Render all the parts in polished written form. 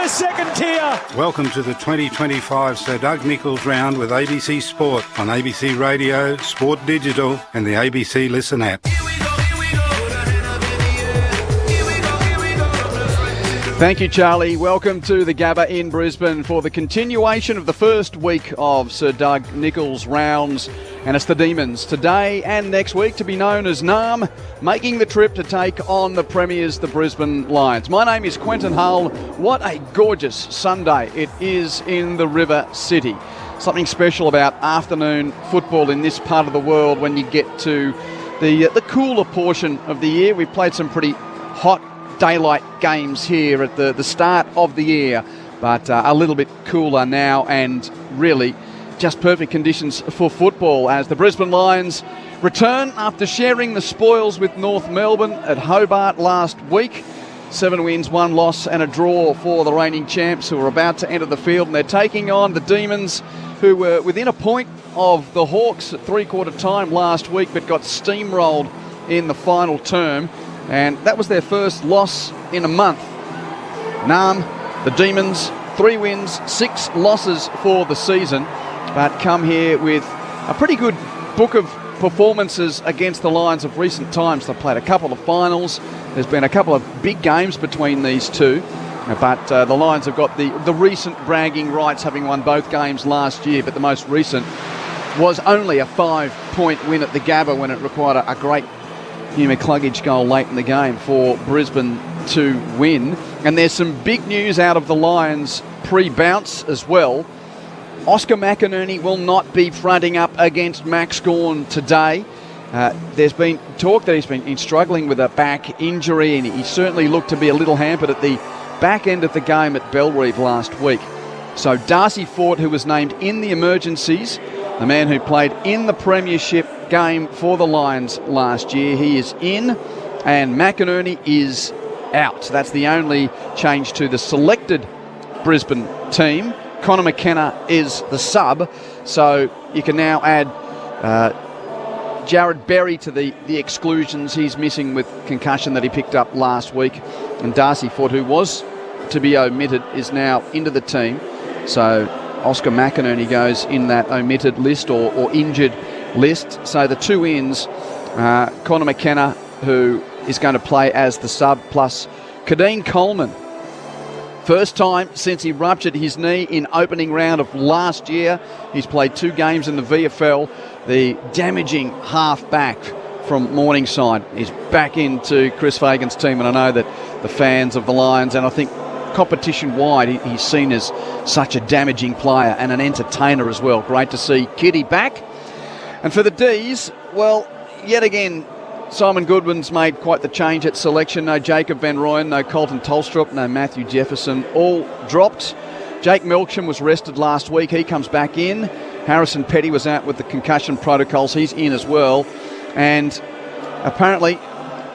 the second tier. Welcome to the 2025 Sir Doug Nicholls round with ABC Sport on ABC Radio, Sport Digital and the ABC Listen app. Thank you, Charlie. Welcome to the Gabba in Brisbane for the continuation of the first week of Sir Doug Nicholls rounds. And it's the Demons today and next week to be known as NAM, making the trip to take on the Premiers, the Brisbane Lions. My name is Quentin Hull. What a gorgeous Sunday it is in the River City. Something special about afternoon football in this part of the world when you get to the cooler portion of the year. We've played some pretty hot daylight games here at the start of the year, but a little bit cooler now and really just perfect conditions for football as the Brisbane Lions return after sharing the spoils with North Melbourne at Hobart last week. 7 wins, 1 loss and a draw for the reigning champs who are about to enter the field, and they're taking on the Demons who were within a point of the Hawks at three-quarter time last week but got steamrolled in the final term. And that was their first loss in a month. NAM, the Demons, 3 wins, 6 losses for the season, but come here with a pretty good book of performances against the Lions of recent times. They've played a couple of finals. There's been a couple of big games between these two, but the Lions have got the recent bragging rights, having won both games last year, but the most recent was only a 5-point win at the Gabba when it required a great Hugh McCluggage goal late in the game for Brisbane to win. And there's some big news out of the Lions pre-bounce as well. Oscar McInerney will not be fronting up against Max Gawn today. There's been talk that he's been struggling with a back injury, and he certainly looked to be a little hampered at the back end of the game at Bellerive last week. So Darcy Fort, who was named in the emergencies, the man who played in the premiership game for the Lions last year, he is in, and McInerney is out. That's the only change to the selected Brisbane team. Connor McKenna is the sub, so you can now add Jared Berry to the exclusions. He's missing with concussion that he picked up last week, and Darcy Fort, who was to be omitted, is now into the team. So Oscar McInerney goes in that omitted list or injured list. So the 2 ins, Connor McKenna, who is going to play as the sub, plus Kadeen Coleman. First time since he ruptured his knee in opening round of last year. He's played 2 games in the VFL. The damaging half-back from Morningside is back into Chris Fagan's team, and I know that the fans of the Lions, and I think competition-wide, he's seen as such a damaging player and an entertainer as well. Great to see Kitty back. And for the Ds, well, yet again, Simon Goodwin's made quite the change at selection. No Jacob Van Rooyen, no Colton Tolstrup, no Matthew Jefferson, all dropped. Jake Melksham was rested last week. He comes back in. Harrison Petty was out with the concussion protocols. He's in as well. And apparently,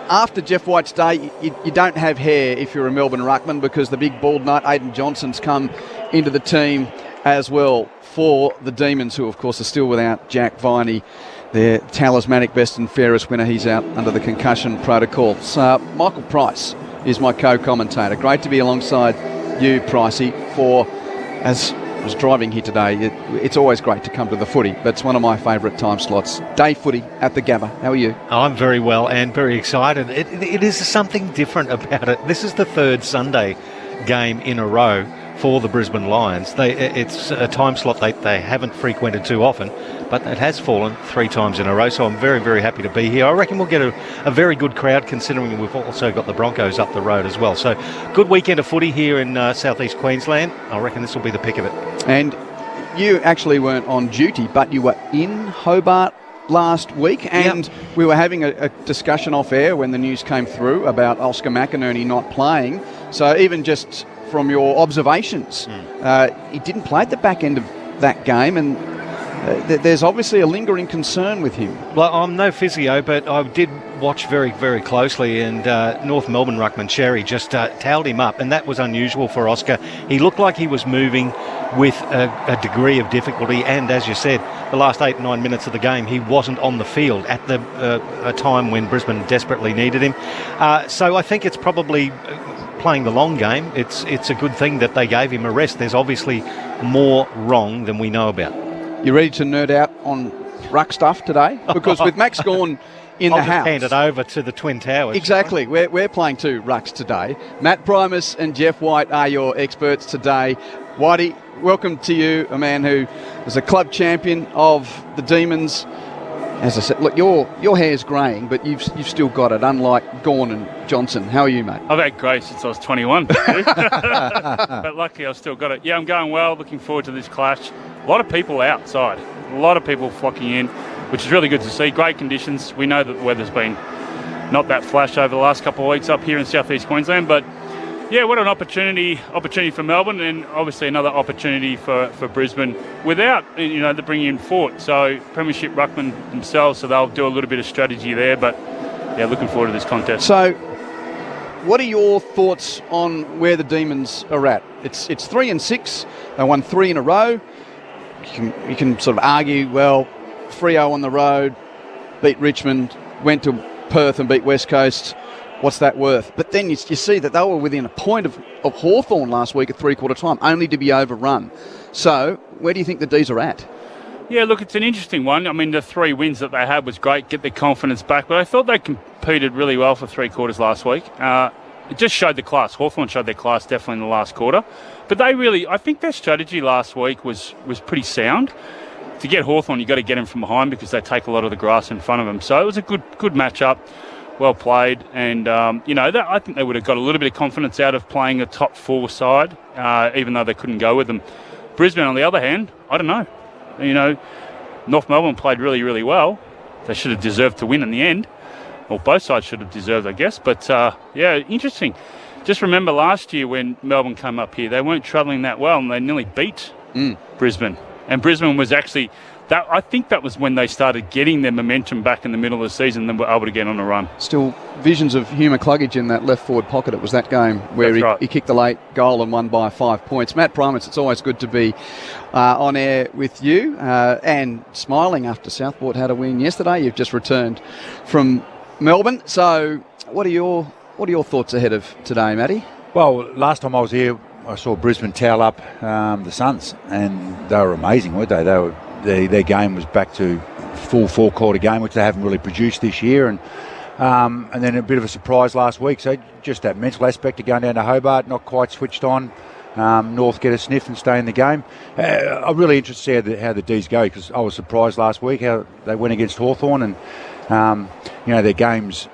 after Jeff White's day, you don't have hair if you're a Melbourne ruckman, because the big bald nut, Aidan Johnson's come into the team as well for the Demons, who of course are still without Jack Viney, their talismanic best and fairest winner. He's out under the concussion protocol. So Michael Price is my co-commentator. Great to be alongside you, Pricey, for, as I was driving here today, it's always great to come to the footy. That's one of my favourite time slots. Day footy at the Gabba. How are you? I'm very well and very excited. It is something different about it. This is the 3rd Sunday game in a row for the Brisbane Lions. It's a time slot they haven't frequented too often, but it has fallen 3 times in a row, so I'm very, very happy to be here. I reckon we'll get a very good crowd, considering we've also got the Broncos up the road as well. So good weekend of footy here in southeast Queensland. I reckon this will be the pick of it. And you actually weren't on duty, but you were in Hobart last week, and we were having a discussion off air when the news came through about Oscar McInerney not playing. So even just from your observations, he didn't play at the back end of that game, and there's obviously a lingering concern with him. Well, I'm no physio, but I did watch very, very closely, and North Melbourne ruckman Sherry just towed him up, and that was unusual for Oscar. He looked like he was moving with a degree of difficulty, and as you said, the last 8-9 minutes of the game, he wasn't on the field at a time when Brisbane desperately needed him. So I think it's probably playing the long game. It's a good thing that they gave him a rest. There's obviously more wrong than we know about. You ready to nerd out on ruck stuff today? Because with Max Gawn in the house, I'll hand it over to the Twin Towers. Exactly. We're playing 2 rucks today. Matt Primus and Jeff White are your experts today. Whitey, welcome to you, a man who is a club champion of the Demons. As I said, look, your hair's greying, but you've still got it, unlike Gawn and Johnson. How are you, mate? I've had grey since I was 21. But luckily I've still got it. Yeah, I'm going well. Looking forward to this clash. A lot of people outside. A lot of people flocking in, which is really good to see. Great conditions. We know that the weather's been not that flash over the last couple of weeks up here in southeast Queensland, but yeah, what an opportunity for Melbourne, and obviously another opportunity for Brisbane without, they're bringing in Fort. So Premiership ruckman themselves, so they'll do a little bit of strategy there, but yeah, looking forward to this contest. So what are your thoughts on where the Demons are at? It's 3-6. They won 3 in a row. You can sort of argue, well, Freo on the road, beat Richmond, went to Perth and beat West Coast. What's that worth? But then you see that they were within a point of Hawthorn last week at three-quarter time, only to be overrun. So where do you think the D's are at? Yeah, look, it's an interesting one. I mean, the 3 wins that they had was great, get their confidence back, but I thought they competed really well for 3 quarters last week. It just showed the class. Hawthorn showed their class definitely in the last quarter. But I think their strategy last week was pretty sound. To get Hawthorn, you've got to get them from behind because they take a lot of the grass in front of them. So it was a good match-up, well played. And, I think they would have got a little bit of confidence out of playing a top 4 side, even though they couldn't go with them. Brisbane, on the other hand, I don't know. North Melbourne played really, really well. They should have deserved to win in the end. Well, both sides should have deserved, I guess. But, interesting. Just remember last year when Melbourne came up here, they weren't travelling that well and they nearly beat Brisbane. And Brisbane was actually, I think that was when they started getting their momentum back in the middle of the season and were able to get on a run. Still visions of Hugh McCluggage in that left forward pocket. It was that game where he kicked the late goal and won by 5 points. Matt Primus, it's always good to be on air with you and smiling after Southport had a win yesterday. You've just returned from Melbourne. So what are your thoughts ahead of today, Matty? Well, last time I was here, I saw Brisbane towel up the Suns, and they were amazing, weren't they? Their game was back to full 4-quarter game, which they haven't really produced this year, and then a bit of a surprise last week. So just that mental aspect of going down to Hobart, not quite switched on. North get a sniff and stay in the game. I'm really interested to see how the D's go, because I was surprised last week how they went against Hawthorn, and their games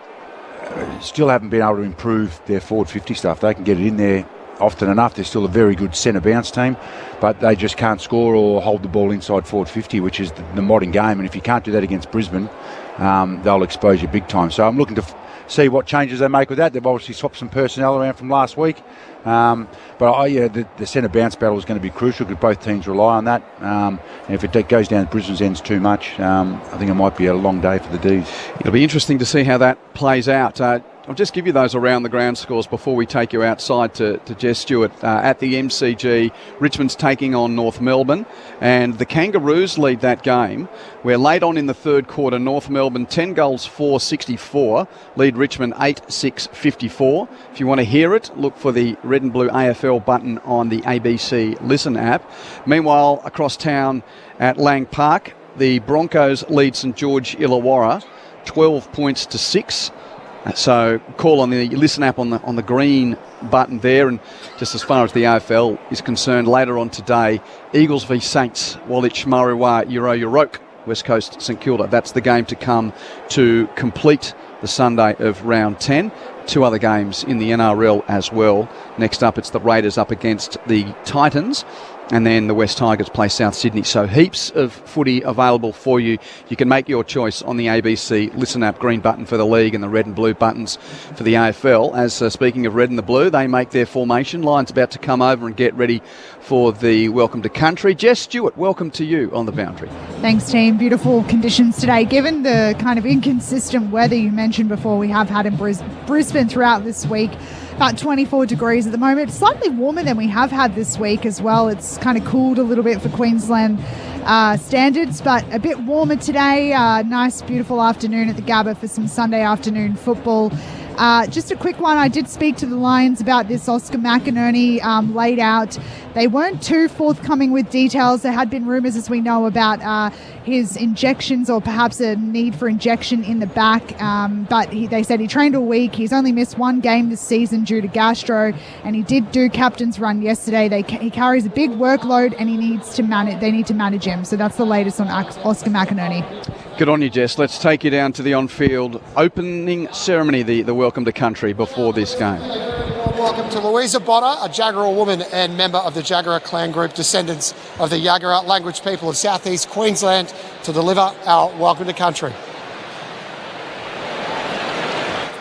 still haven't been able to improve their forward 50 stuff. They can get it in there often enough. They're still a very good centre bounce team, but they just can't score or hold the ball inside forward 50, which is the modern game. And if you can't do that against Brisbane, they'll expose you big time. So I'm looking to see what changes they make with that. They've obviously swapped some personnel around from last week. But the centre bounce battle is going to be crucial because both teams rely on that. And if it goes down Brisbane's ends too much, I think it might be a long day for the D's. It'll be interesting to see how that plays out. I'll just give you those around the ground scores before we take you outside to Jess Stewart. At the MCG, Richmond's taking on North Melbourne, and the Kangaroos lead that game. We're late on in the third quarter. North Melbourne 10 goals 4-64, lead Richmond 8-6-54. If you want to hear it, look for the red and blue AFL button on the ABC Listen app. Meanwhile, across town at Lang Park, the Broncos lead St George Illawarra 12 points to 6. So call on the Listen app on the green button there. And just as far as the AFL is concerned, later on today, Eagles v Saints, Woolwich, Marua, Euroke, West Coast, St Kilda. That's the game to come to complete the Sunday of round 10. 2 other games in the NRL as well. Next up, it's the Raiders up against the Titans. And then the West Tigers play South Sydney. So heaps of footy available for you. You can make your choice on the ABC Listen app, green button for the league and the red and blue buttons for the AFL. As speaking of red and the blue, they make their formation. Lions about to come over and get ready for the Welcome to Country. Jess Stewart, welcome to you on the boundary. Thanks, team. Beautiful conditions today. Given the kind of inconsistent weather you mentioned before we have had in Brisbane throughout this week, about 24 degrees at the moment. Slightly warmer than we have had this week as well. It's kind of cooled a little bit for Queensland standards, but a bit warmer today. Nice, beautiful afternoon at the Gabba for some Sunday afternoon football. Just a quick one. I did speak to the Lions about this. Oscar McInerney laid out. They weren't too forthcoming with details. There had been rumours, as we know, about his injections or perhaps a need for injection in the back. But they said he trained all week. He's only missed one game this season due to gastro, and he did do captain's run yesterday. He carries a big workload, and they need to manage him. So that's the latest on Oscar McInerney. Good on you, Jess. Let's take you down to the on-field opening ceremony, the welcome to country before this game. Welcome to Louisa Bonner, a Jagera woman and member of the Jagera clan group, descendants of the Jagera language people of southeast Queensland, to deliver our welcome to country.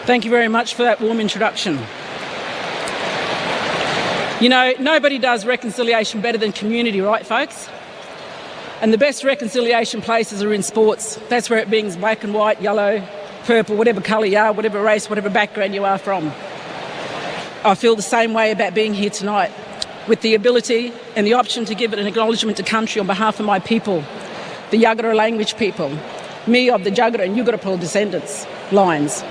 Thank you very much for that warm introduction. You know, nobody does reconciliation better than community, right, folks? And the best reconciliation places are in sports. That's where it brings black and white, yellow, purple, whatever colour you are, whatever race, whatever background you are from. I feel the same way about being here tonight, with the ability and the option to give it an acknowledgement to country on behalf of my people, the Jagera language people, me of the Jagera and Yugarapool descendants lines.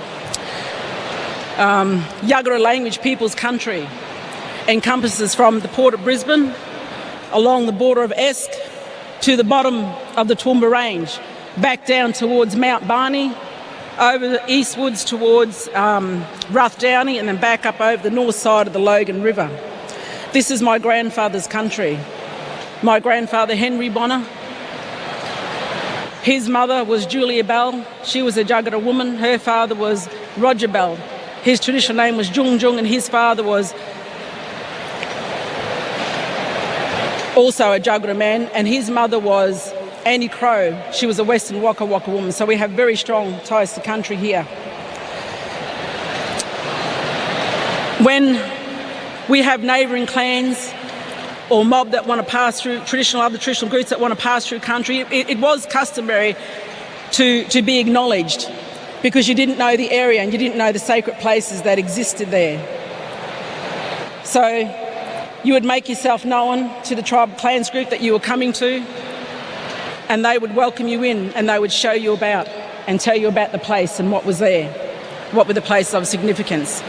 Jagera language people's country encompasses from the port of Brisbane, along the border of Esk, to the bottom of the Toowoomba Range, back down towards Mount Barney, over the eastwards towards Rough-Downey, and then back up over the north side of the Logan River. This is my grandfather's country. My grandfather, Henry Bonner. His mother was Julia Bell. She was a Jagera woman. Her father was Roger Bell. His traditional name was Jung Jung, and his father was also a Jagera man, and his mother was Annie Crow. She was a Western Waka Waka woman, so we have very strong ties to country here. When we have neighbouring clans or mob that want to pass through, other traditional groups that want to pass through country, it was customary to be acknowledged, because you didn't know the area and you didn't know the sacred places that existed there. So you would make yourself known to the tribal clans group that you were coming to, and they would welcome you in, and they would show you about and tell you about the place and what was there, what were the places of significance.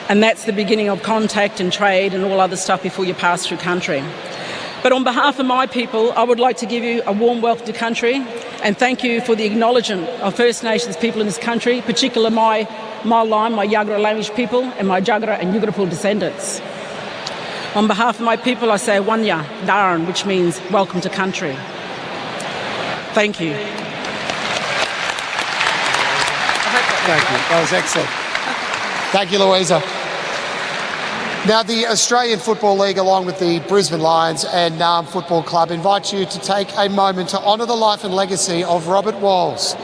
And that's the beginning of contact and trade and all other stuff before you pass through country. But on behalf of my people, I would like to give you a warm welcome to country and thank you for the acknowledgement of First Nations people in this country, particularly my line, my Jagera language people, and my Jagera and Yugarapool descendants. On behalf of my people, I say Wanya Daran, which means welcome to country. Thank you. Thank you. That was excellent. Thank you, Louisa. Now, the Australian Football League, along with the Brisbane Lions and Naarm Football Club, invite you to take a moment to honour the life and legacy of Robert Walls.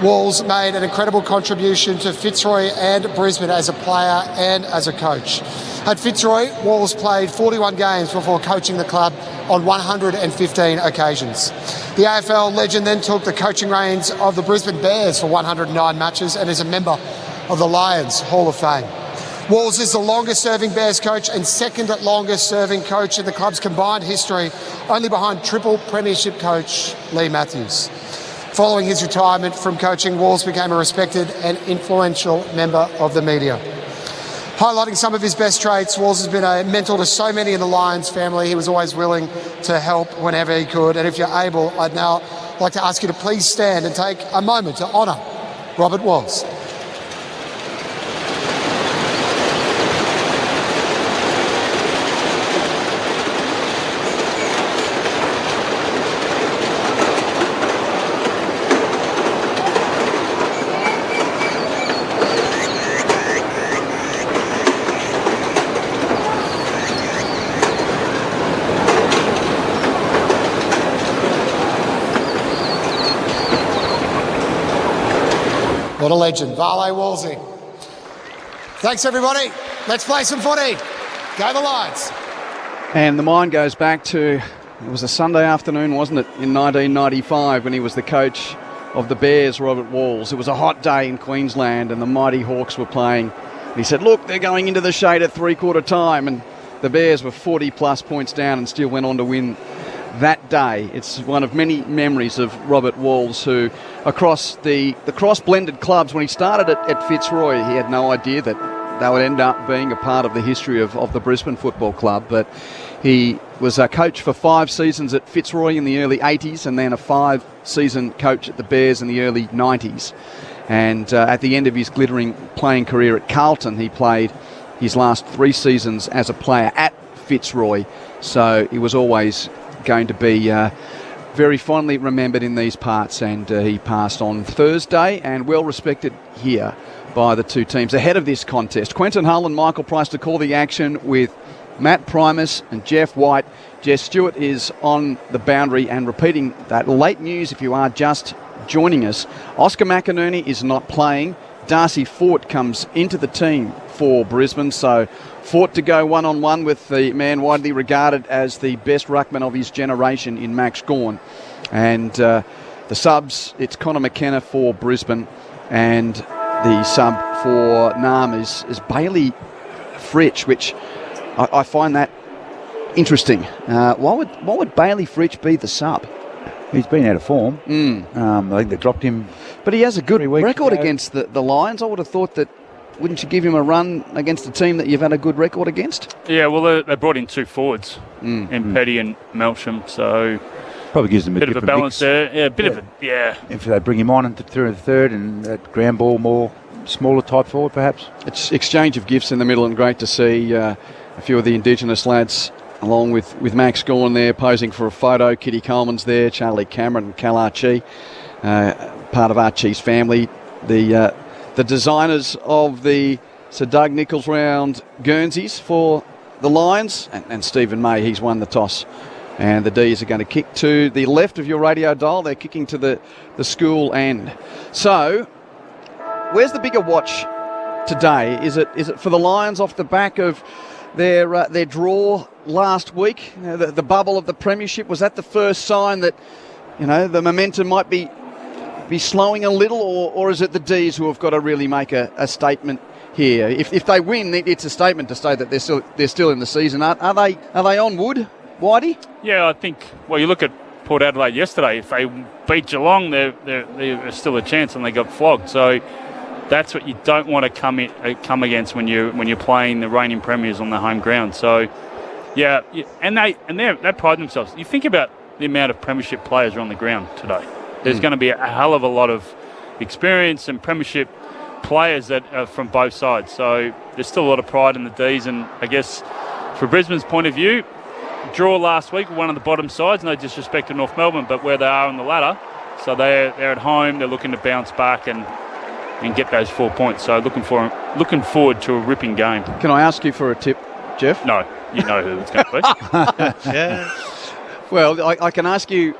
Walls made an incredible contribution to Fitzroy and Brisbane as a player and as a coach. At Fitzroy, Walls played 41 games before coaching the club on 115 occasions. The AFL legend then took the coaching reins of the Brisbane Bears for 109 matches and is a member of the Lions Hall of Fame. Walls is the longest serving Bears coach and second longest serving coach in the club's combined history, only behind triple premiership coach Lee Matthews. Following his retirement from coaching, Walls became a respected and influential member of the media. Highlighting some of his best traits, Walls has been a mentor to so many in the Lions family. He was always willing to help whenever he could. And if you're able, I'd now like to ask you to please stand and take a moment to honour Robert Walls. What a legend, Vale Wolsey. Thanks, everybody. Let's play some footy. Go the Lions. And the mind goes back to, it was a Sunday afternoon, wasn't it, in 1995 when he was the coach of the Bears, Robert Walls. It was a hot day in Queensland and the mighty Hawks were playing. And he said, look, they're going into the shade at three-quarter time. And the Bears were 40-plus points down and still went on to win that day. It's one of many memories of Robert Walls, who across the cross-blended clubs, when he started at Fitzroy, he had no idea that they would end up being a part of the history of the Brisbane Football Club. But he was a coach for 5 seasons at Fitzroy in the early 80s, and then a 5-season coach at the Bears in the early 90s. And at the end of his glittering playing career at Carlton, he played his last 3 seasons as a player at Fitzroy. So he was always going to be very fondly remembered in these parts, and he passed on Thursday, and well respected here by the two teams ahead of this contest. Quentin Hull and Michael Price to call the action with Matt Primus and Jeff White. Jess Stewart is on the boundary, and repeating that late news if you are just joining us, Oscar McInerney is not playing. Darcy Fort comes into the team for Brisbane, so Fort to go one-on-one with the man widely regarded as the best ruckman of his generation in Max Gawn. And the subs, it's Connor McKenna for Brisbane, and the sub for Nam is Bailey Fritsch, which I find that interesting. Why would Bailey Fritsch be the sub? He's been out of form. I think they dropped him. But he has a good record ago. against the Lions. I would have thought that, wouldn't you give him a run against a team that you've had a good record against? Yeah, well, they brought in 2 forwards, in Petty and Melsham, so Probably gives them a bit of a balance there. Yeah, a bit of it, yeah. If they bring him on through the third and that ground ball more smaller type forward, perhaps. It's exchange of gifts in the middle, and great to see a few of the Indigenous lads along with Max Gawn there posing for a photo. Kitty Coleman's there, Charlie Cameron and Cal Archie, part of Archie's family. The designers of the Sir Doug Nicholls round Guernseys for the Lions, and Stephen May, he's won the toss. And the D's are going to kick to the left of your radio dial. They're kicking to the school end. So, where's the bigger watch today? Is it for the Lions off the back of their draw last week? You know, the bubble of the premiership, was that the first sign that, you know, the momentum might be slowing a little, or is it the D's who have got to really make a statement here? If they win, it's a statement to say that they're still in the season. Are they on wood, Whitey? Yeah, I think. Well, you look at Port Adelaide yesterday. If they beat Geelong, they're still a chance, and they got flogged. So that's what you don't want to come against when you're playing the reigning premiers on the home ground. So yeah, and they pride themselves. You think about the amount of premiership players are on the ground today. There's going to be a hell of a lot of experience and premiership players that are from both sides. So there's still a lot of pride in the D's, and I guess from Brisbane's point of view, draw last week, one of the bottom sides, no disrespect to North Melbourne, but where they are on the ladder. So they're at home, they're looking to bounce back and get those 4 points. So looking forward to a ripping game. Can I ask you for a tip, Jeff? No, you know who it's going to be. Yeah. Well, I can ask you.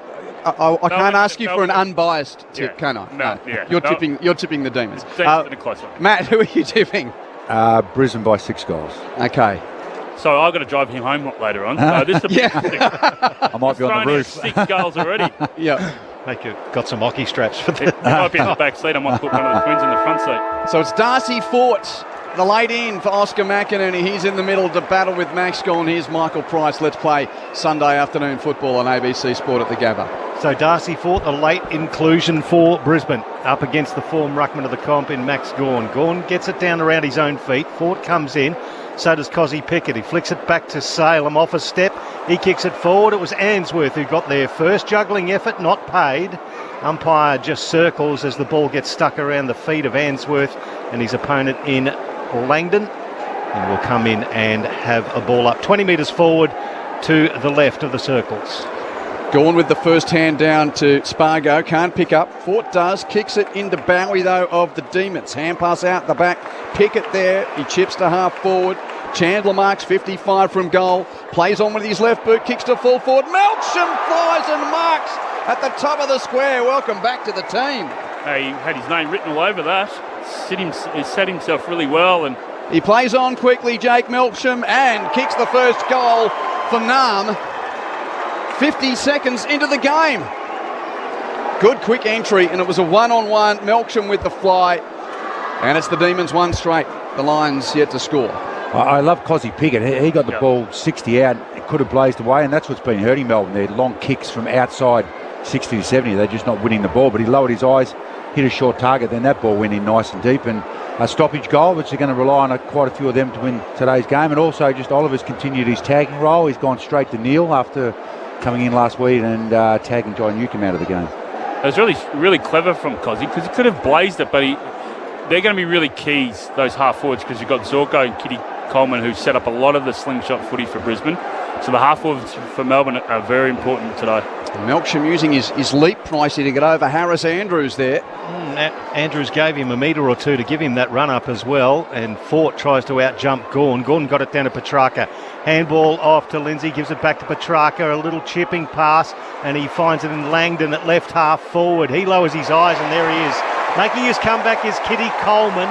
I can't ask you for an unbiased tip, can I? No. Yeah. You're tipping the Demons. Demons in a close one. Matt, who are you tipping? Brisbane by 6 goals. Okay. So I've got to drive him home later on. So this will be interesting. I might be on the roof. 6 goals already. Yeah. Got some hockey straps for It that. might be in the back seat. I might put one of the twins in the front seat. So it's Darcy Fort, the late in for Oscar McInerney. He's in the middle to battle with Max Gawn. Here's Michael Price. Let's play Sunday afternoon football on ABC Sport at the Gabba. So Darcy Fort, a late inclusion for Brisbane, up against the form ruckman of the comp in Max Gawn. Gawn gets it down around his own feet. Fort comes in. So does Cozzy Pickett. He flicks it back to Salem off a step. He kicks it forward. It was Answorth who got there first. Juggling effort, not paid. Umpire just circles as the ball gets stuck around the feet of Answorth and his opponent in Langdon. And will come in and have a ball up 20 metres forward to the left of the circles. Gawn with the first hand down to Spargo. Can't pick up. Fort does. Kicks it into Bowie, though, of the Demons. Hand pass out the back. Pickett there. He chips to half forward. Chandler marks 55 from goal. Plays on with his left boot. Kicks to full forward. Melksham flies and marks at the top of the square. Welcome back to the team. He had his name written all over that. He set himself really well. And he plays on quickly, Jake Melksham, and kicks the first goal for Nam. 50 seconds into the game. Good quick entry, and it was a one-on-one. Melksham with the fly, and it's the Demons one straight. The Lions yet to score. I love Cozzy Pickett. He got the ball 60 out. It could have blazed away, and that's what's been hurting Melbourne there. Long kicks from outside 60 to 70. They're just not winning the ball. But he lowered his eyes, hit a short target, then that ball went in nice and deep. And a stoppage goal, which they're going to rely on quite a few of them to win today's game. And also just Oliver's continued his tagging role. He's gone straight to Neil after coming in last week and tagging John Newcomb out of the game. It was really, really clever from Cozzy because he could have blazed it, but they're going to be really keys, those half forwards, because you've got Zorko and Kitty Coleman who set up a lot of the slingshot footy for Brisbane. So the half forwards for Melbourne are very important today. Melksham using his leap pricey to get over Harris Andrews there. Andrews gave him a metre or two to give him that run-up as well, and Fort tries to out-jump Gawn. Gawn got it down to Petrarca. Handball off to Lindsay, gives it back to Petrarca, a little chipping pass, and he finds it in Langdon at left half forward. He lowers his eyes, and there he is. Making his comeback is Kitty Coleman.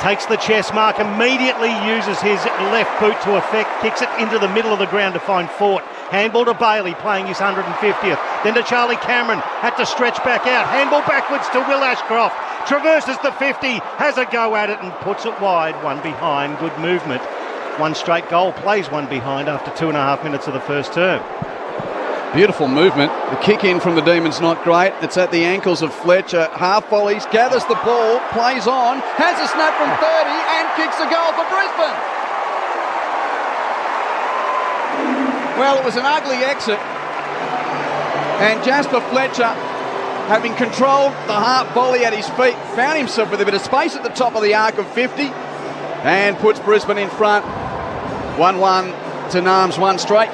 Takes the chest mark, immediately uses his left boot to effect, kicks it into the middle of the ground to find Fort. Handball to Bailey, playing his 150th. Then to Charlie Cameron, had to stretch back out. Handball backwards to Will Ashcroft. Traverses the 50, has a go at it and puts it wide. One behind, good movement. One straight goal, plays one behind after 2.5 minutes of the first term. Beautiful movement. The kick in from the Demons not great. It's at the ankles of Fletcher. Half volleys, gathers the ball, plays on, has a snap from 30 and kicks a goal for Brisbane. Well, it was an ugly exit. And Jasper Fletcher, having controlled the half volley at his feet, found himself with a bit of space at the top of the arc of 50 and puts Brisbane in front. 1-1 to Nams, one straight.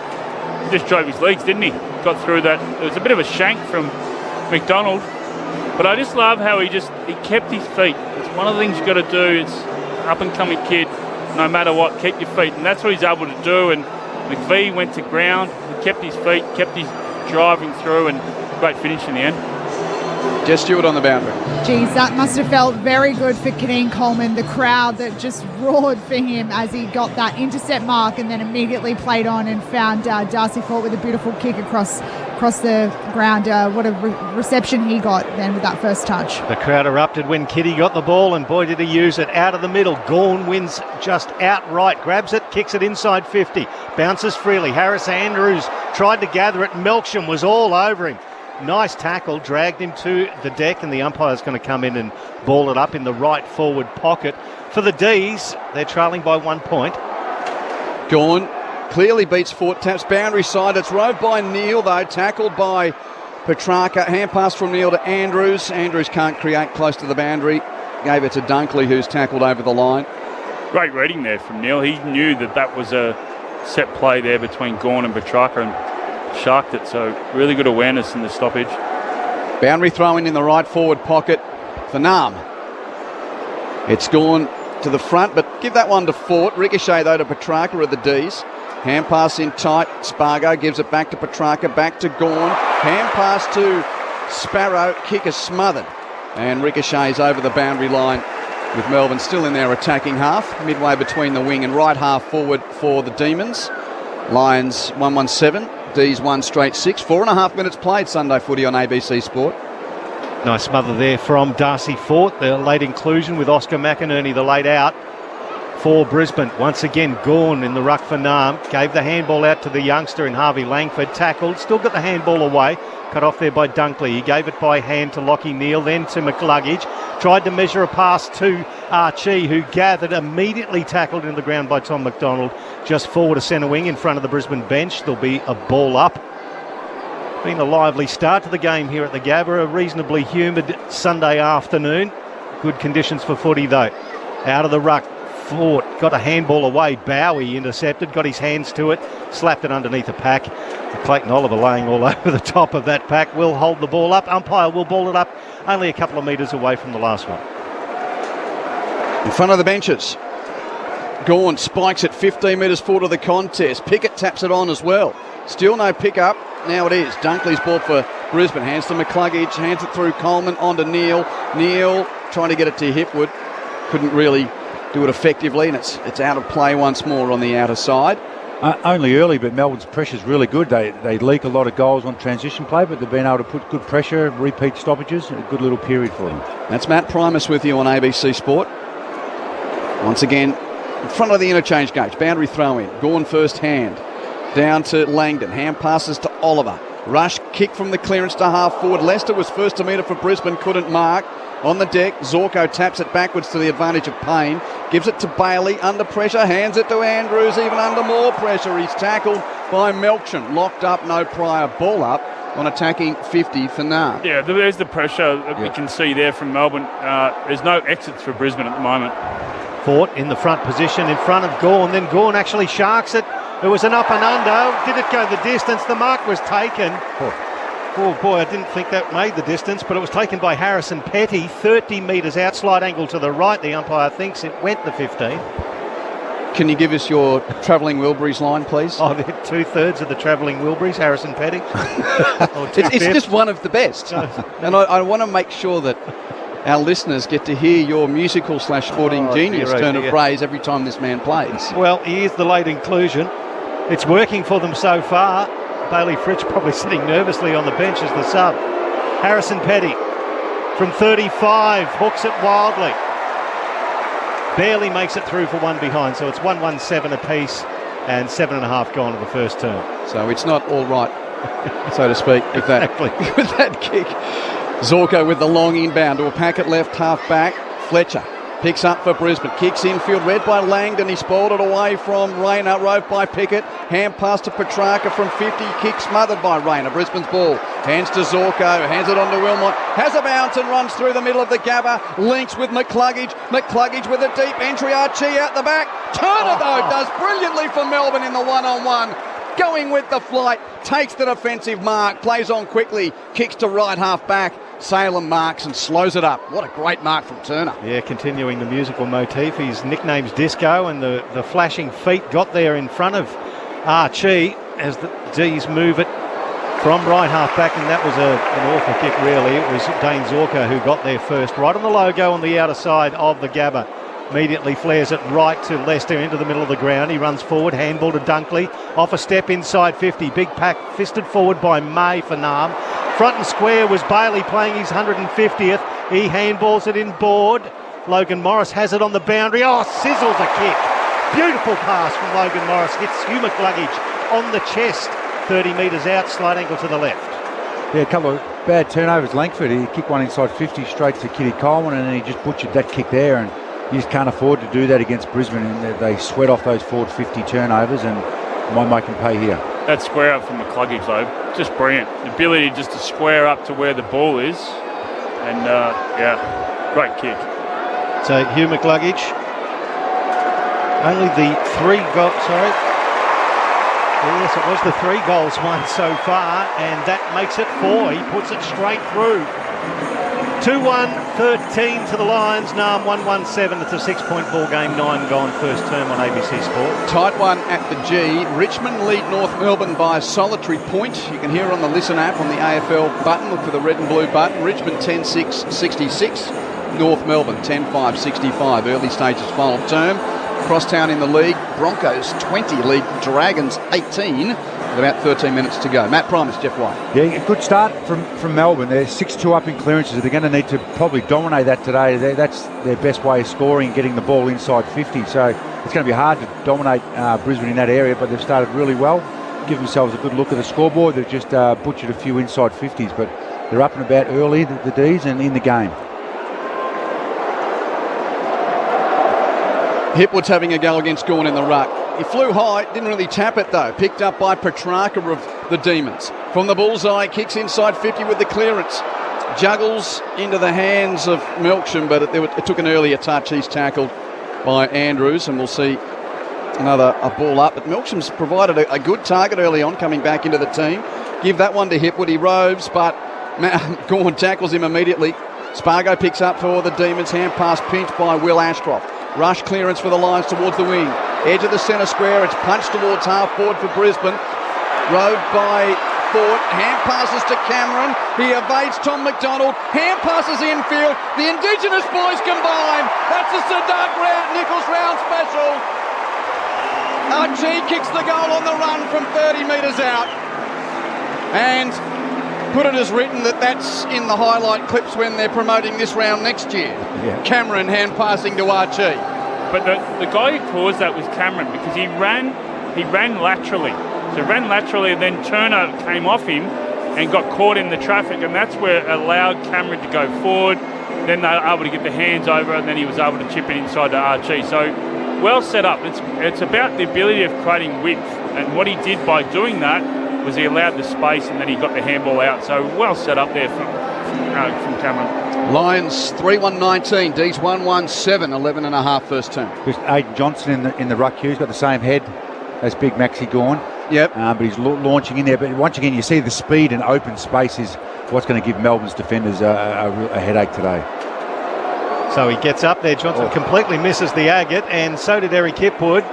He just drove his legs, didn't he? Got through that. It was a bit of a shank from McDonald, but I just love how he kept his feet. It's one of the things you've got to do. It's up and coming kid, no matter what, keep your feet, and that's what he's able to do. And McVie went to ground, he kept his feet, kept his driving through, and great finish in the end. Jess Stewart on the boundary. Geez, that must have felt very good for Kitty Coleman, the crowd that just roared for him as he got that intercept mark and then immediately played on and found Darcy Fort with a beautiful kick across the ground. What a reception he got then with that first touch. The crowd erupted when Kitty got the ball, and boy did he use it out of the middle. Gawn wins just outright, grabs it, kicks it inside 50, bounces freely. Harris Andrews tried to gather it, Melksham was all over him. Nice tackle, dragged him to the deck, and the umpire's going to come in and ball it up in the right forward pocket. For the D's, they're trailing by 1 point. Gawn clearly beats Fort, taps boundary side. It's rowed by Neil, though, tackled by Petrarca. Hand pass from Neil to Andrews. Andrews can't create close to the boundary. Gave it to Dunkley, who's tackled over the line. Great reading there from Neil. He knew that was a set play there between Gawn and Petrarca and sharked it, so really good awareness in the stoppage. Boundary throw in the right forward pocket for Nam. It's gone to the front, but give that one to Fort. Ricochet though to Petrarca of the D's. Hand pass in tight. Spargo gives it back to Petrarca, back to Gawn. Hand pass to Sparrow. Kicker smothered. And Ricochet's over the boundary line with Melbourne still in their attacking half, midway between the wing and right half forward for the Demons. Lions 1-1-7. D's one straight 6. 4.5 minutes played Sunday footy on ABC Sport. Nice smother there from Darcy Fort. The late inclusion with Oscar McInerney, the late out for Brisbane. Once again, Gawn in the ruck for Nam. Gave the handball out to the youngster in Harvey Langford. Tackled, still got the handball away. Cut off there by Dunkley. He gave it by hand to Lockie Neal, then to McLuggage. Tried to measure a pass to Archie, who gathered, immediately tackled into the ground by Tom McDonald. Just forward to centre wing in front of the Brisbane bench. There'll be a ball up. Been a lively start to the game here at the Gabba. A reasonably humid Sunday afternoon. Good conditions for footy though. Out of the ruck, Fort got a handball away. Bowie intercepted, got his hands to it, slapped it underneath a pack. Clayton Oliver laying all over the top of that pack. Will hold the ball up. Umpire will ball it up only a couple of metres away from the last one. In front of the benches. Gawn spikes it 15 metres forward of the contest. Pickett taps it on as well. Still no pick-up. Now it is. Dunkley's ball for Brisbane. Hands to McCluggage. Hands it through Coleman onto Neil. Neil trying to get it to Hipwood. Couldn't really do it effectively, and it's out of play once more on the outer side. Only early, but Melbourne's pressure's really good. They leak a lot of goals on transition play, but they've been able to put good pressure, repeat stoppages, a good little period for them. That's Matt Primus with you on ABC Sport. Once again, In front of the interchange gauge, boundary throw in. Gawn first hand. Down to Langdon. Hand passes to Oliver. Rush kick from the clearance to half forward. Leicester was first to meet it for Brisbane, couldn't mark. On the deck, Zorko taps it backwards to the advantage of Payne. Gives it to Bailey, under pressure, hands it to Andrews, even under more pressure. He's tackled by Melksham. Locked up, no prior ball up on attacking 50 for Nam. Yeah, there's the pressure that we can see there from Melbourne. There's no exits for Brisbane at the moment. Fort in the front position in front of Gawn. Then Gawn actually sharks it. It was an up and under. Did it go the distance? The mark was taken. Oh boy, I didn't think that made the distance, but it was taken by Harrison Petty. 30 metres out, slight angle to the right. The umpire thinks it went the 15. Can you give us your travelling Wilburys line, please? Oh, 2/3 of the travelling Wilburys, Harrison Petty. It's just one of the best. And I want to make sure that our listeners get to hear your musical/sporting genius turn of phrase every time this man plays. Well, he is the late inclusion. It's working for them so far. Bailey Fritsch probably sitting nervously on the bench as the sub. Harrison Petty from 35 hooks it wildly. Barely makes it through for one behind, so it's 1-1-7 apiece and 7.5 gone to the first term. So it's not all right, so to speak, with that kick. Zorko with the long inbound to a packet left half back. Fletcher picks up for Brisbane. Kicks infield, read by Langdon. He spoiled it away from Rayner. Rove by Pickett. Hand pass to Petrarca from 50. Kick smothered by Rayner. Brisbane's ball. Hands to Zorko. Hands it on to Wilmot. Has a bounce and runs through the middle of the Gabba. Links with McCluggage. McCluggage with a deep entry. Archie out the back. Turner, though, does brilliantly for Melbourne in the one-on-one. Going with the flight. Takes the defensive mark. Plays on quickly. Kicks to right half back. Salem marks and slows it up. What a great mark from Turner. Yeah, continuing the musical motif. His nickname's Disco, and the flashing feet got there in front of Archie as the D's move it from right half back, and that was an awful kick really. It was Dane Zorko who got there first, right on the logo on the outer side of the Gabba. Immediately flares it right to Leicester into the middle of the ground. He runs forward, handball to Dunkley, off a step inside 50. Big pack fisted forward by May for Nam. Front and square was Bailey playing his 150th. He handballs it in board. Logan Morris has it on the boundary. Oh, sizzles a kick. Beautiful pass from Logan Morris. Hits Hugh McCluggage on the chest. 30 metres out, slight angle to the left. Yeah, a couple of bad turnovers. Langford, he kicked one inside 50 straight to Kitty Coleman, and then he just butchered that kick there, and you just can't afford to do that against Brisbane, and they sweat off those forward 50 turnovers and might make them pay here. That square up from McCluggage, though, just brilliant. The ability just to square up to where the ball is, and great kick. So Hugh McCluggage, only the 3 goals, yes, it was the 3 goals won so far, and that makes it 4. He puts it straight through. 2-1, 13 to the Lions. Nam 1-1-7. It's a 6-point ball game. 9 gone first term on ABC Sport. Tight one at the G. Richmond lead North Melbourne by a solitary point. You can hear it on the Listen app on the AFL button. Look for the red and blue button. Richmond 10-6-66. North Melbourne 10-5-65. Early stages final term. Crosstown in the league. Broncos 20 lead Dragons 18. With about 13 minutes to go. Matt Primus, Jeff White. Yeah, a good start from Melbourne. They're 6-2 up in clearances. They're going to need to probably dominate that today. That's their best way of scoring, getting the ball inside 50. So it's going to be hard to dominate Brisbane in that area, but they've started really well. Give themselves a good look at the scoreboard. They've just butchered a few inside 50s, but they're up and about early, the Ds, and in the game. Hipwood's having a go against Gawn in the ruck. He flew high, didn't really tap it though. Picked up by Petrarca of the Demons. From the bullseye, kicks inside 50 with the clearance. Juggles into the hands of Melksham, but it took an earlier touch. He's tackled by Andrews, and we'll see a ball up. But Melksham's provided a good target early on, coming back into the team. Give that one to Hipwood. He roves, but Gawn tackles him immediately. Spargo picks up for the Demons. Hand pass pinched by Will Ashcroft. Rush clearance for the Lions towards the wing. Edge of the centre square. It's punched towards half forward for Brisbane. Roved by Fort. Hand passes to Cameron. He evades Tom McDonald. Hand passes infield. The Indigenous boys combine. That's a Sadak Nichols round special. Archie kicks the goal on the run from 30 metres out. And put it as written that's in the highlight clips when they're promoting this round next year. Yeah. Cameron hand passing to Archie. But the guy who caused that was Cameron, because he ran laterally. So he ran laterally, and then Turner came off him and got caught in the traffic, and that's where it allowed Cameron to go forward. Then they were able to get the hands over, and then he was able to chip it inside to Archie. So well set up. It's about the ability of creating width, and what he did by doing that was he allowed the space, and then he got the handball out. So well set up there from Cameron. Lions 3-1-19, D's 1-1-7, 11.5 first term. Just Aidan Johnson in the ruck here. He's got the same head as Big Maxi Gawn. Yep. But he's launching in there. But once again, you see the speed and open space is what's going to give Melbourne's defenders a headache today. So he gets up there. Johnson completely misses the agate, and so did Eric Hipwood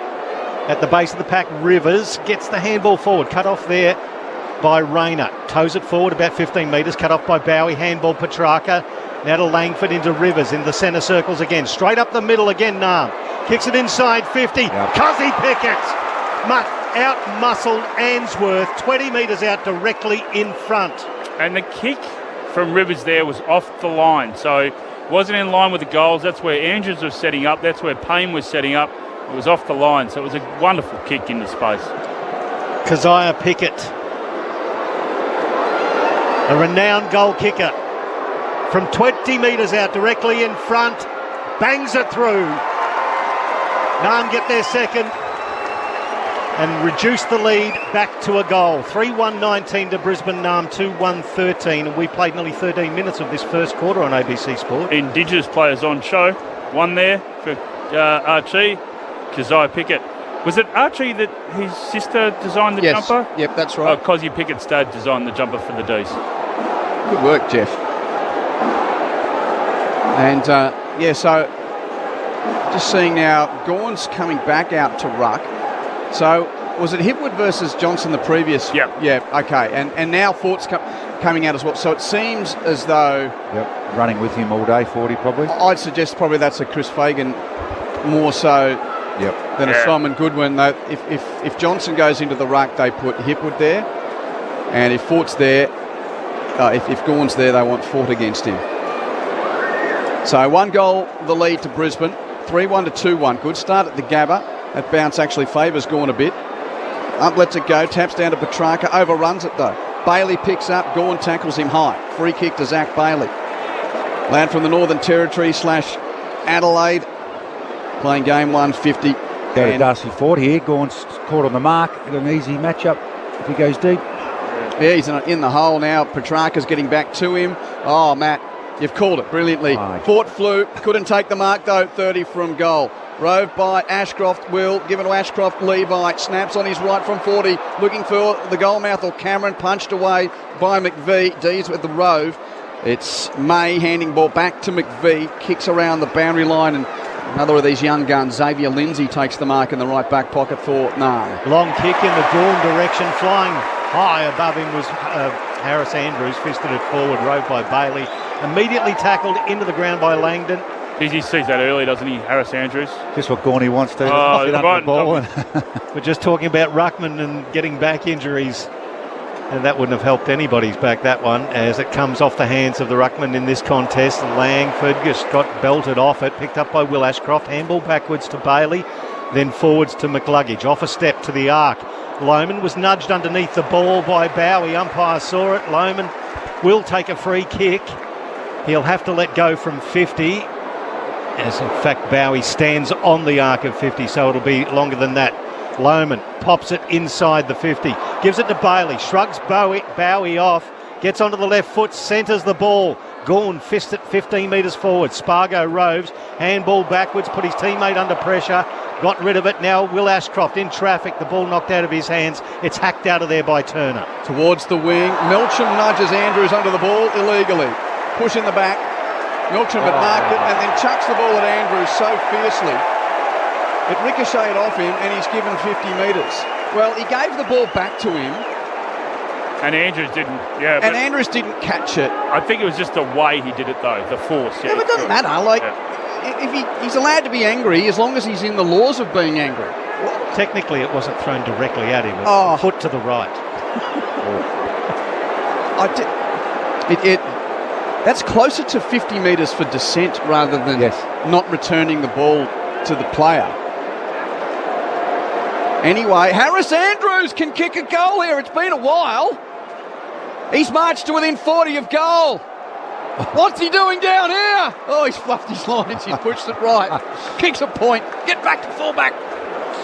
at the base of the pack. Rivers gets the handball forward, cut off there by Rayner. Toes it forward about 15 metres, cut off by Bowie. Handball Petrarca. Now to Langford into Rivers in the centre circles again. Straight up the middle again, Nam. Kicks it inside 50. Yep. Cuzzy Pickett out-muscled Answorth 20 metres out directly in front. And the kick from Rivers there was off the line. So wasn't in line with the goals. That's where Andrews was setting up. That's where Payne was setting up. It was off the line. So it was a wonderful kick into space. Keziah Pickett, a renowned goal kicker, from 20 metres out directly in front, bangs it through. Nam get their second and reduce the lead back to a goal. 3-1-19 to Brisbane, Nam 2-1-13, and we played nearly 13 minutes of this first quarter on ABC Sport. Indigenous players on show. One there for Archie, Keziah Pickett. Was it Archie that his sister designed the jumper? Yep, that's right. Cozzy Pickett's dad designed the jumper for the D's. Good work, Jeff. And, so just seeing now, Gawn's coming back out to ruck. So was it Hipwood versus Johnson the previous? Yep. Yeah, okay. And now Fort's coming out as well. So it seems as though... Yep, running with him all day, 40 probably. I'd suggest probably that's a Chris Fagan more so than a Simon Goodwin. Though if Johnson goes into the ruck, they put Hipwood there. And if Fort's there, if Gawn's there, they want Fort against him. So 1 goal, the lead to Brisbane. 3-1 to 2-1. Good start at the Gabba. That bounce actually favours Gawn a bit. Up lets it go. Taps down to Petrarca. Overruns it though. Bailey picks up. Gawn tackles him high. Free kick to Zach Bailey. Lad from the Northern Territory / Adelaide. Playing game 150. Go to Darcy Ford here. Gawn's caught on the mark. An easy matchup if he goes deep. Yeah, he's in the hole now. Petrarca's getting back to him. Oh, Matt, you've called it brilliantly. Fort flew. Couldn't take the mark though. 30 from goal. Rove by Ashcroft, given to Ashcroft, Levi, snaps on his right from 40, looking for the goalmouth or Cameron, punched away by McVee, D's with the Rove. It's May handing ball back to McVee, kicks around the boundary line, and another of these young guns, Xavier Lindsay, takes the mark in the right back pocket for Nam. Long kick in the Gawn direction, flying high above him was Harris Andrews, fisted it forward, Rove by Bailey, immediately tackled into the ground by Langdon. He sees that early, doesn't he, Harris Andrews? Just what Gawny wants to. Right. The ball. We're just talking about ruckman and getting back injuries, and that wouldn't have helped anybody's back, that one, as it comes off the hands of the ruckman in this contest. Langford just got belted off it, picked up by Will Ashcroft, handball backwards to Bailey, then forwards to McLuggage, off a step to the arc. Loman was nudged underneath the ball by Bowie. Umpire saw it. Loman will take a free kick. He'll have to let go from 50. As in fact Bowie stands on the arc of 50, so it'll be longer than that. Loman pops it inside the 50, gives it to Bailey, shrugs Bowie off, gets onto the left foot, centres the ball. Gawn fists it 15 metres forward. Spargo roves, handball backwards, put his teammate under pressure, got rid of it. Now Will Ashcroft in traffic, the ball knocked out of his hands. It's hacked out of there by Turner. Towards the wing, Melcham nudges Andrews under the ball illegally. Push in the back. Melcham had marked it and then chucks the ball at Andrews so fiercely. It ricocheted off him and he's given 50 metres. Well, he gave the ball back to him. And Andrews didn't, And Andrews didn't catch it. I think it was just the way he did it though, the force. Yeah, but it doesn't matter. If he's allowed to be angry as long as he's in the laws of being angry. Well, technically it wasn't thrown directly at him. It was foot to the right. That's closer to 50 metres for descent rather than not returning the ball to the player. Anyway, Harris Andrews can kick a goal here. It's been a while. He's marched to within 40 of goal. What's he doing down here? Oh, he's fluffed his lines. He's pushed it right. Kicks a point. Get back to fullback.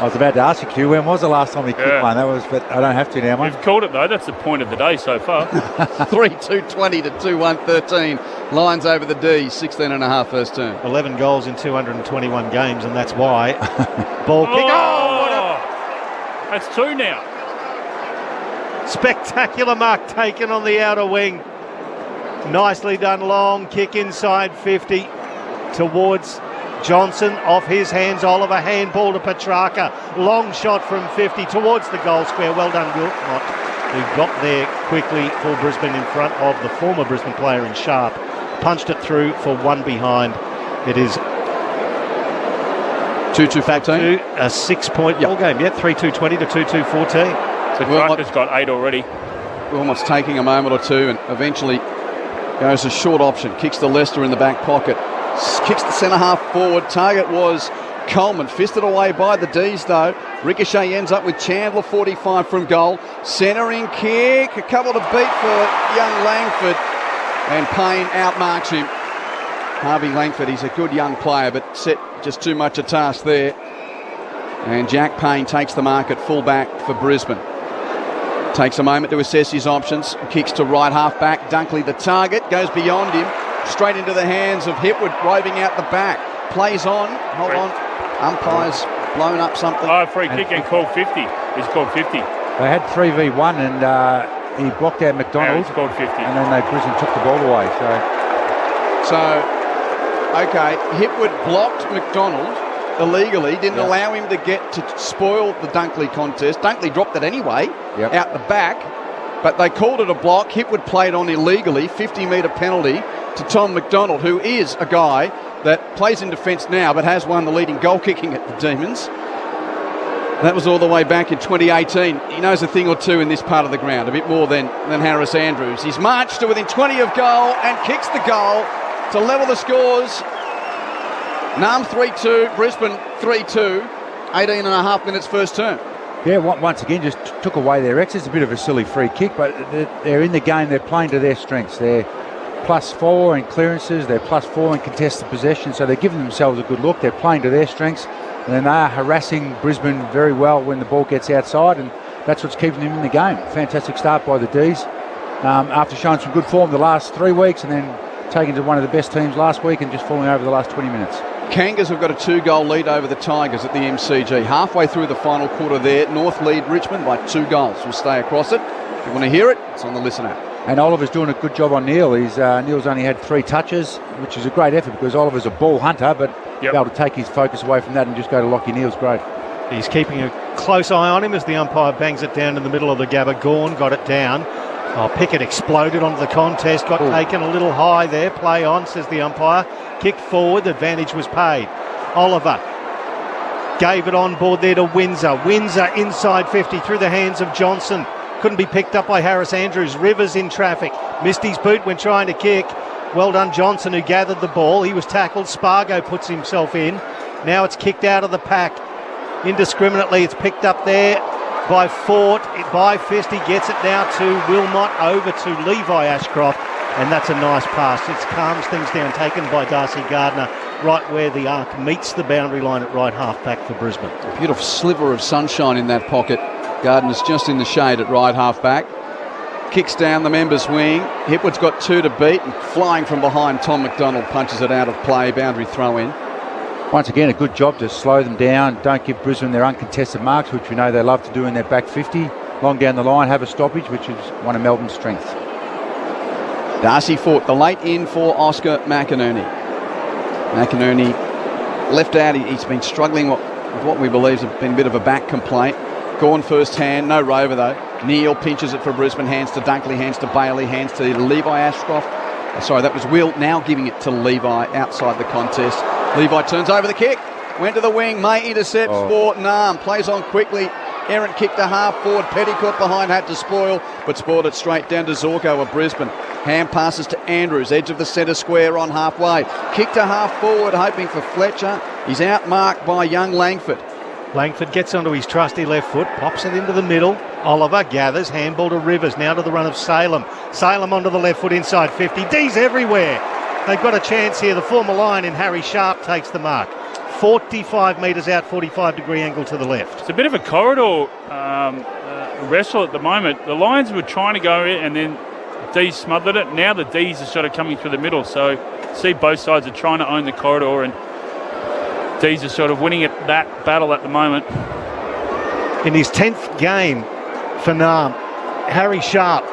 I was about to ask you, Q, when was the last time he kicked one? That was, but I don't have to now, mate. You've called it, though. That's the point of the day so far. 3-2-20 to 2-1-13. Lions over the D, 16 and a half first term. 11 goals in 221 games, and that's why. Ball kick. That's 2 now. Spectacular mark taken on the outer wing. Nicely done, long kick inside 50 towards Johnson. Off his hands, Oliver, handball to Petrarca. Long shot from 50 towards the goal square. Well done, Wilmot, who got there quickly for Brisbane in front of the former Brisbane player in Sharp. Punched it through for one behind. It is 2-2-14. a 6-point ball game. Yeah, 3-2-20 to 2-2-14. So Clark got 8 already. Wilmot's taking a moment or two and eventually goes a short option. Kicks to Leicester in the back pocket. Kicks the centre half forward. Target was Coleman. Fisted away by the D's though. Ricochet ends up with Chandler, 45 from goal. Centering kick. A couple to beat for young Langford. And Payne outmarks him. Harvey Langford, he's a good young player, but set just too much a task there. And Jack Payne takes the mark at full-back for Brisbane. Takes a moment to assess his options. Kicks to right half-back. Dunkley, the target, goes beyond him. Straight into the hands of Hipwood, roving out the back. Plays on. Hold on. Umpire's blown up something. Free kick and called 50. He's called 50. They had 3v1 and he blocked out McDonald. He's called 50. And then Brisbane took the ball away. Okay, Hipwood blocked McDonald illegally, didn't allow him to get to spoil the Dunkley contest. Dunkley dropped it anyway, out the back, but they called it a block. Hipwood played on illegally, 50-metre penalty to Tom McDonald, who is a guy that plays in defence now but has won the leading goal kicking at the Demons. That was all the way back in 2018. He knows a thing or two in this part of the ground, a bit more than Harris Andrews. He's marched to within 20 of goal and kicks the goal to level the scores. Nam 3-2, Brisbane 3-2, 18 and a half minutes first term. Yeah, once again, just took away their X. It's a bit of a silly free kick, but they're in the game. They're playing to their strengths. They're +4 in clearances. They're +4 in contested possession. So they're giving themselves a good look. They're playing to their strengths. And then they are harassing Brisbane very well when the ball gets outside. And that's what's keeping them in the game. Fantastic start by the D's. After showing some good form the last 3 weeks and then taking to one of the best teams last week and just falling over the last 20 minutes. Kangas have got a 2-goal lead over the Tigers at the MCG. Halfway through the final quarter there, North lead Richmond by 2 goals. We'll stay across it. If you want to hear it, it's on the Listen app. And Oliver's doing a good job on Neil. Neil's only had 3 touches, which is a great effort because Oliver's a ball hunter, but be able to take his focus away from that and just go to Lockie Neal's great. He's keeping a close eye on him as the umpire bangs it down in the middle of the Gabba. Gawn got it down. Pickett exploded onto the contest, got taken a little high there. Play on, says the umpire. Kicked forward, advantage was paid. Oliver gave it on board there to Windsor. Windsor inside 50 through the hands of Johnson. Couldn't be picked up by Harris Andrews. Rivers in traffic. Missed his boot when trying to kick. Well done, Johnson, who gathered the ball. He was tackled. Spargo puts himself in. Now it's kicked out of the pack. Indiscriminately, it's picked up there by Fort, by Fist. He gets it now to Wilmot, over to Levi Ashcroft, and that's a nice pass. It calms things down, taken by Darcy Gardner, right where the arc meets the boundary line at right half-back for Brisbane. A beautiful sliver of sunshine in that pocket. Gardner's just in the shade at right half-back. Kicks down the members' wing. Hipwood's got 2 to beat, and flying from behind, Tom McDonald punches it out of play, boundary throw-in. Once again, a good job to slow them down. Don't give Brisbane their uncontested marks, which we know they love to do in their back 50. Long down the line, have a stoppage, which is one of Melbourne's strengths. Darcy Fort, the late in for Oscar McInerney. McInerney left out. He's been struggling with what we believe has been a bit of a back complaint. Gone first hand, no rover though. Neal pinches it for Brisbane, hands to Dunkley, hands to Bailey, hands to Levi Ashcroft. Sorry, that was Will, now giving it to Levi outside the contest. Levi turns over the kick, went to the wing, May intercepts for Nam, plays on quickly. Errant kick to half forward, Petticoat behind, had to spoil, but spoiled it straight down to Zorko of Brisbane. Hand passes to Andrews, edge of the centre square on halfway. Kick to half forward, hoping for Fletcher. He's outmarked by young Langford. Langford gets onto his trusty left foot, pops it into the middle. Oliver gathers, handball to Rivers, now to the run of Salem. Salem onto the left foot inside 50. D's everywhere. They've got a chance here. The former Lion in Harry Sharp takes the mark. 45 metres out, 45-degree angle to the left. It's a bit of a corridor wrestle at the moment. The Lions were trying to go in and then D's smothered it. Now the D's are sort of coming through the middle. So see both sides are trying to own the corridor and D's are sort of winning that battle at the moment. In his 10th game for Nam, Harry Sharp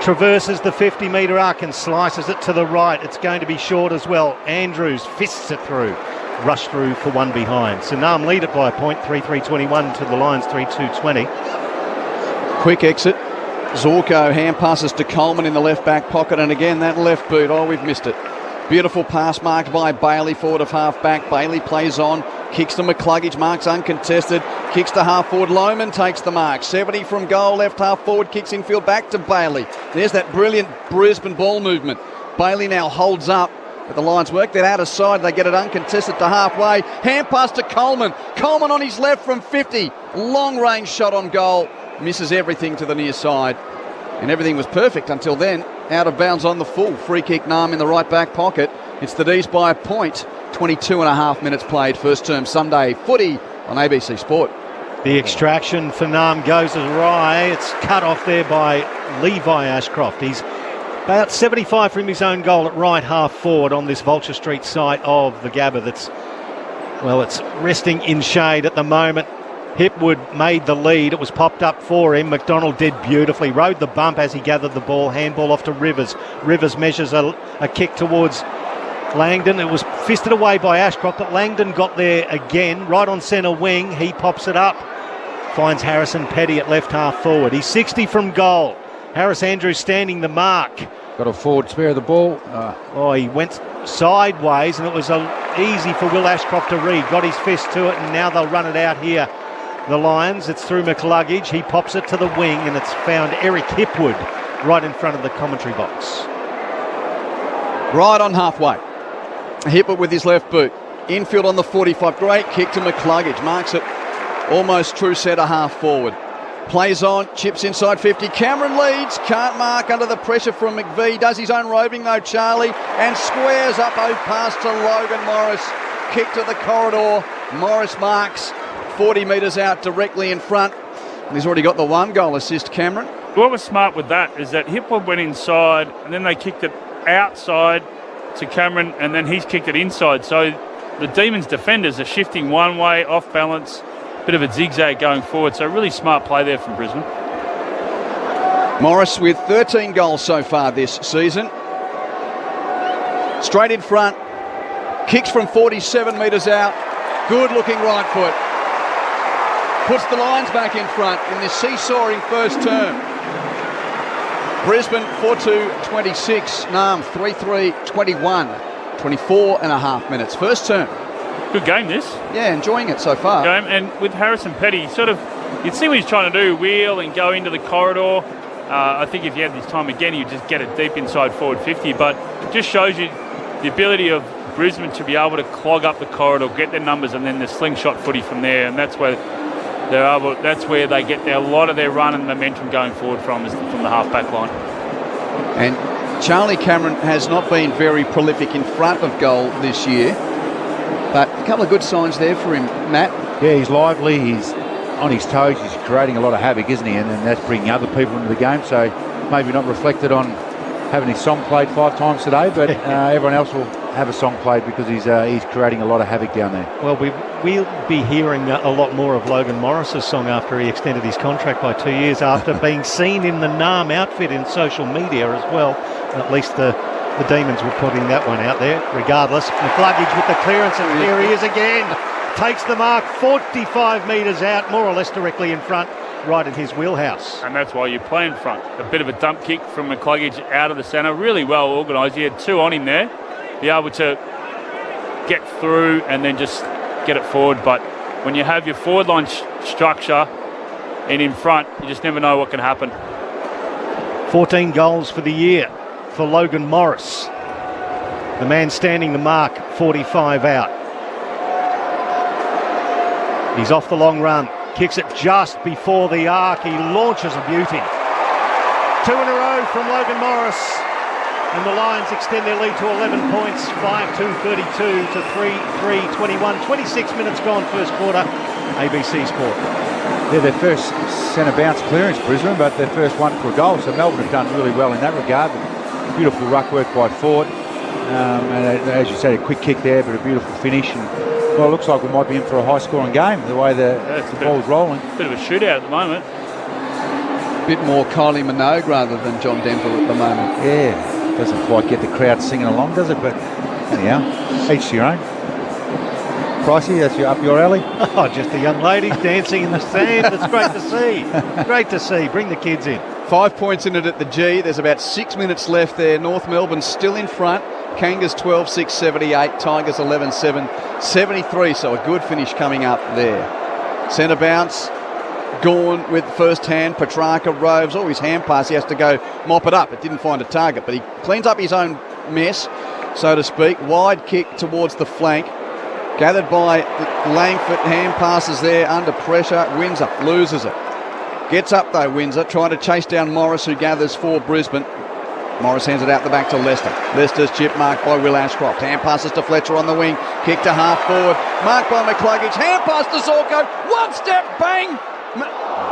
traverses the 50-metre arc and slices it to the right. It's going to be short as well. Andrews fists it through. Rush through for one behind. So Nam lead it by a point, 3-3-21 to the Lions, 3-2-20. Quick exit. Zorko hand passes to Coleman in the left back pocket, and again that left boot. Oh, we've missed it. Beautiful pass marked by Bailey, forward of half back. Bailey plays on, kicks to McCluggage, marks uncontested, kicks to half forward. Lohman takes the mark. 70 from goal, left half forward, kicks infield back to Bailey. There's that brilliant Brisbane ball movement. Bailey now holds up. But the Lions work that out of side. They get it uncontested to halfway. Hand pass to Coleman. Coleman on his left from 50. Long range shot on goal. Misses everything to the near side. And everything was perfect until then. Out of bounds on the full. Free kick Nam in the right back pocket. It's the D's by a point. 22 and a half minutes played. First term Sunday footy on ABC Sport. The extraction for Nam goes awry. It's cut off there by Levi Ashcroft. He's about 75 from his own goal at right half forward on this Vulture Street site of the Gabba that's, well, it's resting in shade at the moment. Hipwood made the lead. It was popped up for him. McDonald did beautifully. Rode the bump as he gathered the ball. Handball off to Rivers. Rivers measures a kick towards Langdon. It was fisted away by Ashcroft, but Langdon got there again. Right on centre wing. He pops it up. Finds Harrison Petty at left half forward. He's 60 from goal. Harris Andrews standing the mark. Got a forward spare of the ball. He went sideways and it was easy for Will Ashcroft to read. Got his fist to it and now they'll run it out here. The Lions, it's through McCluggage. He pops it to the wing and it's found Eric Hipwood right in front of the commentary box. Right on halfway. Hipwood with his left boot. Infield on the 45. Great kick to McCluggage. Marks it almost true centre half forward. Plays on, chips inside 50. Cameron leads, can't mark under the pressure from McVee. Does his own roving though, Charlie, and squares up pass to Logan Morris. Kick to the corridor. Morris marks 40 metres out directly in front. And he's already got the one goal assist, Cameron. What was smart with that is that Hipwood went inside and then they kicked it outside to Cameron and then he's kicked it inside. So the Demons defenders are shifting one way, off balance. Bit of a zigzag going forward, so really smart play there from Brisbane. Morris with 13 goals so far this season. Straight in front, kicks from 47 metres out, good looking right foot. Puts the Lions back in front in this seesawing first term. Brisbane 4-2-26, Nam 3-3-21, 24 and a half minutes. First term. Good game, this. Yeah, enjoying it so far. Game, and with Harrison Petty, you'd see what he's trying to do, wheel and go into the corridor. I think if he had this time again, he'd just get it deep inside forward 50. But it just shows you the ability of Brisbane to be able to clog up the corridor, get their numbers, and then the slingshot footy from there. And that's where they get a lot of their run and momentum going forward from the half-back line. And Charlie Cameron has not been very prolific in front of goal this year. But a couple of good signs there for him, Matt. Yeah, he's lively, he's on his toes, he's creating a lot of havoc, isn't he? And that's bringing other people into the game, so maybe not reflected on having his song played 5 times today, but everyone else will have a song played because he's creating a lot of havoc down there. Well, we'll be hearing a lot more of Logan Morris's song after he extended his contract by 2 years after being seen in the Nam outfit in social media as well. At least the Demons were putting that one out there. Regardless, McCluggage with the clearance, and here he is again. Takes the mark 45 metres out, more or less directly in front, right in his wheelhouse. And that's why you play in front. A bit of a dump kick from McCluggage out of the centre. Really well organised. He had 2 on him there. Be able to get through and then just get it forward. But when you have your forward line structure and in front, you just never know what can happen. 14 goals for the year for Logan Morris. The man standing the mark, 45 out. He's off the long run. Kicks it just before the arc. He launches a beauty. 2 in a row from Logan Morris. And the Lions extend their lead to 11 points. 5-2-32 to 3-3-21. 26 minutes gone first quarter. ABC Sport. They're their first centre bounce clearance, Brisbane, but their first one for a goal. So Melbourne have done really well in that regard. Beautiful ruck work by Ford. And as you said, a quick kick there, but a beautiful finish. And well, it looks like we might be in for a high-scoring game, the way the ball's rolling. Bit of a shootout at the moment. Bit more Kylie Minogue rather than John Denver at the moment. Yeah, doesn't quite get the crowd singing along, does it? But anyhow, each to your own. Pricey, that's up your alley? Oh, just the young ladies dancing in the sand. It's great to see. Great to see. Bring the kids in. 5 points in it at the G. There's about 6 minutes left there. North Melbourne still in front. Kangas 12-6, 78. Tigers 11-7, 73. So a good finish coming up there. Centre bounce. Gorn with first hand. Petrarca roves. Oh, his hand pass. He has to go mop it up. It didn't find a target, but he cleans up his own mess, so to speak. Wide kick towards the flank. Gathered by Langford. Hand passes there under pressure. Windsor loses it. Gets up though, Windsor, trying to chase down Morris, who gathers for Brisbane. Morris hands it out the back to Lester. Lester's chip marked by Will Ashcroft. Hand passes to Fletcher on the wing. Kick to half forward. Marked by McCluggage. Hand pass to Zorko. One step, bang!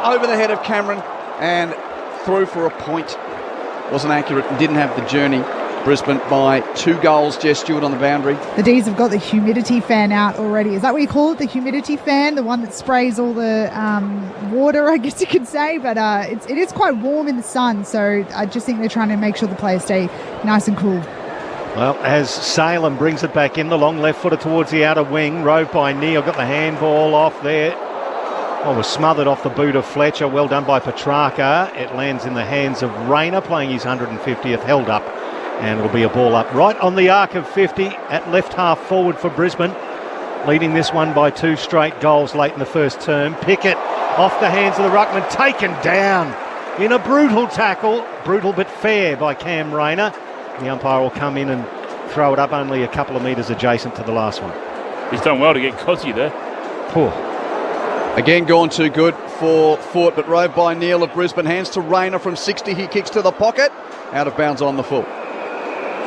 Over the head of Cameron and through for a point. Wasn't accurate and didn't have the journey. Brisbane by 2 goals. Jess Stewart on the boundary. The D's have got the humidity fan out already. Is that what you call it? The humidity fan? The one that sprays all the water, I guess you could say. But it is quite warm in the sun. So I just think they're trying to make sure the players stay nice and cool. Well, as Salem brings it back in, the long left footer towards the outer wing. Roved by Neal. Got the handball off there. Oh, was smothered off the boot of Fletcher. Well done by Petrarca. It lands in the hands of Rayner, playing his 150th. Held up. And it'll be a ball up right on the arc of 50 at left half forward for Brisbane. Leading this one by 2 straight goals late in the first term. Pickett off the hands of the ruckman, taken down in a brutal tackle. Brutal but fair by Cam Rayner. The umpire will come in and throw it up only a couple of metres adjacent to the last one. He's done well to get Cozzy there. Poor. Again, gone too good for Fort, but roved by Neal of Brisbane. Hands to Rayner from 60. He kicks to the pocket. Out of bounds on the full.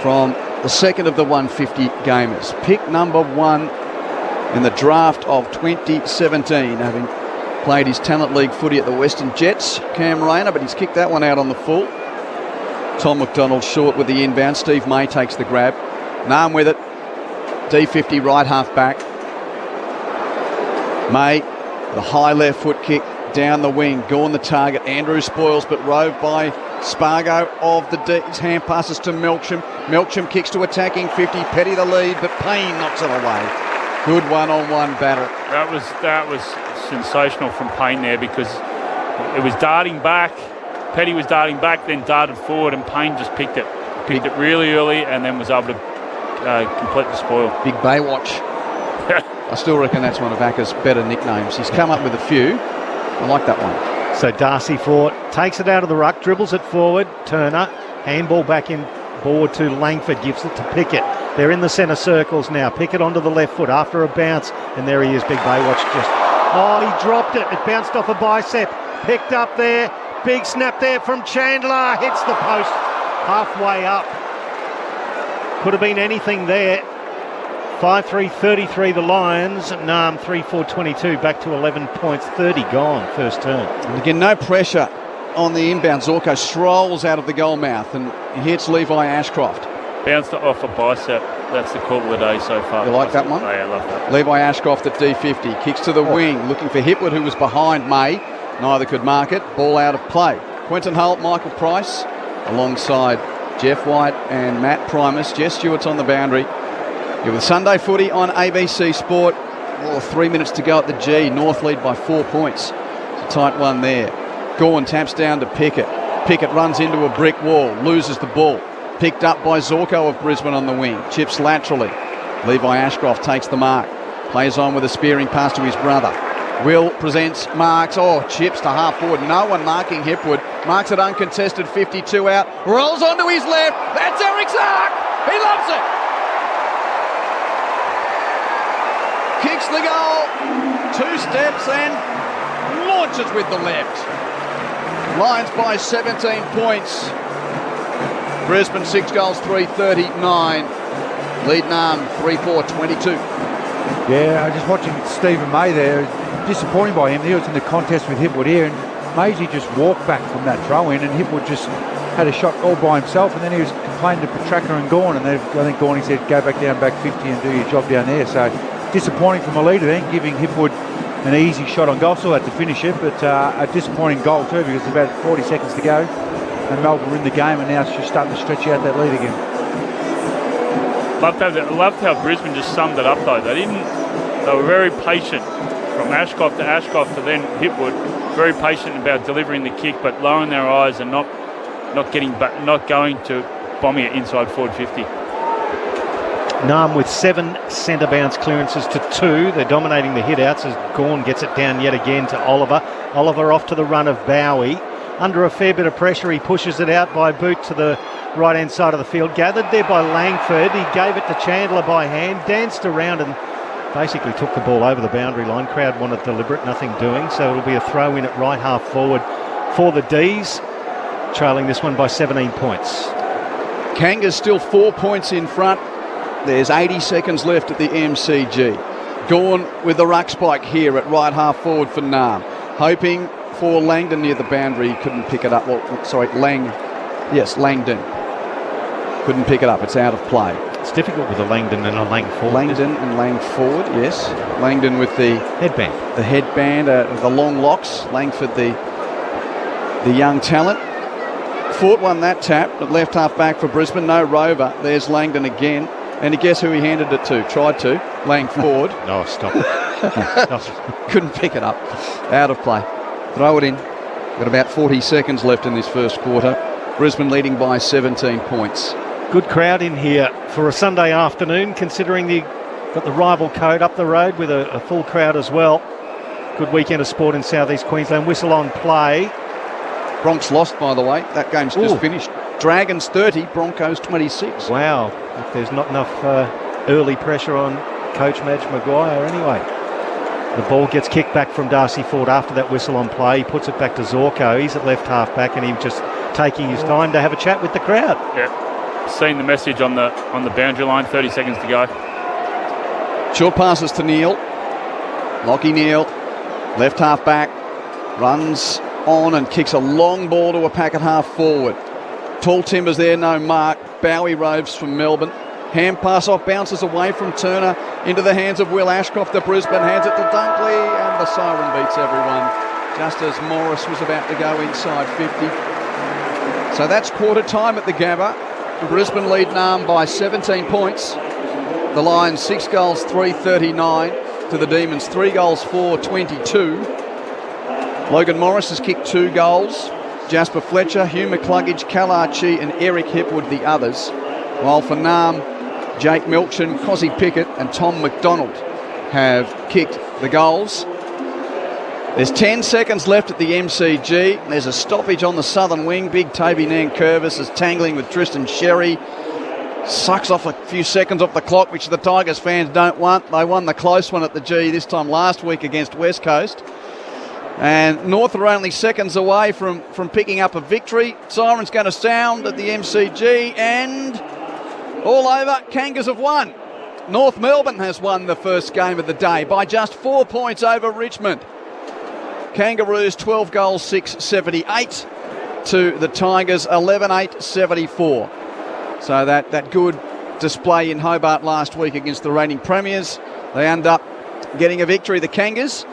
From the second of the 150 gamers. Pick number 1 in the draft of 2017, having played his Talent League footy at the Western Jets, Cam Rayner, but he's kicked that one out on the full. Tom McDonald short with the inbound. Steve May takes the grab. Nahm with it. D50 right half back. May, the high left foot kick down the wing. Gorn the target. Andrew spoils, but roved by Spargo of the D's. Hand passes to Melksham. Melksham kicks to attacking 50. Petty the lead, but Payne knocks it away. Good one-on-one battle. That was sensational from Payne there, because it was darting back. Petty was darting back, then darted forward, and Payne just picked it really early, and then was able to complete the spoil. Big Baywatch. I still reckon that's one of Acker's better nicknames. He's come up with a few. I like that one. So Darcy Fort takes it out of the ruck, dribbles it forward. Turner, handball back in board to Langford, gives it to Pickett. They're in the centre circles now. Pickett onto the left foot after a bounce, and there he is, Big Baywatch. He dropped it. It bounced off a bicep. Picked up there. Big snap there from Chandler. Hits the post halfway up. Could have been anything there. 5-3-33 the Lions. Nahm 3-4-22 back to 11 points. 30 gone first turn. And again, no pressure on the inbound. Zorko strolls out of the goal mouth and hits Levi Ashcroft. Bounced off a bicep. That's the call of the day so far. You like that one? Oh, yeah, I love that. Levi Ashcroft at D50. Kicks to the wing, looking for Hipwood, who was behind May. Neither could mark it. Ball out of play. Quentin Holt, Michael Price, alongside Jeff White and Matt Primus. Jess Stewart's on the boundary. You're with Sunday Footy on ABC Sport. 3 minutes to go at the G. North lead by 4 points. It's a tight one there. Gorn taps down to Pickett. Pickett runs into a brick wall, loses the ball. Picked up by Zorko of Brisbane on the wing. Chips laterally. Levi Ashcroft takes the mark. Plays on with a spearing pass to his brother. Will presents, marks. Chips to half forward. No one marking Hipwood. Marks it uncontested, 52 out. Rolls onto his left. That's Eric Zark. He loves it. Kicks the goal. 2 steps and launches with the left. Lions by 17 points. Brisbane 6 goals, 339. Lead Narm 3-4-22. Yeah, I just watching Stephen May there. Disappointing by him. He was in the contest with Hipwood here, and Maisie just walked back from that throw in, and Hipwood just had a shot all by himself, and then he was complaining to Petraka and Gawn, and I think Gawn said, go back down, back 50 and do your job down there. So disappointing from a leader then, giving Hipwood an easy shot on goal. Still had to finish it, but a disappointing goal too, because there's about 40 seconds to go, and Melbourne were in the game, and now it's just starting to stretch out that lead again. Loved how Brisbane just summed it up though. They were very patient from Ashcroft to then Hipwood. Very patient about delivering the kick, but lowering their eyes and not going to bombing it inside forward 50. Narm with 7 centre bounce clearances to 2. They're dominating the hit outs as Gawn gets it down yet again to Oliver. Oliver off to the run of Bowie. Under a fair bit of pressure, he pushes it out by boot to the right-hand side of the field. Gathered there by Langford. He gave it to Chandler by hand, danced around and basically took the ball over the boundary line. Crowd wanted deliberate, nothing doing. So it'll be a throw in at right half forward for the D's, trailing this one by 17 points. Kangas still 4 points in front. There's 80 seconds left at the MCG. Gawn with the ruck spike here at right half forward for Narm. Hoping for Langdon near the boundary. He couldn't pick it up. Langdon. Couldn't pick it up. It's out of play. It's difficult with a Langdon and a Langford. Langdon and Langford, yes. Langdon with the headband. The headband, the long locks. Langford, the young talent. Ford won that tap at left half back for Brisbane. No Rover. There's Langdon again. And guess who he handed it to? Tried to. Langford. No, stop. Couldn't pick it up. Out of play. Throw it in. Got about 40 seconds left in this first quarter. Brisbane leading by 17 points. Good crowd in here for a Sunday afternoon, considering got the rival code up the road with a full crowd as well. Good weekend of sport in southeast Queensland. Whistle on play. Bronx lost, by the way. That game's just finished. Dragons 30, Broncos 26. Wow. If there's not enough early pressure on Coach Madge Maguire anyway. The ball gets kicked back from Darcy Ford after that whistle on play. He puts it back to Zorko. He's at left half back, and he's just taking his time to have a chat with the crowd. Yeah. Seen the message on the boundary line. 30 seconds to go. Short passes to Neal. Lockie Neal, left half back, runs on and kicks a long ball to a pack at half forward. Tall timbers there, no mark. Bowie roves from Melbourne. Hand pass off, bounces away from Turner into the hands of Will Ashcroft of Brisbane. Hands it to Dunkley, and the siren beats everyone just as Morris was about to go inside 50. So that's quarter time at the Gabba. Brisbane lead Narm by 17 points. The Lions 6 goals, 339 to the Demons 3 goals, 422. Logan Morris has kicked 2 goals. Jasper Fletcher, Hugh McCluggage, Cal Archie and Eric Hipwood the others. While for Narm, Jake Milchin, Cozzy Pickett and Tom McDonald have kicked the goals. There's 10 seconds left at the MCG. There's a stoppage on the southern wing. Big Toby Nankervis is tangling with Tristan Sherry. Sucks off a few seconds off the clock, which the Tigers fans don't want. They won the close one at the G this time last week against West Coast. And North are only seconds away from picking up a victory. Siren's going to sound at the MCG, and all over, Kangas have won. North Melbourne has won the first game of the day by just 4 points over Richmond. Kangaroos 12 goals, 678 to the Tigers 11-8, 74. So that good display in Hobart last week against the reigning premiers. They end up getting a victory. The Kangas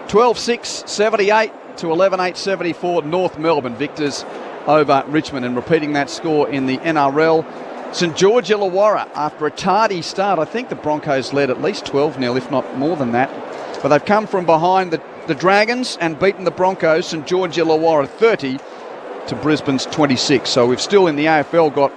12-6, 78 to 11-8, 74. North Melbourne victors over Richmond, and repeating that score in the NRL. St George Illawarra, after a tardy start, I think the Broncos led at least 12-0, if not more than that. But they've come from behind the Dragons and beaten the Broncos. St George Illawarra 30 to Brisbane's 26. So we've still in the AFL got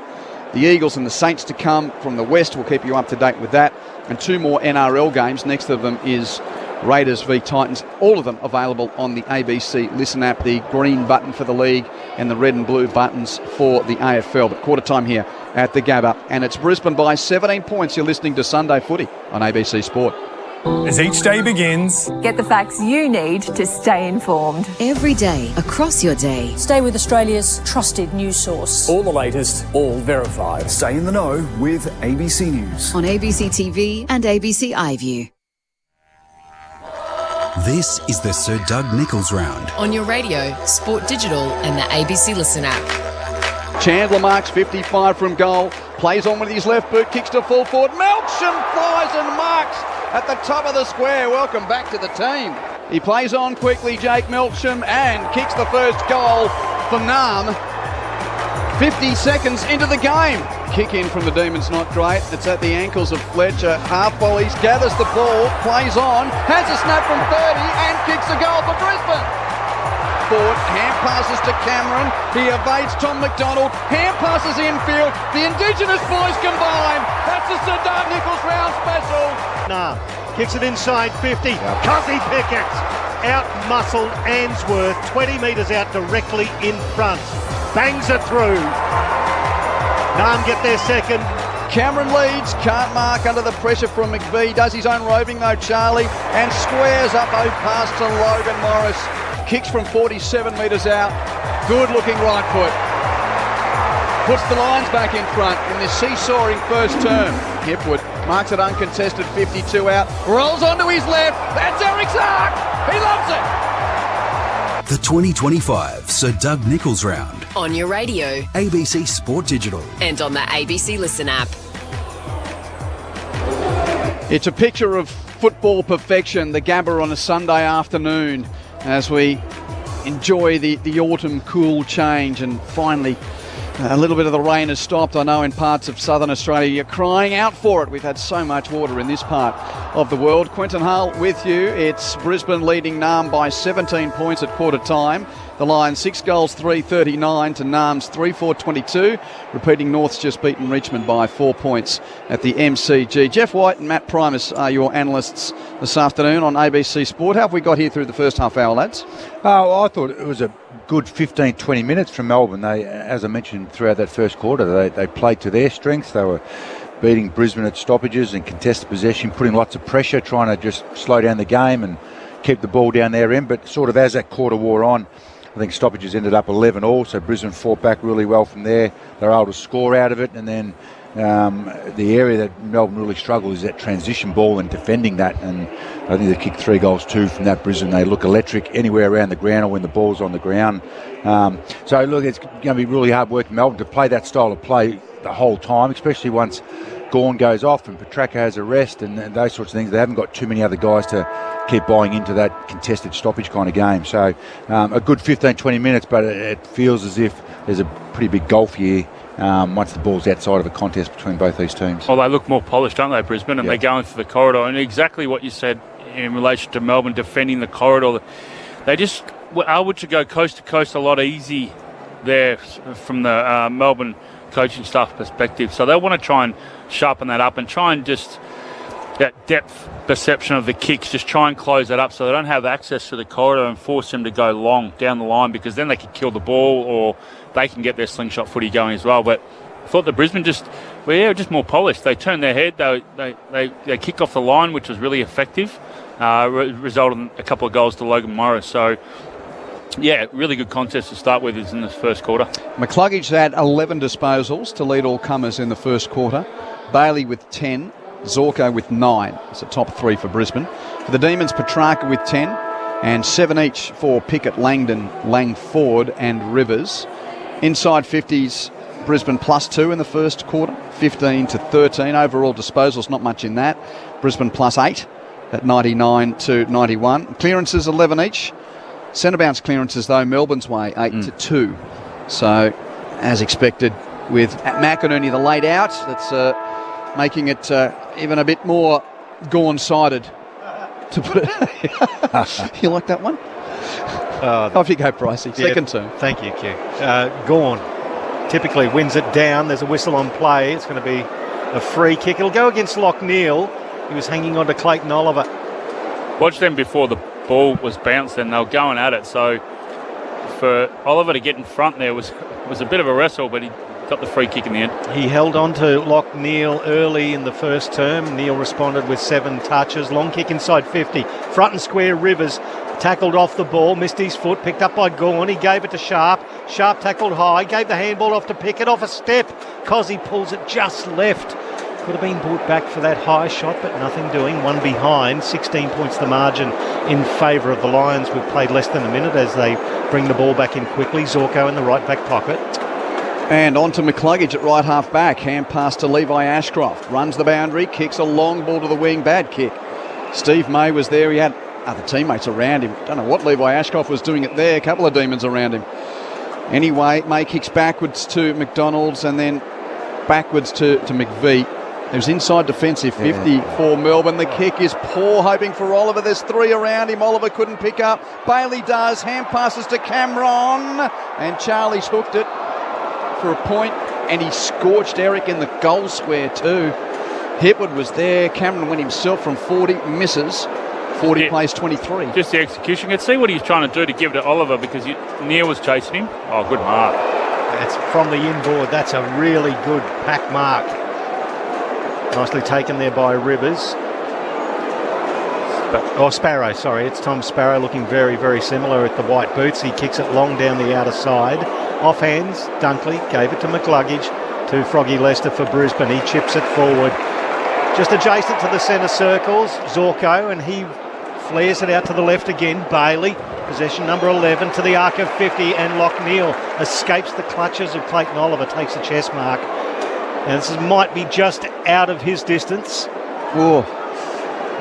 the Eagles and the Saints to come from the West. We'll keep you up to date with that. And 2 more NRL games. Next of them is Raiders v Titans. All of them available on the ABC Listen app. The green button for the league and the red and blue buttons for the AFL. But quarter time here at the Gabba. And it's Brisbane by 17 points. You're listening to Sunday Footy on ABC Sport. As each day begins, get the facts you need to stay informed. Every day, across your day. Stay with Australia's trusted news source. all the latest, all verified. Stay in the know with ABC News. On ABC TV and ABC iView. This is the Sir Doug Nicholls Round. On your radio, Sport Digital and the ABC Listen app. Chandler marks 55 from goal, plays on with his left boot, kicks to full forward. Melksham flies and marks at the top of the square. Welcome back to the team. He plays on quickly, Jake Melksham, and kicks the first goal for Nam. 50 seconds into the game. Kick in from the Demons, not great. It's at the ankles of Fletcher. Half volleys, gathers the ball, plays on, has a snap from 30 and kicks a goal for Brisbane. Forward, hand passes to Cameron. He evades Tom McDonald. Hand passes infield. The Indigenous boys combine. That's the Sir Doug Nicholls Round special. Nah, kicks it inside 50. Cuzzy Pickett out-muscled Answorth 20 metres out directly in front. Bangs it through. Nam get their second. Cameron leads, can't mark under the pressure from McVie. Does his own roving though, Charlie, and squares up a pass to Logan Morris. Kicks from 47 metres out. Good looking right foot. Puts the Lions back in front in this seesawing first term. Hipwood marks it uncontested, 52 out. Rolls onto his left. That's Eric Sark. He loves it. The 2025 Sir Doug Nicholls Round. On your radio, ABC Sport Digital. and on the ABC Listen app. It's a picture of football perfection, the Gabba on a Sunday afternoon, as we enjoy the autumn cool change, and finally a little bit of the rain has stopped. I know in parts of southern Australia you're crying out for it. We've had so much water in this part of the world. Quentin Hull with you. It's Brisbane leading Nam by 17 points at quarter time. The Lions 6 goals 3-39 to Nam's 3-4-22. Repeating, North's just beaten Richmond by 4 points at the MCG. Jeff White and Matt Primus are your analysts this afternoon on ABC Sport. How have we got here through the first half hour, lads? Oh, I thought it was a good 15-20 minutes from Melbourne. They, as I mentioned throughout that first quarter, they played to their strengths. They were beating Brisbane at stoppages and contested possession, putting lots of pressure, trying to just slow down the game and keep the ball down their end. But sort of as that quarter wore on, I think stoppages ended up 11-all, so Brisbane fought back really well from there. They were able to score out of it, and then the area that Melbourne really struggled is that transition ball and defending that, and I think they kicked 3 goals 2 from that. Brisbane, they look electric anywhere around the ground or when the ball's on the ground. So look, it's going to be really hard work for Melbourne to play that style of play the whole time, especially once Gawn goes off and Petraka has a rest and those sorts of things. They haven't got too many other guys to keep buying into that contested stoppage kind of game. So a good 15-20 minutes, but it feels as if there's a pretty big gulf here once the ball's outside of a contest between both these teams. Well, they look more polished, don't they, Brisbane? And they're going for the corridor. And exactly what you said in relation to Melbourne defending the corridor. They just were able to go coast to coast a lot easy there from the Melbourne coaching staff perspective. So they want to try and sharpen that up and try and just that depth perception of the kicks, just try and close that up so they don't have access to the corridor and force them to go long down the line, because then they can kill the ball or they can get their slingshot footy going as well. But I thought the Brisbane just more polished. They turned their head. They kicked off the line, which was really effective. Resulted in a couple of goals to Logan Morris. So, yeah, really good contest to start with is in the first quarter. McCluggage had 11 disposals to lead all comers in the first quarter. Bailey with 10. Zorko with 9. It's a top 3 for Brisbane. For the Demons, Petrarca with 10. And 7 each for Pickett, Langdon, Langford and Rivers. Inside 50s, Brisbane plus 2 in the first quarter. 15-13. Overall disposals, not much in that. Brisbane plus 8 at 99-91. Clearances, 11 each. Centre bounce clearances, though, Melbourne's way, 8-2. So, as expected, with McInerney the laid out, that's making it even a bit more Gawn-sided, to put it. You like that one? Off you go, Pricey. Second term. Thank you, Q. Gawn typically wins it down. There's a whistle on play. It's going to be a free kick. It'll go against Lockneil. He was hanging on to Clayton Oliver. Watch them before the ball was bounced and they were going at it. So for Oliver to get in front there was a bit of a wrestle, but got the free kick in the end. He held on to Lock Neal early in the first term. Neal responded with 7 touches. Long kick inside 50. Front and square, Rivers tackled off the ball, missed his foot, picked up by Gawn. He gave it to Sharp. Sharp tackled high, gave the handball off to Pickett off a step. Cozzy pulls it just left. Could have been brought back for that high shot, but nothing doing. One behind, 16 points the margin in favour of the Lions. We've played less than a minute as they bring the ball back in quickly. Zorko in the right back pocket. And on to McCluggage at right half back. Hand pass to Levi Ashcroft. Runs the boundary, kicks a long ball to the wing. Bad kick. Steve May was there. He had other teammates around him. Don't know what Levi Ashcroft was doing it there. A couple of demons around him. Anyway, May kicks backwards to McDonald's and then backwards to McVeigh. It was inside defensive 50 for Melbourne. The kick is poor, hoping for Oliver. There's 3 around him. Oliver couldn't pick up. Bailey does. Hand passes to Cameron. And Charlie's hooked it for a point. And he scorched Eric in the goal square too. Hipwood was there. Cameron went himself from 40. Misses. 40 plays 23. Just the execution. You could see what he's trying to do to give it to Oliver because Neil was chasing him. Oh, good mark. That's from the inboard. That's a really good pack mark. Nicely taken there by Rivers. Sparrow, sorry. It's Tom Sparrow looking very, very similar at the white boots. He kicks it long down the outer side. Off hands, Dunkley gave it to McCluggage, to Froggy Lester for Brisbane. He chips it forward. Just adjacent to the centre circles, Zorko, and he flares it out to the left again. Bailey, possession number 11 to the arc of 50, and Lockneil escapes the clutches of Clayton Oliver, takes a chest mark. And this might be just out of his distance. Whoa.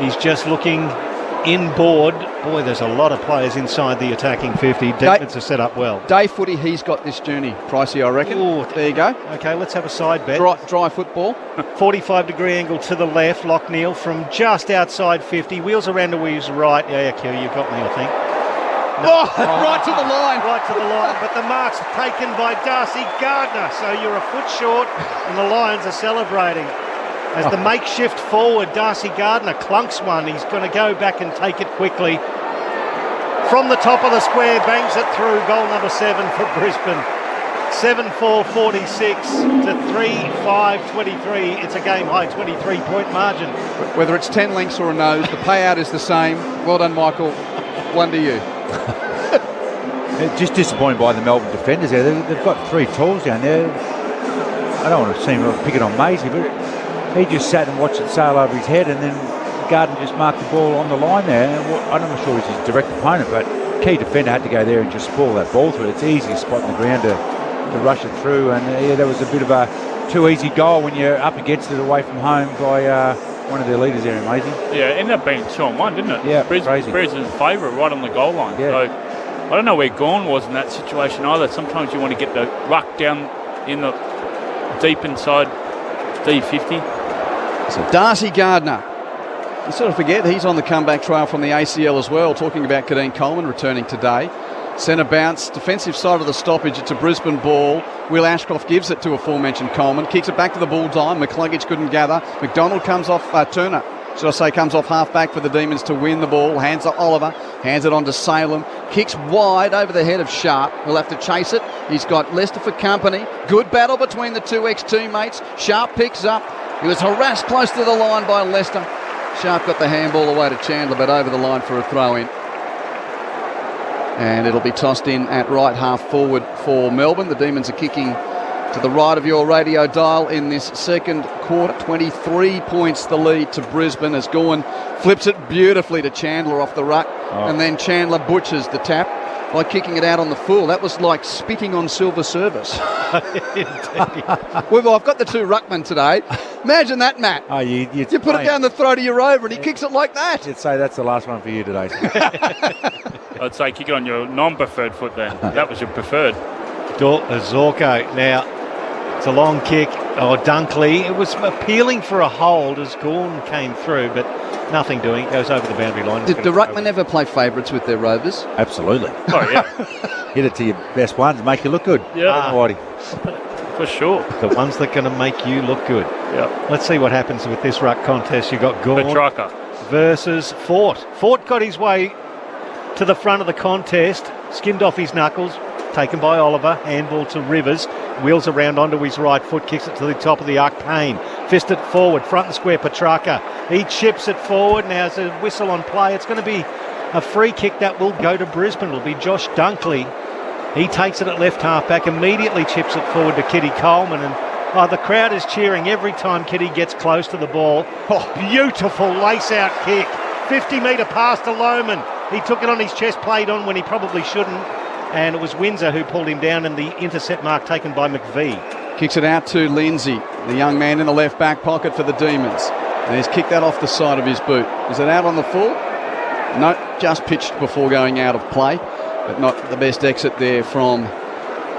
He's just looking inboard. Boy, there's a lot of players inside the attacking 50. Defense are set up well. Day footy, he's got this journey. Pricey, I reckon. Ooh, there you go. Okay, let's have a side bet. Dry football. 45-degree angle to the left. Lockneil from just outside 50. Wheels around to his right. Yeah, Q, you got me, I think. No. Right to the line. Right to the line. But the mark's taken by Darcy Gardner. So you're a foot short and the Lions are celebrating. As the makeshift forward, Darcy Gardner clunks one. He's going to go back and take it quickly. From the top of the square, bangs it through. Goal number 7 for Brisbane. 7-4-46 to 3-5-23. It's a game-high 23-point margin. Whether it's 10 lengths or a nose, the payout is the same. Well done, Michael. One to you. Just disappointed by the Melbourne defenders there. They've got 3 tools down there. I don't want to seem to pick it on Maisie, but he just sat and watched it sail over his head, and then Gardner just marked the ball on the line there. I'm not sure he's his direct opponent, but key defender had to go there and just spoil that ball through. It's easy spot in the ground to rush it through, and there was a bit of a too easy goal when you're up against it away from home by one of their leaders there, Amazing. Yeah, it ended up being 2-on-1, didn't it? Yeah, Brisbane's favourite right on the goal line. Yeah. So I don't know where Gawn was in that situation either. Sometimes you want to get the ruck down in the deep inside D50. So Darcy Gardner. You sort of forget he's on the comeback trail from the ACL as well, talking about Kadeen Coleman returning today. Centre bounce, defensive side of the stoppage, it's a Brisbane ball. Will Ashcroft gives it to aforementioned Coleman, kicks it back to the bullseye. McCluggage couldn't gather. McDonald comes off, Turner, should I say, comes off half-back for the Demons to win the ball. Hands to Oliver, hands it on to Salem. Kicks wide over the head of Sharp. He'll have to chase it. He's got Lester for company. Good battle between the 2 ex-teammates. Sharp picks up. He was harassed close to the line by Lester. Sharp got the handball away to Chandler, but over the line for a throw-in. And it'll be tossed in at right half forward for Melbourne. The Demons are kicking to the right of your radio dial in this second quarter. 23 points the lead to Brisbane as Gawn flips it beautifully to Chandler off the ruck. And then Chandler butchers the tap by kicking it out on the full. That was like spitting on silver service. Well, I've got the 2 ruckmen today. Imagine that, Matt. Oh, you put it down the throat of your rover and he kicks it like that. You'd say that's the last one for you today. I'd say kick it on your non-preferred foot then. That was your preferred. Zorko. Now, it's a long kick. Dunkley. It was appealing for a hold as Gawn came through, but nothing doing. It goes over the boundary line. Did the ruckmen ever play favourites with their rovers? Absolutely. Oh, yeah. Hit it to your best ones, make you look good. Yeah. Whitey. For sure. The ones that are going to make you look good. Yeah. Let's see what happens with this ruck contest. You've got Gawn versus Fort. Fort got his way to the front of the contest, skimmed off his knuckles, taken by Oliver, handball to Rivers. Wheels around onto his right foot, kicks it to the top of the arc. Payne, fist it forward, front and square. Petrarca, he chips it forward. Now there's a whistle on play. It's going to be a free kick that will go to Brisbane. It'll be Josh Dunkley. He takes it at left half back, immediately chips it forward to Kitty Coleman, and the crowd is cheering every time Kitty gets close to the ball. Beautiful lace-out kick. 50-metre pass to Lohmann. He took it on his chest, played on when he probably shouldn't, and it was Windsor who pulled him down, and the intercept mark taken by McVie. Kicks it out to Lindsay, the young man in the left back pocket for the Demons. And he's kicked that off the side of his boot. Is it out on the full? No, just pitched before going out of play, but not the best exit there from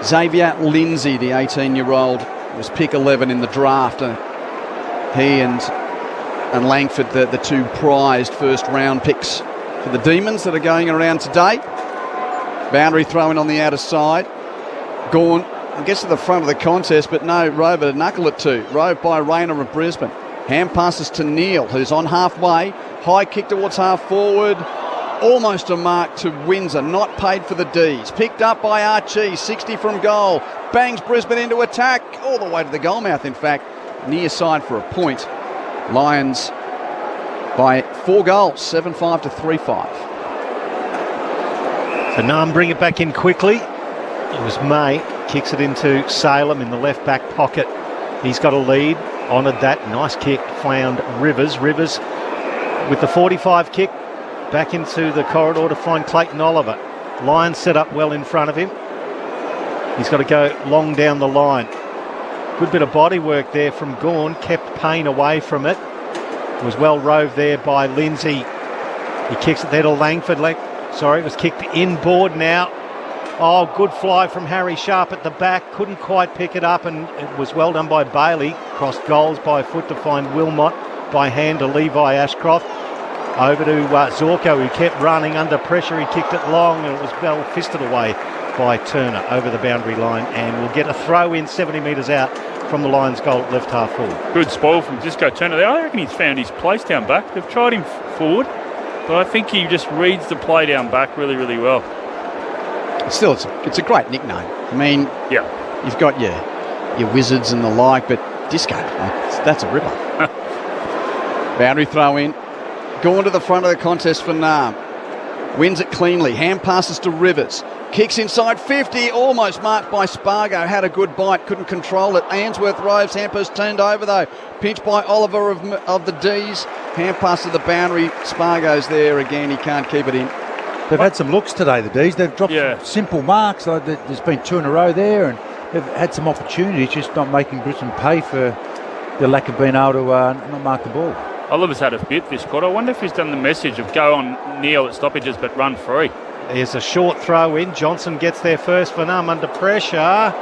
Xavier Lindsay, the 18-year-old. Was pick 11 in the draft. He and Langford, the two prized first-round picks for the Demons that are going around today. Boundary throw-in on the outer side. Gawn gets to the front of the contest, but no Rover to knuckle it to. Rove by Rayner of Brisbane. Hand passes to Neil, who's on halfway. High kick towards half forward. Almost a mark to Windsor. Not paid for the D's. Picked up by Archie. 60 from goal. Bangs Brisbane into attack. All the way to the goal mouth, in fact. Near side for a point. Lions by 4 goals. 7-5 to 3-5. So Nam bring it back in quickly. It was May. Kicks it into Salem in the left back pocket. He's got a lead. Honoured that. Nice kick. Found Rivers. Rivers with the 45 kick. Back into the corridor to find Clayton Oliver. Lions set up well in front of him. He's got to go long down the line. Good bit of body work there from Gawn. Kept Payne away from it. It was well roved there by Lindsay. He kicks it there to Langford. It was kicked inboard now. Oh, good fly from Harry Sharp at the back. Couldn't quite pick it up, and it was well done by Bailey. Crossed goals by foot to find Wilmot. By hand to Levi Ashcroft. Over to Zorko, who kept running under pressure. He kicked it long, and it was well fisted away by Turner over the boundary line, and we'll get a throw in 70 metres out from the Lions' goal at left half forward. Good spoil from Disco Turner there. I reckon he's found his place down back. They've tried him forward, but I think he just reads the play down back really, really well. Still, it's a great nickname. I mean, yeah, you've got your Wizards and the like, but Disco, that's a ripper. Boundary throw in. Going to the front of the contest for Nam. Wins it cleanly. Hand passes to Rivers. Kicks inside 50. Almost marked by Spargo. Had a good bite. Couldn't control it. Ainsworth Roves. Hand pass turned over though. Pinched by Oliver of the D's. Hand pass to the boundary. Spargo's there again. He can't keep it in. They've had some looks today, the D's. They've dropped some simple marks. There's been 2 in a row there, and they've had some opportunities, just not making Brisbane pay for the lack of being able to not mark the ball. Oliver's had a bit this quarter. I wonder if he's done the message of go on Neil at stoppages but run free. There's a short throw in. Johnson gets there first for Nam under pressure.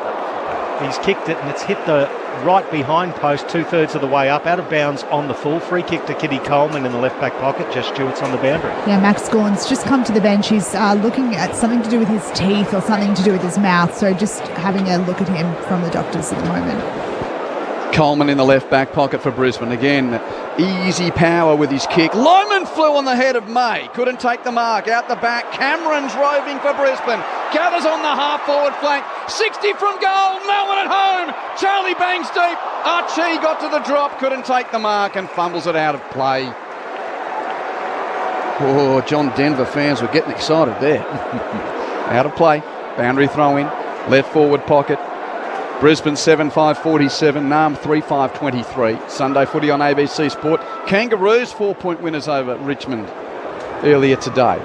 He's kicked it, and it's hit the right behind post 2/3 of the way up, out of bounds on the full. Free kick to Kitty Coleman in the left back pocket. Jess Stewart's on the boundary. Yeah, Max Gawn's just come to the bench. He's looking at something to do with his teeth or something to do with his mouth. So just having a look at him from the doctors at the moment. Coleman in the left back pocket for Brisbane. Again, easy power with his kick. Lohmann flew on the head of May. Couldn't take the mark. Out the back. Cameron's roving for Brisbane. Gathers on the half forward flank. 60 from goal. No one at home. Charlie bangs deep. Archie got to the drop. Couldn't take the mark and fumbles it out of play. Oh, John Denver fans were getting excited there. Out of play. Boundary throw in. Left forward pocket. Brisbane 7-5-47, Nam 3-5-23. Sunday footy on ABC Sport. Kangaroos 4-point winners over Richmond earlier today.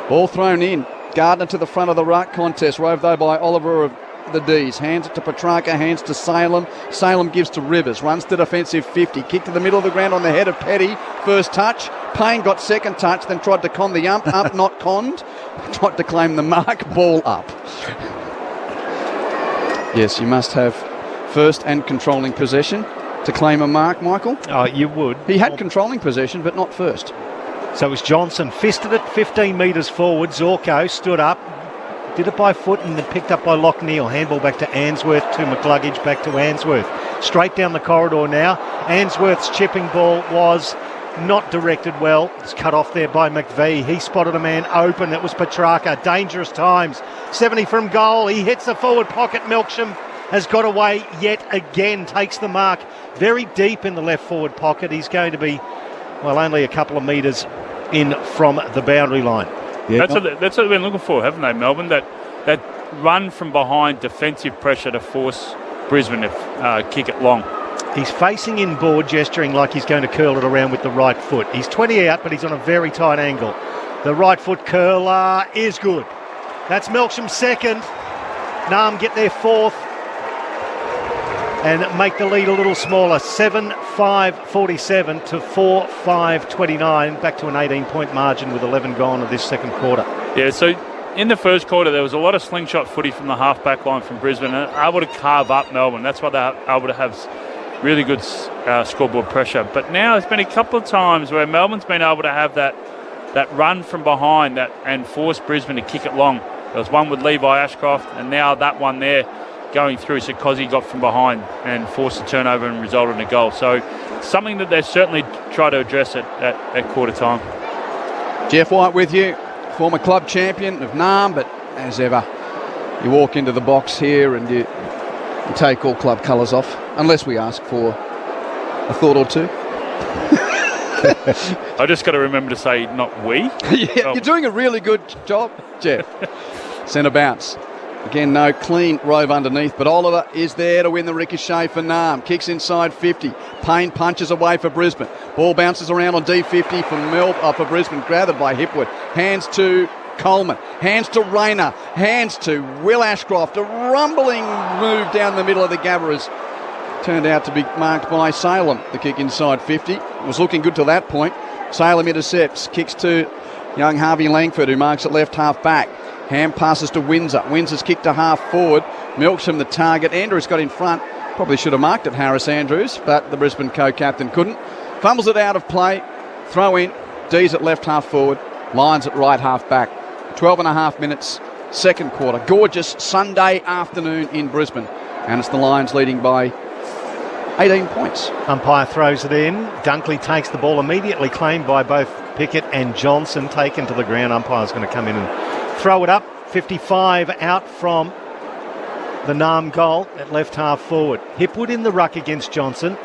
Ball thrown in. Gardner to the front of the ruck contest. Rove though by Oliver of the D's. Hands it to Petrarca, hands to Salem. Salem gives to Rivers. Runs to defensive 50. Kick to the middle of the ground on the head of Petty. First touch. Payne got second touch, then tried to con the ump. Not conned. Tried to claim the mark. Ball up. Yes, you must have first and controlling possession to claim a mark, Michael. Oh, you would. He had controlling possession, but not first. So it was Johnson. Fisted it 15 metres forward. Zorko stood up. Did it by foot and then picked up by Lockneil. Handball back to Ainsworth, to McCluggage, back to Ainsworth. Straight down the corridor now. Ainsworth's chipping ball was not directed well. It's cut off there by McVie. He spotted a man open. It was Petrarca. Dangerous times. 70 from goal. He hits the forward pocket, Milksham, has got away yet again, takes the mark very deep in the left forward pocket. He's going to be, well, only a couple of metres in from the boundary line. Yeah, that's what they've been looking for, haven't they, Melbourne? That run from behind, defensive pressure to force Brisbane to kick it long. He's facing inboard, gesturing like he's going to curl it around with the right foot. He's 20 out, but he's on a very tight angle. The right foot curler is good. That's Melksham's second. Nam get their fourth and make the lead a little smaller. 7-5-47 to 4-5-29. Back to an 18-point margin with 11 gone of this second quarter. Yeah, so in the first quarter, there was a lot of slingshot footy from the half-back line from Brisbane, and able to carve up Melbourne. That's why they're able to have really good scoreboard pressure. But now there's been a couple of times where Melbourne's been able to have that run from behind and force Brisbane to kick it long. There was one with Levi Ashcroft, and now that one there going through. So Cozzy got from behind and forced a turnover and resulted in a goal. So something that they certainly try to address at quarter time. Jeff White with you, former club champion of Nam, but as ever, you walk into the box here and you take all club colours off, unless we ask for a thought or two. I just got to remember to say not we. You're doing a really good job, Jeff. Centre bounce. Again, no clean rove underneath, but Oliver is there to win the ricochet for Nam. Kicks inside 50. Payne punches away for Brisbane. Ball bounces around on D50 for Brisbane, gathered by Hipwood. Hands to Coleman. Hands to Rayner. Hands to Will Ashcroft. A rumbling move down the middle of the Gabba has turned out to be marked by Salem. The kick inside 50. It was looking good till that point. Salem intercepts. Kicks to young Harvey Langford, who marks at left half back. Hand passes to Windsor. Windsor's kick to half forward. Milksham the target. Andrews got in front. Probably should have marked it, Harris Andrews, but the Brisbane co-captain couldn't. Fumbles it out of play. Throw in. D's at left half forward. Lions at right half back. 12 and a half minutes, second quarter. Gorgeous Sunday afternoon in Brisbane. And it's the Lions leading by 18 points. Umpire throws it in. Dunkley takes the ball, immediately claimed by both Pickett and Johnson. Taken to the ground. Umpire's going to come in and throw it up. 55 out from the Nam goal at left half forward. Hipwood in the ruck against Johnson.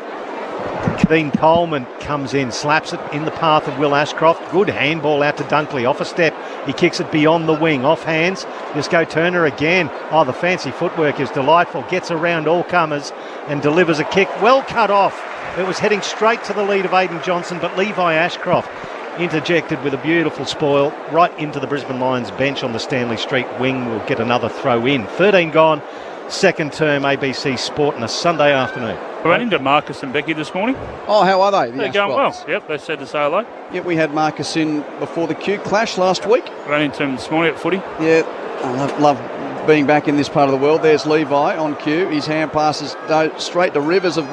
Dean Coleman comes in, slaps it in the path of Will Ashcroft. Good handball out to Dunkley. Off a step. He kicks it beyond the wing. Off hands. Just go Turner again. Oh, the fancy footwork is delightful. Gets around all comers and delivers a kick. Well cut off. It was heading straight to the lead of Aidan Johnson, but Levi Ashcroft interjected with a beautiful spoil right into the Brisbane Lions bench on the Stanley Street wing. Will get another throw in. 13 gone. Second term ABC Sport on a Sunday afternoon. We ran into Marcus and Becky this morning. Oh, how are they? They're going well. Yep, they said to say hello. Yep, we had Marcus in before the Q clash last week. Ran into him this morning at footy. Yeah, I love being back in this part of the world. There's Levi on cue. His hand passes straight to Rivers of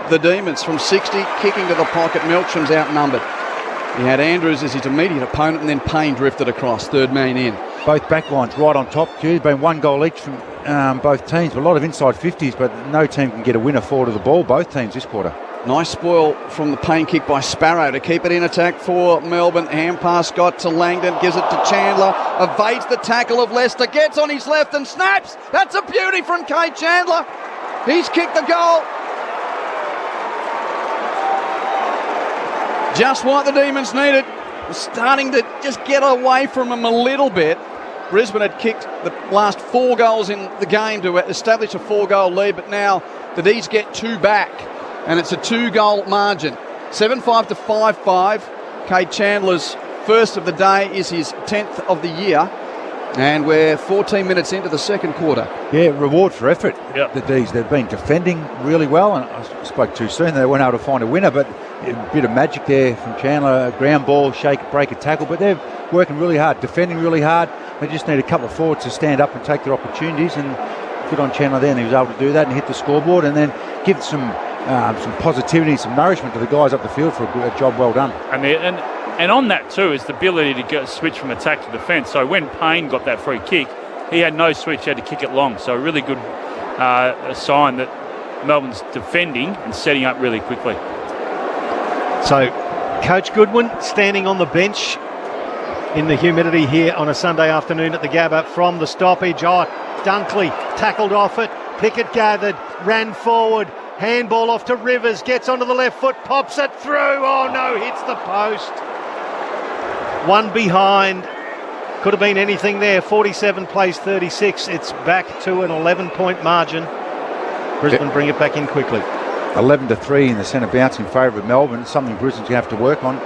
the Demons from 60, kicking to the pocket. Milksham's outnumbered. He had Andrews as his immediate opponent, and then Payne drifted across, third man in. Both backlines right on top, Q. There's been one goal each from both teams. A lot of inside 50s, but no team can get a winner forward of the ball, both teams this quarter. Nice spoil from the Payne kick by Sparrow to keep it in attack for Melbourne. Hand pass got to Langdon, gives it to Chandler, evades the tackle of Lester, gets on his left and snaps. That's a beauty from Kate Chandler. He's kicked the goal. Just what the Demons needed. Starting to just get away from them a little bit. Brisbane had kicked the last 4 goals in the game to establish a 4-goal lead, but now the D's get 2 back, and it's a 2-goal margin. 7-5 to 5-5. Kate Chandler's first of the day is his 10th of the year, and we're 14 minutes into the second quarter. Yeah, reward for effort. Yep. The D's, they've been defending really well, and I spoke too soon. They weren't able to find a winner, but a bit of magic there from Chandler. A ground ball, shake, break a tackle, but they're working really hard, defending really hard. They just need a couple of forwards to stand up and take their opportunities, and good on Chandler there, and he was able to do that and hit the scoreboard, and then give some positivity, some nourishment to the guys up the field for a job well done. And on that too is the ability to switch from attack to defence. So when Payne got that free kick, he had no switch, he had to kick it long. So a really good sign that Melbourne's defending and setting up really quickly. So Coach Goodwin standing on the bench in the humidity here on a Sunday afternoon at the Gabba from the stoppage. Oh, Dunkley tackled off it, Pickett gathered, ran forward. Handball off to Rivers, gets onto the left foot, pops it through. Oh no, hits the post. One behind. Could have been anything there. 47 plays 36. It's back to an 11-point margin. Brisbane bring it back in quickly. 11-3 in the centre bounce in favour of Melbourne. Something Brisbane's going to have to work on.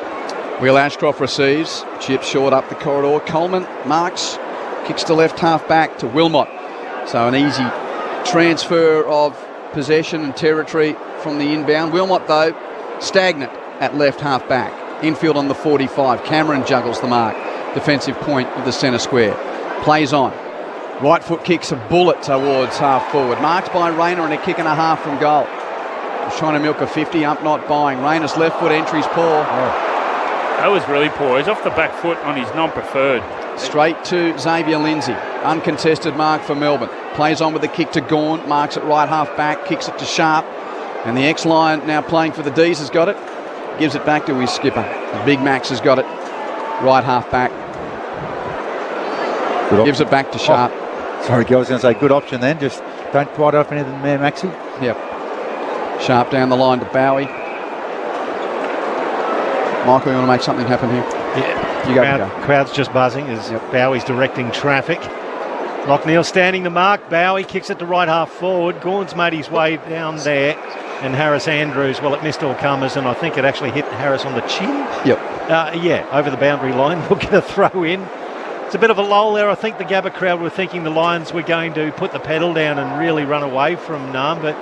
Will Ashcroft receives. Chip short up the corridor. Coleman marks. Kicks to left half back to Wilmot. So an easy transfer of possession and territory from the inbound. Wilmot, though, stagnant at left half back. Infield on the 45. Cameron juggles the mark. Defensive point of the centre square. Plays on. Right foot kicks a bullet towards half forward. Marked by Rayner and a kick and a half from goal. He's trying to milk a 50 up, not buying. Rayner's left foot entry's poor. That was really poor. He's off the back foot on his non-preferred. Straight to Xavier Lindsay. Uncontested mark for Melbourne. Plays on with the kick to Gawn. Marks it right half back. Kicks it to Sharp. And the ex-Lion now playing for the D's has got it. Gives it back to his skipper. The Big Max has got it. Right half back. Gives it back to Sharp. Sorry, I was going to say good option then. Just don't quite off anything there, Maxie. Yep. Sharp down the line to Bowie. Michael, you want to make something happen here? Yeah. You go. Crowd's just buzzing as Bowie's directing traffic. Lockneil standing the mark. Bowie kicks it to right half forward. Gawn's made his way down there. And Harris Andrews, well, it missed all comers, and I think it actually hit Harris on the chin. Yep. Over the boundary line. We'll get a throw in. It's a bit of a lull there. I think the Gabba crowd were thinking the Lions were going to put the pedal down and really run away from Naarm, but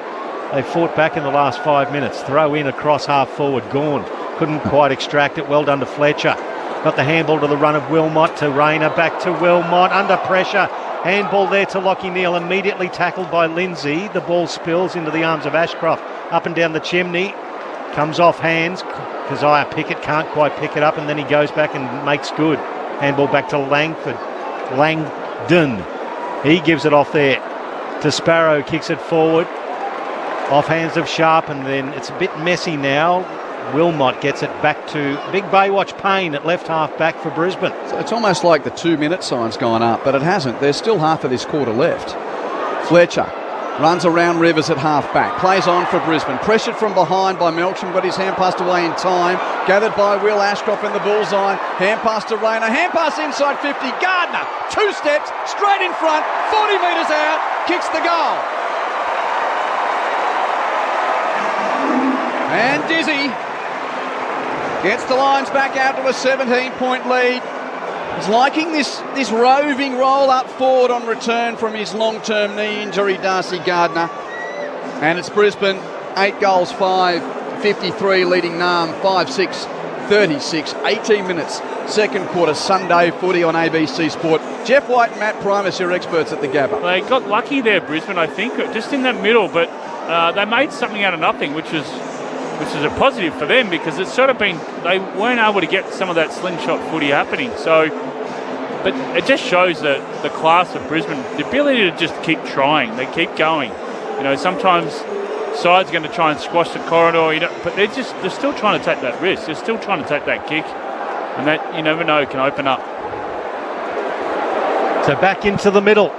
they fought back in the last 5 minutes. Throw in across half forward. Gawn couldn't quite extract it. Well done to Fletcher. Got the handball to the run of Wilmot to Rayner. Back to Wilmot. Under pressure. Handball there to Lockie Neal. Immediately tackled by Lindsay. The ball spills into the arms of Ashcroft. Up and down the chimney. Comes off hands. Keziah Pickett can't quite pick it up, and then he goes back and makes good. Handball back to Langford. Langdon. He gives it off there to Sparrow. Kicks it forward. Off hands of Sharp, and then it's a bit messy now. Wilmot gets it back to Big Baywatch Payne at left half back for Brisbane. So it's almost like the 2-minute sign's gone up, but it hasn't. There's still half of this quarter left. Fletcher runs around Rivers at half back. Plays on for Brisbane. Pressured from behind by Melksham, got his hand passed away in time. Gathered by Will Ashcroft in the bullseye. Hand pass to Rayner. Hand pass inside 50. Gardner, 2 steps, straight in front, 40 metres out, kicks the goal. And Dizzy gets the Lions back out to a 17-point lead. He's liking this roving roll up forward on return from his long-term knee injury, Darcy Gardner. And it's Brisbane, 8 goals, 5, 53, leading Naarm 5-6, 36, 18 minutes, second quarter, Sunday footy on ABC Sport. Jeff White and Matt Primus, your experts at the Gabba. They got lucky there, Brisbane, I think, just in that middle, but they made something out of nothing, which is a positive for them, because it's sort of been, they weren't able to get some of that slingshot footy happening. So, but it just shows that the class of Brisbane, the ability to just keep trying, they keep going. You know, sometimes sides are going to try and squash the corridor, but they're still trying to take that risk. They're still trying to take that kick, and that, you never know, can open up. So back into the middle.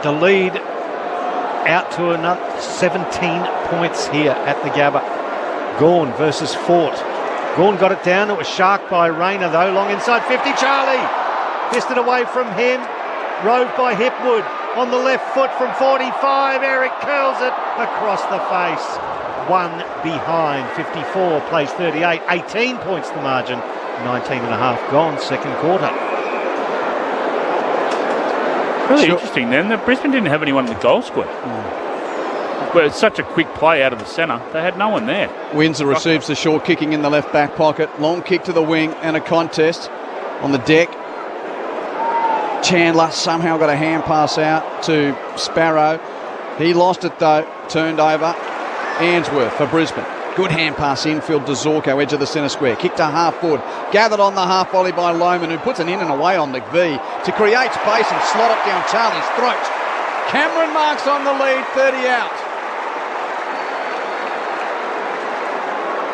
The lead out to another 17 points here at the Gabba. Gawn versus Fort. Gawn got it down. It was sharked by Rayner, though. Long inside 50. Charlie fisted away from him. Roved by Hipwood. On the left foot from 45. Eric curls it across the face. One behind. 54 plays 38. 18 points the margin. 19 and a half gone. Second quarter. Really interesting then that Brisbane didn't have anyone in the goal square. But it's such a quick play out of the centre. They had no one there. Windsor receives the short kicking in the left back pocket. Long kick to the wing and a contest on the deck. Chandler somehow got a hand pass out to Sparrow. He lost it though. Turned over. Ainsworth for Brisbane. Good hand pass infield to Zorko, edge of the centre square. Kick to half forward. Gathered on the half volley by Lohman, who puts an in and away on McVie to create space and slot it down Charlie's throat. Cameron Marks on the lead, 30 out.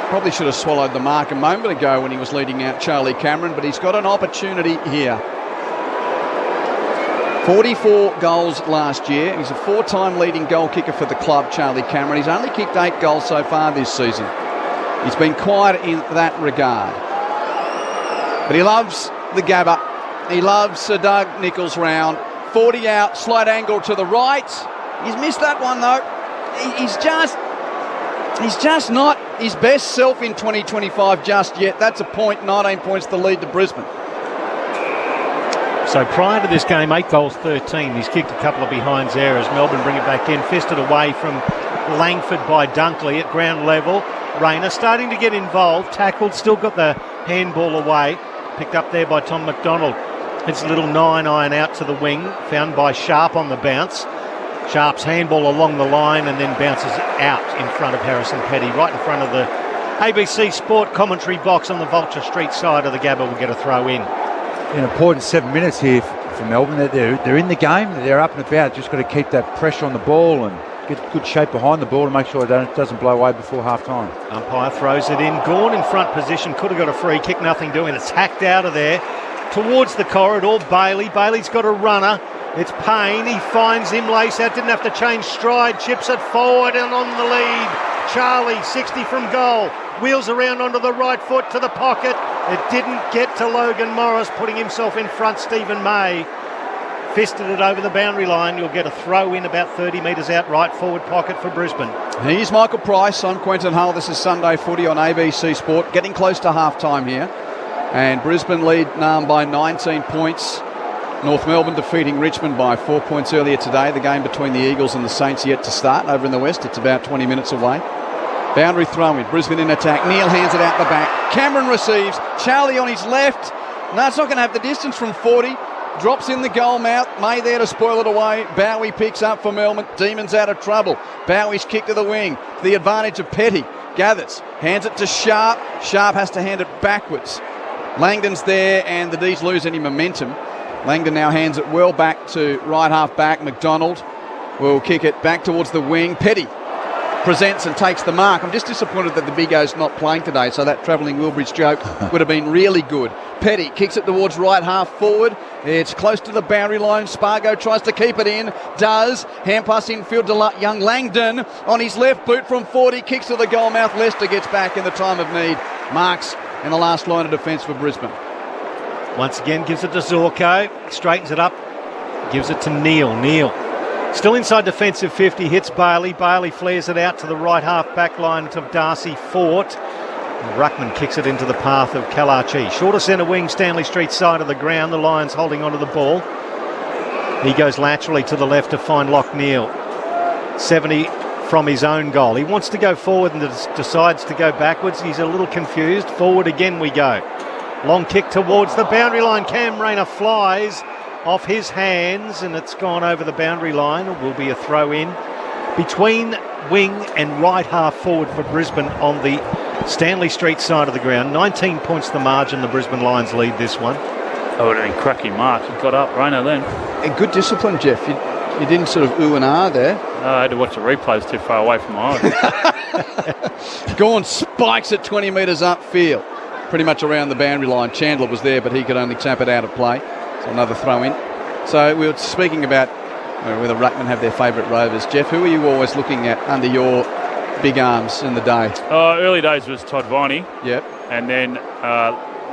Probably should have swallowed the mark a moment ago when he was leading out Charlie Cameron, but he's got an opportunity here. 44 goals last year. He's a 4-time leading goal kicker for the club, Charlie Cameron. He's only kicked 8 goals so far this season. He's been quiet in that regard. But he loves the Gabba. He loves Sir Doug Nicholls round. 40 out, slight angle to the right. He's missed that one though. He's just not his best self in 2025 just yet. That's a point, 19 points to lead to Brisbane. So prior to this game, 8 goals, 13. He's kicked a couple of behinds there as Melbourne bring it back in. Fisted away from Langford by Dunkley at ground level. Rayner starting to get involved. Tackled, still got the handball away. Picked up there by Tom McDonald. It's a little 9-iron out to the wing. Found by Sharp on the bounce. Sharp's handball along the line and then bounces out in front of Harrison Petty. Right in front of the ABC Sport commentary box on the Vulture Street side of the Gabba will get a throw in. An important 7 minutes here for Melbourne. They're in the game. They're up and about. Just got to keep that pressure on the ball and get good shape behind the ball to make sure it doesn't blow away before half-time. Umpire throws it in. Gawn in front position. Could have got a free kick. Nothing doing. It's hacked out of there towards the corridor. Bailey's got a runner. It's Payne. He finds him. Lace out. Didn't have to change stride. Chips it forward and on the lead. Charlie, 60 from goal. Wheels around onto the right foot to the pocket. It didn't get to Logan Morris, putting himself in front. Stephen May fisted it over the boundary line. You'll get a throw in about 30 metres out right forward pocket for Brisbane. He's Michael Price. I'm Quentin Hull. This is Sunday Footy on ABC Sport. Getting close to half-time here. And Brisbane lead Narm by 19 points. North Melbourne defeating Richmond by 4 points earlier today. The game between the Eagles and the Saints yet to start. Over in the West, it's about 20 minutes away. Boundary throw in. Brisbane in attack. Neil hands it out the back. Cameron receives. Charlie on his left. No, it's not going to have the distance from 40. Drops in the goal mouth. May there to spoil it away. Bowie picks up for Melbourne. Demons out of trouble. Bowie's kick to the wing. To the advantage of Petty. Gathers. Hands it to Sharp. Sharp has to hand it backwards. Langdon's there and the D's lose any momentum. Langdon now hands it well back to right half back. McDonald will kick it back towards the wing. Petty presents and takes the mark. I'm just disappointed that the Big O's not playing today, so that travelling Wilbridge joke would have been really good. Petty kicks it towards right half forward. It's close to the boundary line. Spargo tries to keep it in. Does. Hand pass infield to young Langdon. On his left boot from 40. Kicks to the goal mouth. Lester gets back in the time of need. Marks in the last line of defence for Brisbane. Once again gives it to Zorko. Straightens it up. Gives it to Neil. Neil still inside defensive 50, hits Bailey. Bailey flares it out to the right half back line to Darcy Fort. And Ruckman kicks it into the path of Kalachi. Shorter centre wing, Stanley Street side of the ground. The Lions holding onto the ball. He goes laterally to the left to find Lock Neil. 70 from his own goal. He wants to go forward and decides to go backwards. He's a little confused. Forward again we go. Long kick towards the boundary line. Cam Rayner flies off his hands and it's gone over the boundary line. It will be a throw in between wing and right half forward for Brisbane on the Stanley Street side of the ground. 19 points the margin. The Brisbane Lions lead this one. That would have been cracking mark. He got up, Rayner then. And good discipline, Jeff. You didn't sort of ooh and ah there. I had to watch the replays too far away from my eyes. Gawn spikes it 20 metres upfield. Pretty much around the boundary line. Chandler was there, but he could only tap it out of play. So another throw in. So we were speaking about whether Ruckman have their favourite rovers. Jeff, who are you always looking at under your big arms in the day? Early days was Todd Viney. Yep. And then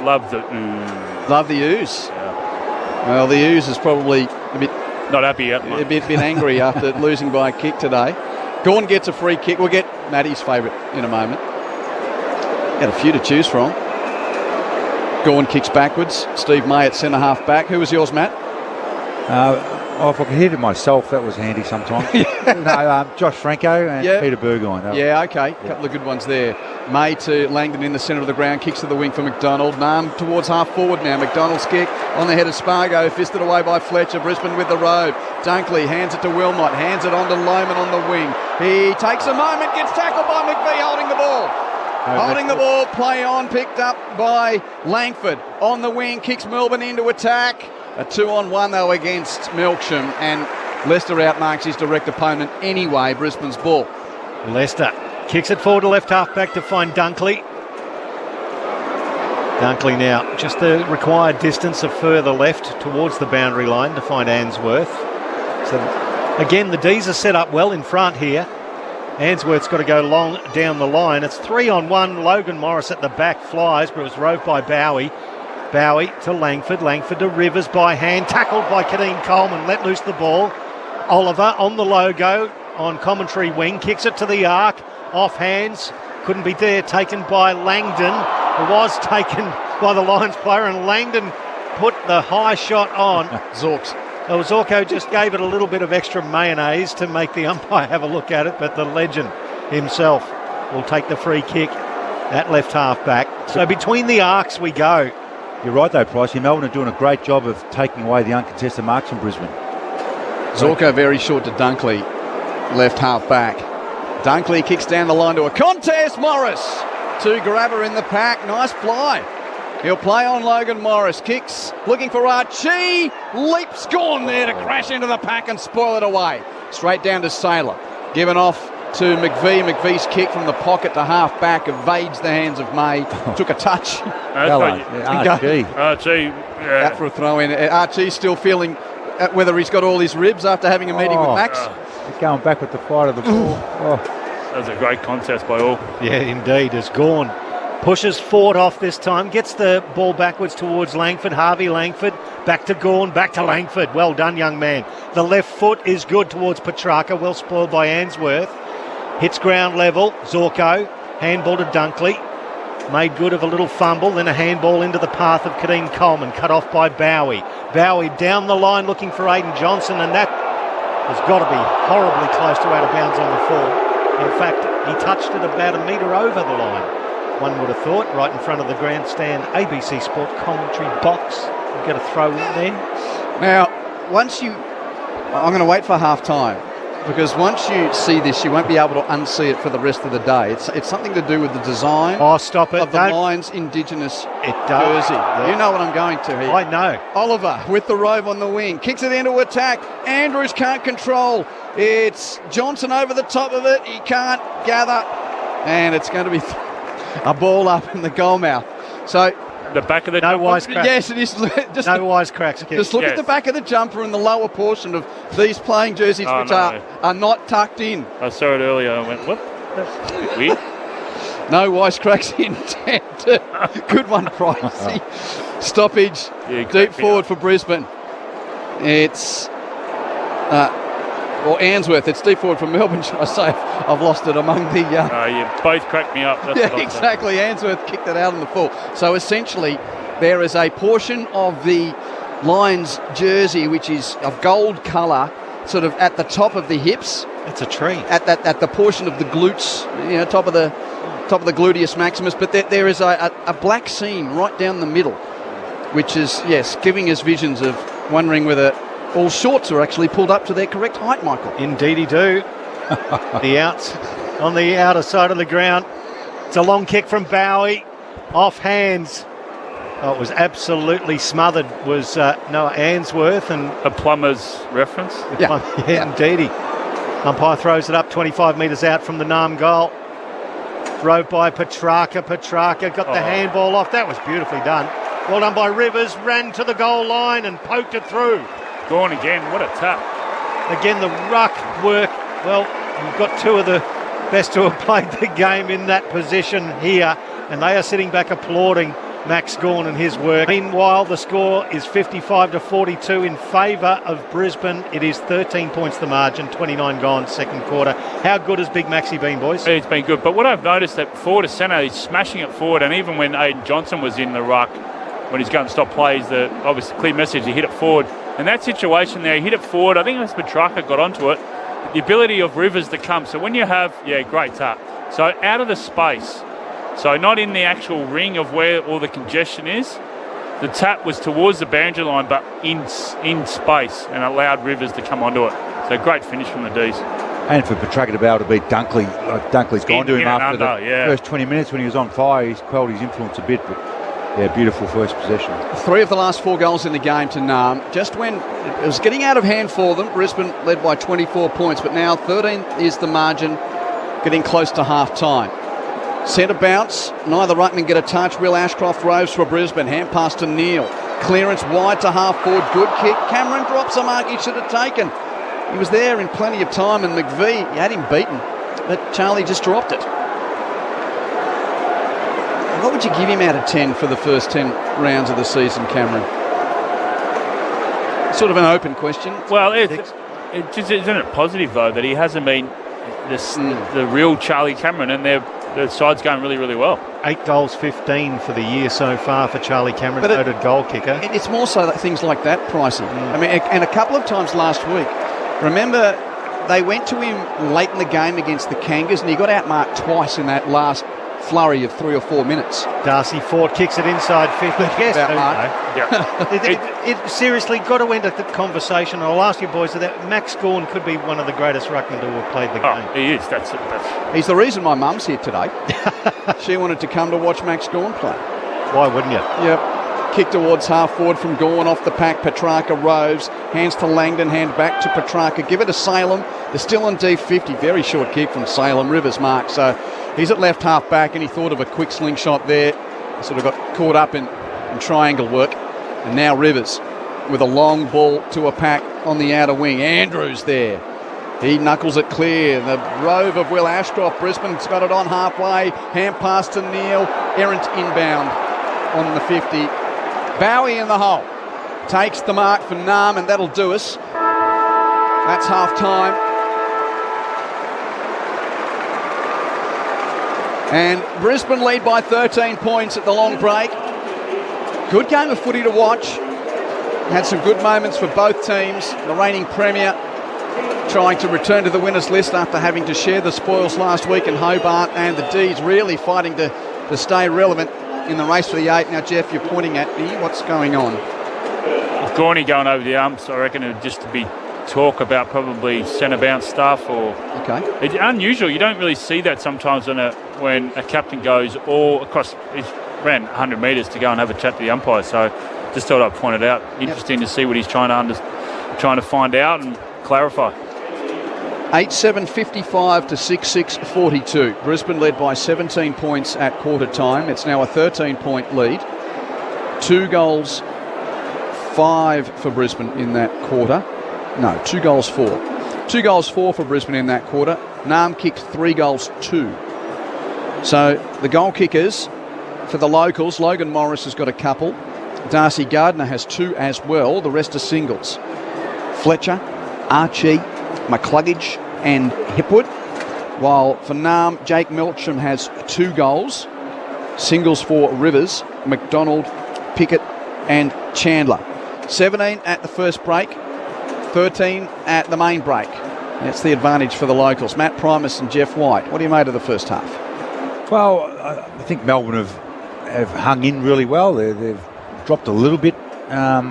loved the ooze. Love the ooze. Yeah. Well, the ooze is probably a bit not happy yet. A bit angry after losing by a kick today. Gawn gets a free kick. We'll get Matty's favourite in a moment. Got a few to choose from. Gawn kicks backwards. Steve May at centre half back. Who was yours, Matt? If I could hit it myself, that was handy sometimes. Josh Franco and Peter Burgoyne. Yeah, okay. A couple of good ones there. May to Langdon in the centre of the ground. Kicks to the wing for McDonald. Narm towards half forward now. McDonald's kick on the head of Spargo. Fisted away by Fletcher. Brisbane with the robe. Dunkley hands it to Wilmot. Hands it on to Lohman on the wing. He takes a moment. Gets tackled by McVie holding the ball. Holding the ball, play on, picked up by Langford. On the wing, kicks Melbourne into attack. A 2-on-1 though against Melksham, and Lester outmarks his direct opponent anyway, Brisbane's ball. Lester kicks it forward to left half back to find Dunkley. Dunkley now, just the required distance of further left towards the boundary line to find Ainsworth. So again, the D's are set up well in front here. Ainsworth's got to go long down the line. It's 3-on-1. Logan Morris at the back flies, but it was roved by Bowie. Bowie to Langford. Langford to Rivers by hand. Tackled by Kadeem Coleman. Let loose the ball. Oliver on the logo on commentary wing. Kicks it to the arc. Off hands. Couldn't be there. Taken by Langdon. It was taken by the Lions player, and Langdon put the high shot on. Zorks. Well, Zorko just gave it a little bit of extra mayonnaise to make the umpire have a look at it, but the legend himself will take the free kick at left half back. So between the arcs we go. You're right though, Pricey. Melbourne are doing a great job of taking away the uncontested marks from Brisbane. Zorko very short to Dunkley, left half back. Dunkley kicks down the line to a contest. Morris to grabber in the pack. Nice fly. He'll play on Logan Morris. Kicks, looking for Archie. Leaps, gone there to crash into the pack and spoil it away. Straight down to Saylor. Given off to McVie. McVie's kick from the pocket to half back evades the hands of May. Took a touch. Archie. Out for a throw in. Archie's still feeling whether he's got all his ribs after having a meeting with Max. Going back with the fight of the ball. That was a great contest by all. Yeah, indeed. It's gone. Pushes Ford off this time, gets the ball backwards towards Langford. Harvey Langford, back to Gawn, back to Langford. Well done, young man. The left foot is good towards Petrarca, well spoiled by Ainsworth. Hits ground level, Zorko, handball to Dunkley. Made good of a little fumble, then a handball into the path of Kadeem Coleman, cut off by Bowie. Bowie down the line looking for Aidan Johnson, and that has got to be horribly close to out of bounds on the fall. In fact, he touched it about a metre over the line. One would have thought, right in front of the grandstand ABC Sport commentary box. We've got to throw in there. Now, I'm going to wait for half time, because once you see this, you won't be able to unsee it for the rest of the day. It's something to do with the design of the Lions' Indigenous jersey. Yeah. You know what I'm going to here. I know. Oliver with the Rove on the wing. Kicks it into attack. Andrews can't control. It's Johnson over the top of it. He can't gather. And it's going to be a ball up in the goal mouth. So the back of the no wisecracks. Yes, it is. Just no wisecracks. Just look at the back of the jumper and the lower portion of these playing jerseys, which are not tucked in. I saw it earlier. I went, what? That's weird. No wisecracks intent. Good one, Pricey. Stoppage. Deep forward for Brisbane. It's Ainsworth. It's deep forward from Melbourne, should I say. I've lost it among the... you both cracked me up. That's yeah, exactly. Ainsworth kicked it out in the full. So essentially, there is a portion of the Lions jersey which is of gold colour, sort of at the top of the hips. It's a tree. At the portion of the glutes, top of the gluteus maximus. But there is a black seam right down the middle, which is, yes, giving us visions of wondering whether all shorts are actually pulled up to their correct height, Michael. Indeedy do. The outs on the outer side of the ground. It's a long kick from Bowie. Off hands. Oh, it was absolutely smothered. Was Noah Ainsworth and a plumber's reference. Yeah, indeedy. Umpire throws it up 25 metres out from the Nam goal. Drove by Petrarca. Petrarca got the handball off. That was beautifully done. Well done by Rivers. Ran to the goal line and poked it through. Gone again. What a tap. Again, the ruck work. Well, we've got two of the best to have played the game in that position here, and they are sitting back applauding Max Gawn and his work. Meanwhile, the score is 55-42 in favour of Brisbane. It is 13 points the margin, 29 gone second quarter. How good has Big Maxi been, boys? It's been good, but what I've noticed that forward to centre, he's smashing it forward, and even when Aidan Johnson was in the ruck, when he's going to stop plays, the obviously clear message, he hit it forward. In that situation there, he hit it forward. I think that's Petrarca got onto it. The ability of Rivers to come. So when you have, great tap. So out of the space. So not in the actual ring of where all the congestion is. The tap was towards the boundary line, but in space, and allowed Rivers to come onto it. So great finish from the D's. And for Petrarca to be able to beat Dunkley. Dunkley's gone to him after the first 20 minutes when he was on fire. He's quelled his influence a bit, but beautiful first possession. 3 of the last 4 goals in the game to Nam. Just when it was getting out of hand for them, Brisbane led by 24 points, but now 13 is the margin, getting close to half time. Centre bounce. Neither ruckman get a touch. Will Ashcroft roves for Brisbane. Hand pass to Neil. Clearance wide to half forward. Good kick. Cameron drops a mark he should have taken. He was there in plenty of time, and McVie, he had him beaten, but Charlie just dropped it. What would you give him out of 10 for the first 10 rounds of the season, Cameron? Sort of an open question. Well, isn't it positive, though, that he hasn't been the real Charlie Cameron, and the side's going really, really well. 8 goals, 15 for the year so far for Charlie Cameron, noted goal kicker. It's more so that things like that, Pricey. I mean, and a couple of times last week, remember, they went to him late in the game against the Kangas, and he got outmarked twice in that last flurry of 3 or 4 minutes. Darcy Ford kicks it inside 50. Yes, it seriously got to end the conversation. I'll ask you boys that Max Gawn could be one of the greatest ruckmen to have played the game. He is. That's He's the reason my mum's here today. She wanted to come to watch Max Gawn play. Why wouldn't you? Yep. Kick towards half forward from Gawn off the pack. Petrarca roves. Hands to Langdon. Hand back to Petrarca. Give it to Salem. They're still on D50. Very short kick from Salem. Rivers mark. So he's at left half back, and he thought of a quick slingshot there. He sort of got caught up in triangle work. And now Rivers with a long ball to a pack on the outer wing. Andrews there. He knuckles it clear. The rove of Will Ashcroft. Brisbane's got it on halfway. Hand pass to Neil. Errant inbound on the 50. Bowie in the hole. Takes the mark for Nam, and that'll do us. That's half time. And Brisbane lead by 13 points at the long break. Good game of footy to watch. Had some good moments for both teams. The reigning premier trying to return to the winners list after having to share the spoils last week in Hobart, and the D's really fighting to stay relevant in the race for the 8. Now, Jeff, you're pointing at me. What's going on? Gorney going over the umps. I reckon it'd just be talk about probably centre bounce stuff, or it's unusual. You don't really see that sometimes when a captain goes all across. He's ran 100 metres to go and have a chat to the umpire. So just thought I'd point it out. Interesting to see what he's trying to find out and clarify. 8-7-55 to 6-6-42. Brisbane led by 17 points at quarter time. It's now a 13-point lead. 2 goals, 5 for Brisbane in that quarter. No, 2 goals, 4. 2 goals, 4 for Brisbane in that quarter. Nam kicked 3 goals, 2. So the goal kickers for the locals, Logan Morris has got a couple. Darcy Gardner has 2 as well. The rest are singles. Fletcher, Archie, McCluggage and Hipwood. While for Nam, Jake Melcham has 2 goals. Singles for Rivers, McDonald, Pickett and Chandler. 17 at the first break, 13 at the main break. That's the advantage for the locals. Matt Primus and Jeff White. What do you make of the first half? Well, I think Melbourne have hung in really well. They've dropped a little bit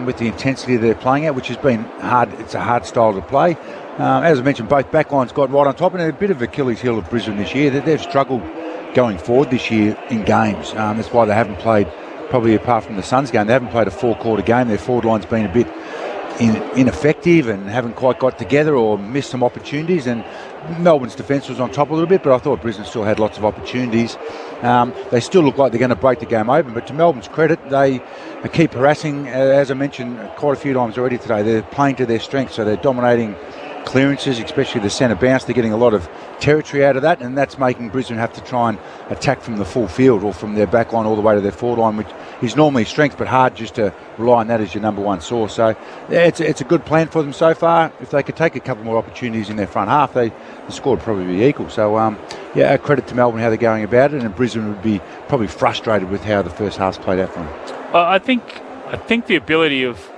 with the intensity they're playing at, which has been hard. It's a hard style to play. As I mentioned, both backlines got right on top, and a bit of Achilles heel of Brisbane this year. They've struggled going forward this year in games. That's why they haven't played, probably apart from the Suns game, they haven't played a 4-quarter game. Their forward line's been a bit ineffective and haven't quite got together or missed some opportunities. And Melbourne's defence was on top a little bit, but I thought Brisbane still had lots of opportunities. They still look like they're going to break the game open, but to Melbourne's credit, they keep harassing. As I mentioned quite a few times already today, they're playing to their strengths, so they're dominating clearances, especially the centre bounce. They're getting a lot of territory out of that, and that's making Brisbane have to try and attack from the full field or from their back line all the way to their forward line, which is normally strength, but hard just to rely on that as your number one source. So yeah, it's a good plan for them so far. If they could take a couple more opportunities in their front half, the score would probably be equal. So yeah, a credit to Melbourne how they're going about it, and Brisbane would be probably frustrated with how the first half's played out for them. I think the ability of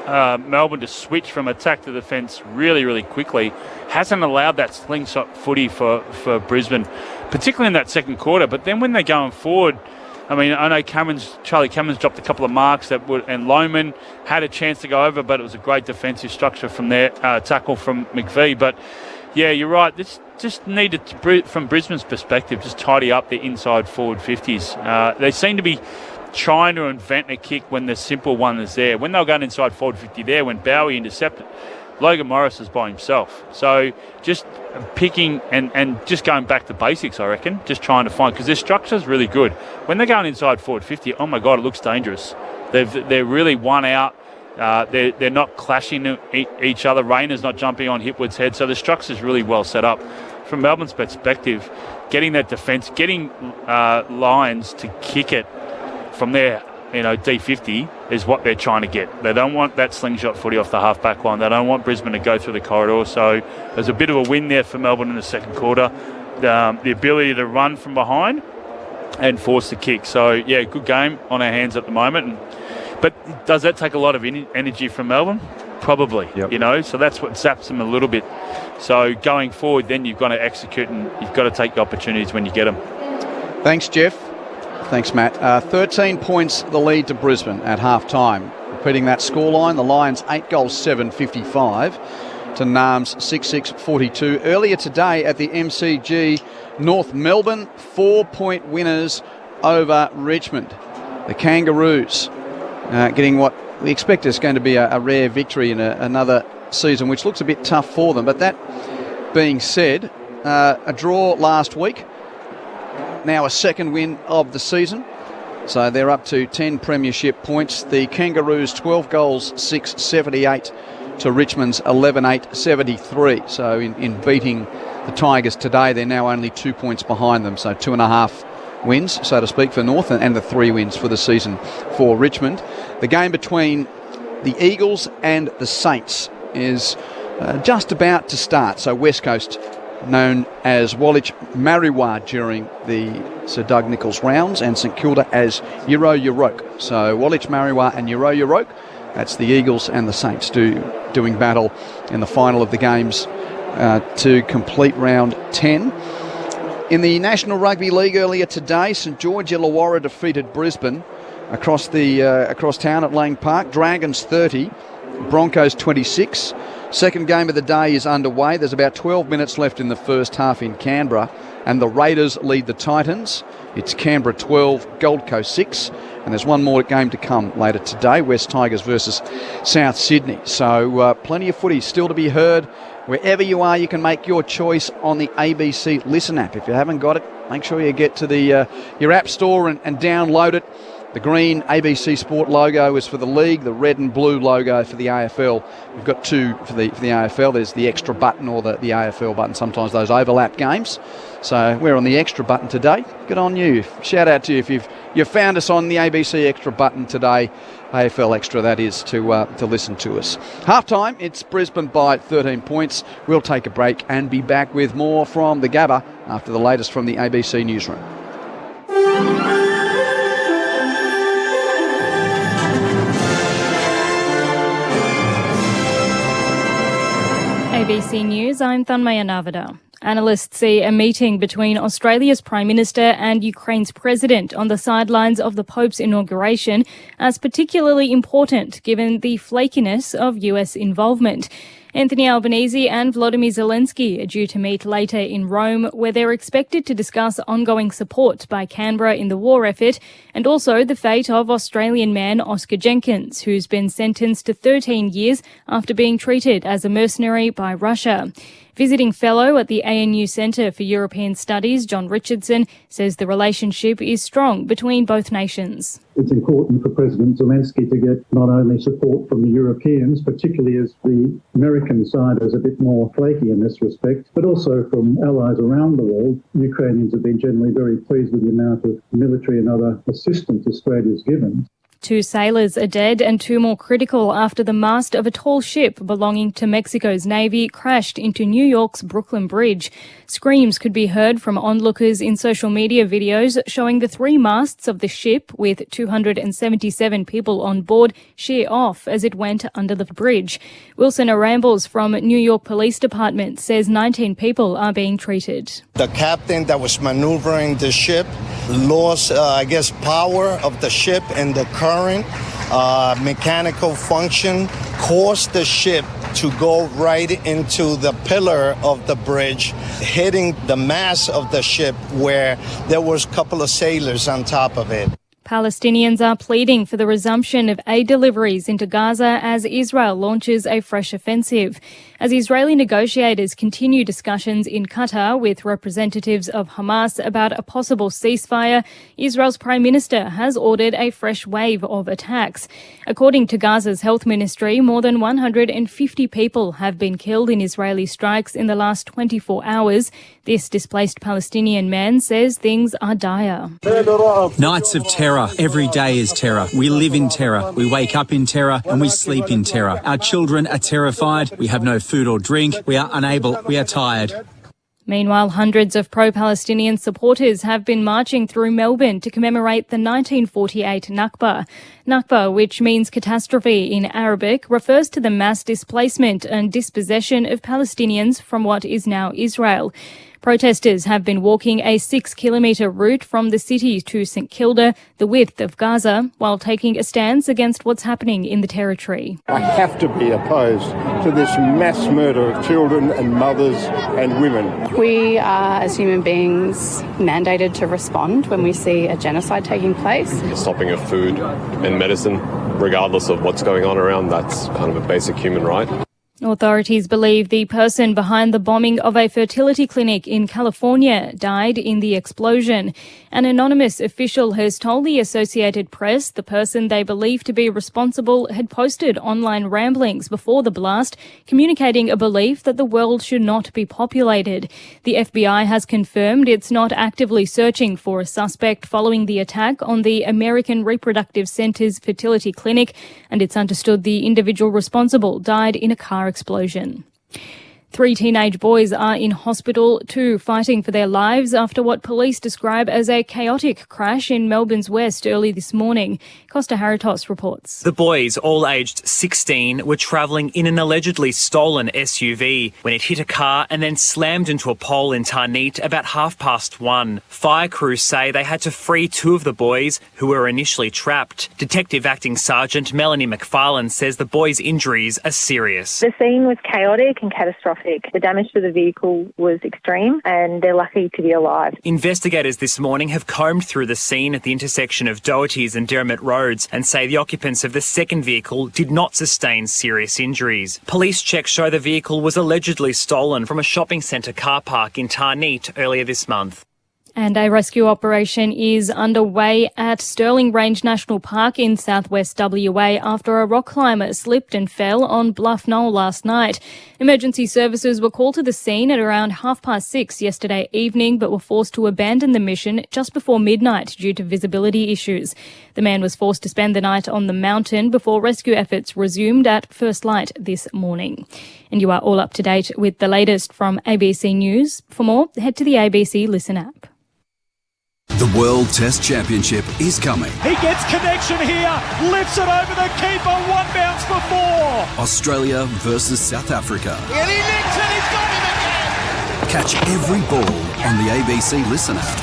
Melbourne to switch from attack to defence really, really quickly hasn't allowed that slingshot footy for Brisbane, particularly in that second quarter. But then when they're going forward, I mean, I know Charlie Cameron's dropped a couple of marks and Lohman had a chance to go over, but it was a great defensive structure from there, tackle from McVie. But yeah, you're right. This just needed to, from Brisbane's perspective, just tidy up the inside forward 50s. They seem to be trying to invent a kick when the simple one is there. When they were going inside forward 50 there, when Bowie intercepted, Logan Morris is by himself. So just picking and just going back to basics, I reckon, just trying to find, because their structure is really good. When they're going inside forward 50, oh my God, it looks dangerous. They're really one out. They're not clashing each other. Rayner's not jumping on Hipwood's head. So the structure is really well set up. From Melbourne's perspective, getting that defence, getting Lions to kick it from their D50 is what they're trying to get. They don't want that slingshot footy off the half-back line. They don't want Brisbane to go through the corridor. So there's a bit of a win there for Melbourne in the second quarter. The ability to run from behind and force the kick. So, yeah, good game on our hands at the moment. But does that take a lot of energy from Melbourne? Probably, so that's what zaps them a little bit. So going forward, then you've got to execute and you've got to take the opportunities when you get them. Thanks, Jeff. Thanks, Matt. 13 points the lead to Brisbane at half-time. Repeating that scoreline, the Lions 8 goals, 7-55 to Narms 6-6, 42. Earlier today at the MCG, North Melbourne 4-point winners over Richmond. The Kangaroos getting what we expect is going to be a rare victory in another season, which looks a bit tough for them. But that being said, a draw last week, now a second win of the season. So they're up to 10 premiership points. The Kangaroos 12 goals, 6-78 to Richmond's 11-8, 73. So in beating the Tigers today, they're now only 2 points behind them. So 2.5 wins, so to speak, for North, and the 3 wins for the season for Richmond. The game between the Eagles and the Saints is just about to start. So West Coast, known as Woolwich Marriwa during the Sir Doug Nicholls rounds, and St Kilda as Euro Euroke. So Woolwich Marriwa and Euro Euroke, that's the Eagles and the Saints doing battle in the final of the games to complete round 10. In the National Rugby League earlier today, St George Illawarra defeated Brisbane across town at Lang Park. Dragons 30, Broncos 26. Second game of the day is underway. There's about 12 minutes left in the first half in Canberra, and the Raiders lead the Titans. It's Canberra 12, Gold Coast 6, and there's one more game to come later today, West Tigers versus South Sydney. So plenty of footy still to be heard. Wherever you are, you can make your choice on the ABC Listen app. If you haven't got it, make sure you get to your app store and download it. The green ABC Sport logo is for the league, the red and blue logo for the AFL. We've got two for the AFL. There's the extra button or the AFL button. Sometimes those overlap games. So we're on the extra button today. Good on you. Shout out to you if you've found us on the ABC extra button today. AFL Extra, that is, to listen to us. Half-time, it's Brisbane by 13 points. We'll take a break and be back with more from the Gabba after the latest from the ABC Newsroom. ABC News, I'm Thanmaya Navada. Analysts see a meeting between Australia's Prime Minister and Ukraine's President on the sidelines of the Pope's inauguration as particularly important given the flakiness of US involvement. Anthony Albanese and Volodymyr Zelensky are due to meet later in Rome, where they're expected to discuss ongoing support by Canberra in the war effort and also the fate of Australian man Oscar Jenkins, who's been sentenced to 13 years after being treated as a mercenary by Russia. Visiting fellow at the ANU Centre for European Studies, John Richardson, says the relationship is strong between both nations. It's important for President Zelensky to get not only support from the Europeans, particularly as the American side is a bit more flaky in this respect, but also from allies around the world. Ukrainians have been generally very pleased with the amount of military and other assistance Australia's given. 2 sailors are dead and 2 more critical after the mast of a tall ship belonging to Mexico's Navy crashed into New York's Brooklyn Bridge. Screams could be heard from onlookers in social media videos showing the 3 masts of the ship with 277 people on board sheer off as it went under the bridge. Wilson Arambles from New York Police Department says 19 people are being treated. The captain that was maneuvering the ship lost, power of the ship, and the current mechanical function caused the ship to go right into the pillar of the bridge, hitting the mast of the ship where there was a couple of sailors on top of it. Palestinians are pleading for the resumption of aid deliveries into Gaza as Israel launches a fresh offensive. As Israeli negotiators continue discussions in Qatar with representatives of Hamas about a possible ceasefire, Israel's Prime Minister has ordered a fresh wave of attacks. According to Gaza's health ministry, more than 150 people have been killed in Israeli strikes in the last 24 hours. This displaced Palestinian man says things are dire. Nights of terror. Every day is terror. We live in terror. We wake up in terror and we sleep in terror. Our children are terrified. We have no food or drink. We are unable. We are tired. Meanwhile, hundreds of pro-Palestinian supporters have been marching through Melbourne to commemorate the 1948 Nakba. Nakba, which means catastrophe in Arabic, refers to the mass displacement and dispossession of Palestinians from what is now Israel. Protesters have been walking a 6-kilometre route from the city to St Kilda, the width of Gaza, while taking a stance against what's happening in the territory. I have to be opposed to this mass murder of children and mothers and women. We are, as human beings, mandated to respond when we see a genocide taking place. Stopping of food and medicine, regardless of what's going on around, that's kind of a basic human right. Authorities believe the person behind the bombing of a fertility clinic in California died in the explosion. An anonymous official has told the Associated Press the person they believe to be responsible had posted online ramblings before the blast, communicating a belief that the world should not be populated. The FBI has confirmed it's not actively searching for a suspect following the attack on the American Reproductive Center's fertility clinic, and it's understood the individual responsible died in a car explosion. 3 teenage boys are in hospital, 2 fighting for their lives after what police describe as a chaotic crash in Melbourne's west early this morning. Costa Haritos reports. The boys, all aged 16, were travelling in an allegedly stolen SUV when it hit a car and then slammed into a pole in Tarneet about 1:30. Fire crews say they had to free 2 of the boys who were initially trapped. Detective Acting Sergeant Melanie McFarlane says the boys' injuries are serious. The scene was chaotic and catastrophic. The damage to the vehicle was extreme and they're lucky to be alive. Investigators this morning have combed through the scene at the intersection of Doherty's and Derrimut Roads and say the occupants of the second vehicle did not sustain serious injuries. Police checks show the vehicle was allegedly stolen from a shopping centre car park in Tarneet earlier this month. And a rescue operation is underway at Stirling Range National Park in southwest WA after a rock climber slipped and fell on Bluff Knoll last night. Emergency services were called to the scene at around 6:30 yesterday evening, but were forced to abandon the mission just before midnight due to visibility issues. The man was forced to spend the night on the mountain before rescue efforts resumed at first light this morning. And you are all up to date with the latest from ABC News. For more, head to the ABC Listen app. The World Test Championship is coming. He gets connection here, lifts it over the keeper, 1 bounce for 4. Australia versus South Africa. And he nicks it, he's got him again. Catch every ball on the ABC Listen app.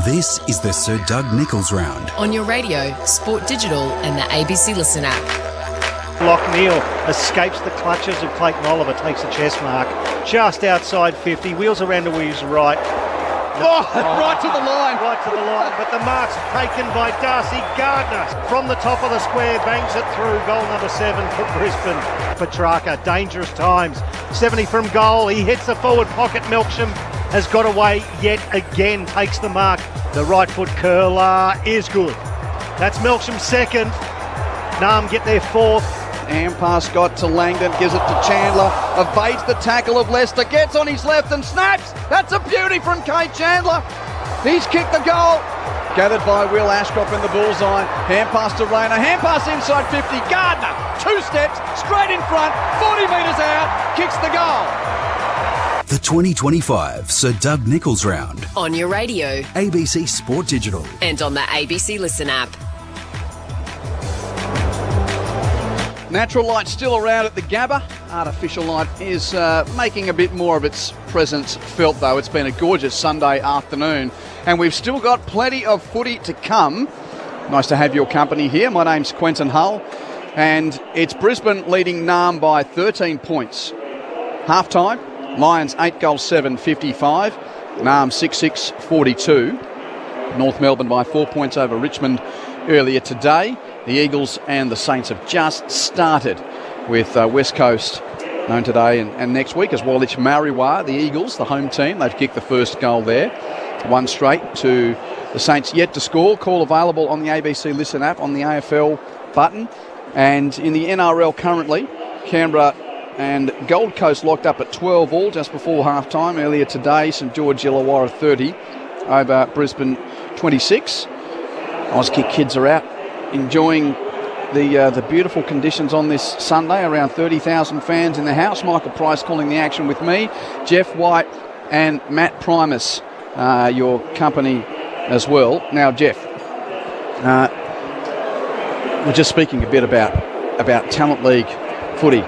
This is the Sir Doug Nicholls round. On your radio, Sport Digital and the ABC Listen app. Lockneil escapes the clutches of Clayton Oliver, takes a chest mark just outside 50, wheels around to his right. Right to the line. Right to the line, but the mark's taken by Darcy Gardner. From the top of the square, bangs it through, goal number 7 for Brisbane. Petrarca, dangerous times. 70 from goal, he hits the forward pocket. Melksham has got away yet again, takes the mark. The right foot curler is good. That's Melksham's second. Nam get their 4th. Pass got to Langdon, gives it to Chandler, evades the tackle of Leicester, gets on his left and snaps. That's a beauty from Kate Chandler. He's kicked the goal. Gathered by Will Ashcroft in the bullseye. Hand pass to Rayner, hand pass inside 50. Gardner, 2 steps, straight in front, 40 metres out, kicks the goal. The 2025 Sir Doug Nicholls round. On your radio, ABC Sport Digital. and on the ABC Listen app. Natural light still around at the Gabba. Artificial light is making a bit more of its presence felt, though. It's been a gorgeous Sunday afternoon, and we've still got plenty of footy to come. Nice to have your company here. My name's Quentin Hull, and it's Brisbane leading Nam by 13 points. Half-time, Lions 8 goals 7, 55. Narm 66-42. North Melbourne by 4 points over Richmond earlier today. The Eagles and the Saints have just started with West Coast known today and next week as Woolwich Marriwa. The Eagles, the home team, they've kicked the first goal there. 1 straight to the Saints yet to score. Call available on the ABC Listen app on the AFL button. And in the NRL currently, Canberra and Gold Coast locked up at 12 all just before half-time earlier today. St George Illawarra 30 over Brisbane 26. Auskick kids are out enjoying the beautiful conditions on this Sunday. Around 30,000 fans in the house. Michael Price calling the action with me. Jeff White and Matt Primus, your company as well. Now, Jeff, we're just speaking a bit about Talent League footy.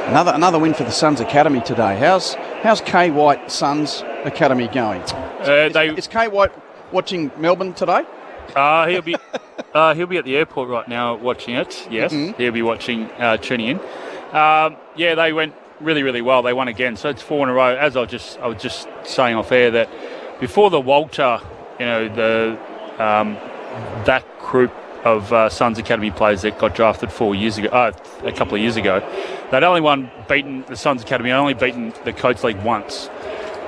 Another win for the Suns Academy today. How's Kay White Suns Academy going? Is Kay White watching Melbourne today? He'll be at the airport right now watching it. Yes, He'll be watching, tuning in. They went really, really well. They won again, so it's 4 in a row. As I was just saying off air that before the Walter, that group of Suns Academy players that got drafted 4 years ago, a couple of years ago, the Suns Academy only beaten the Coates League once.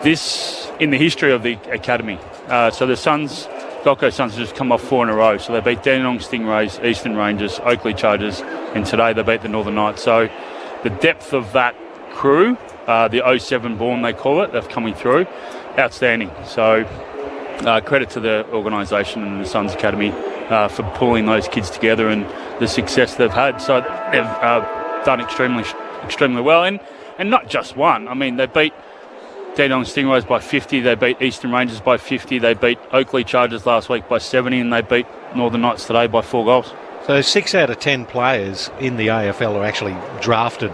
This in the history of the academy. So the Gold Coast Suns have just come off 4 in a row. So they beat Dandenong Stingrays, Eastern Rangers, Oakley Chargers, and today they beat the Northern Knights. So the depth of that crew, the 07 born they call it, they're coming through, outstanding. So credit to the organisation and the Suns Academy for pulling those kids together and the success they've had. So they've done extremely well, and not just one. I mean, they beat Dandenong Stingrays by 50, they beat Eastern Rangers by 50, they beat Oakley Chargers last week by 70, and they beat Northern Knights today by 4 goals. So 6 out of 10 players in the AFL are actually drafted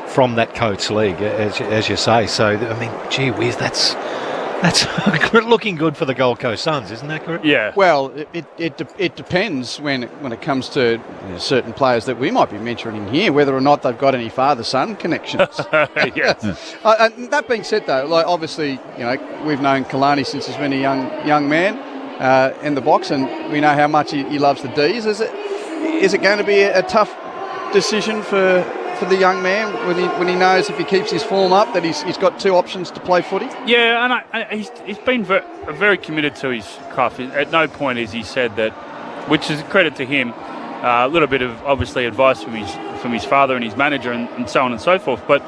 from that Coates League, as you say. So, I mean, gee whiz, that's looking good for the Gold Coast Suns, isn't that correct? Yeah. Well, it depends when it comes to certain players that we might be mentioning here, whether or not they've got any father-son connections. Yes. That being said, though, like obviously, we've known Kalani since he's been a young man in the box, and we know how much he loves the D's. Is it going to be a tough decision for the young man when he knows if he keeps his form up that he's got 2 options to play footy? Yeah, and he's been very committed to his craft. At no point has he said that, which is a credit to him. A little bit of obviously advice from his father and his manager and so on and so forth. But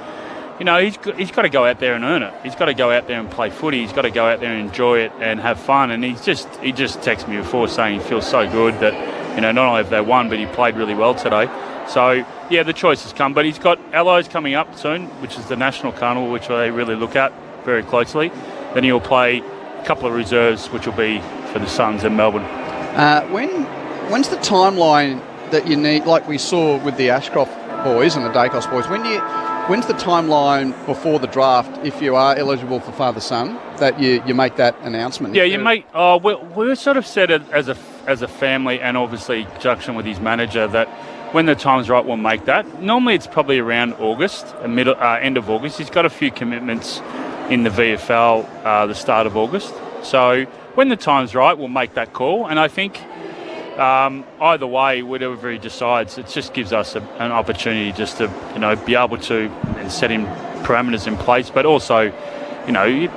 he's got to go out there and earn it. He's got to go out there and play footy. He's got to go out there and enjoy it and have fun. And he just texted me before saying he feels so good that not only have they won, but he played really well today. So, yeah, the choice has come. But he's got Allies coming up soon, which is the National Carnival, which they really look at very closely. Then he'll play a couple of reserves, which will be for the Suns in Melbourne. When's the timeline that you need, like we saw with the Ashcroft boys and the Dacos boys, when's the timeline before the draft, if you are eligible for father-son, that you make that announcement? Yeah, you make... we sort of said it as a family and obviously conjunction with his manager that when the time's right, we'll make that. Normally it's probably around August, end of August. He's got a few commitments in the VFL the start of August. So when the time's right, we'll make that call. And I think either way, whatever he decides, it just gives us an opportunity just to, be able to set him parameters in place. But also, you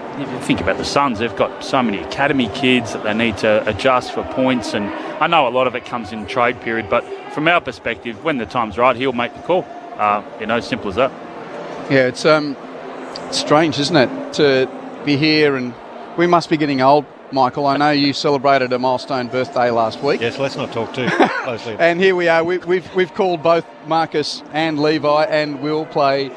think about the Suns, they've got so many academy kids that they need to adjust for points. And I know a lot of it comes in trade period, but from our perspective, when the time's right, he'll make the call. Simple as that. Yeah, it's strange, isn't it, to be here, and we must be getting old, Michael. I know you celebrated a milestone birthday last week. Yes, let's not talk too closely. And here we are. We've called both Marcus and Levi, and we'll play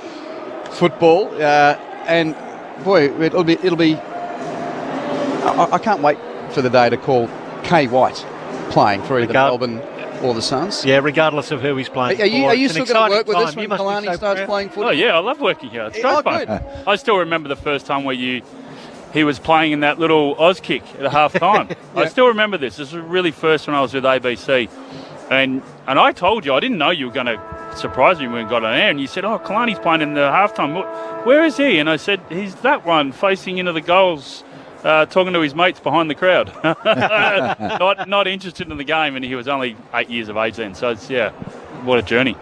football. And boy, it'll be. I can't wait for the day to call Kay White playing for either Melbourne or the Suns. Yeah, regardless of who he's playing. Are you still going to work with us when Kalani starts playing football? Oh yeah, I love working here. It's great fun. Good. I still remember the first time where he was playing in that little Oz kick at half time. Yeah. I still remember this. This was really first when I was with ABC. And I told you, I didn't know you were going to surprise me when we got on air. And you said, Kalani's playing in the halftime. Where is he? And I said, he's that one facing into the goals talking to his mates behind the crowd. not interested in the game, and he was only 8 years of age then. So it's what a journey.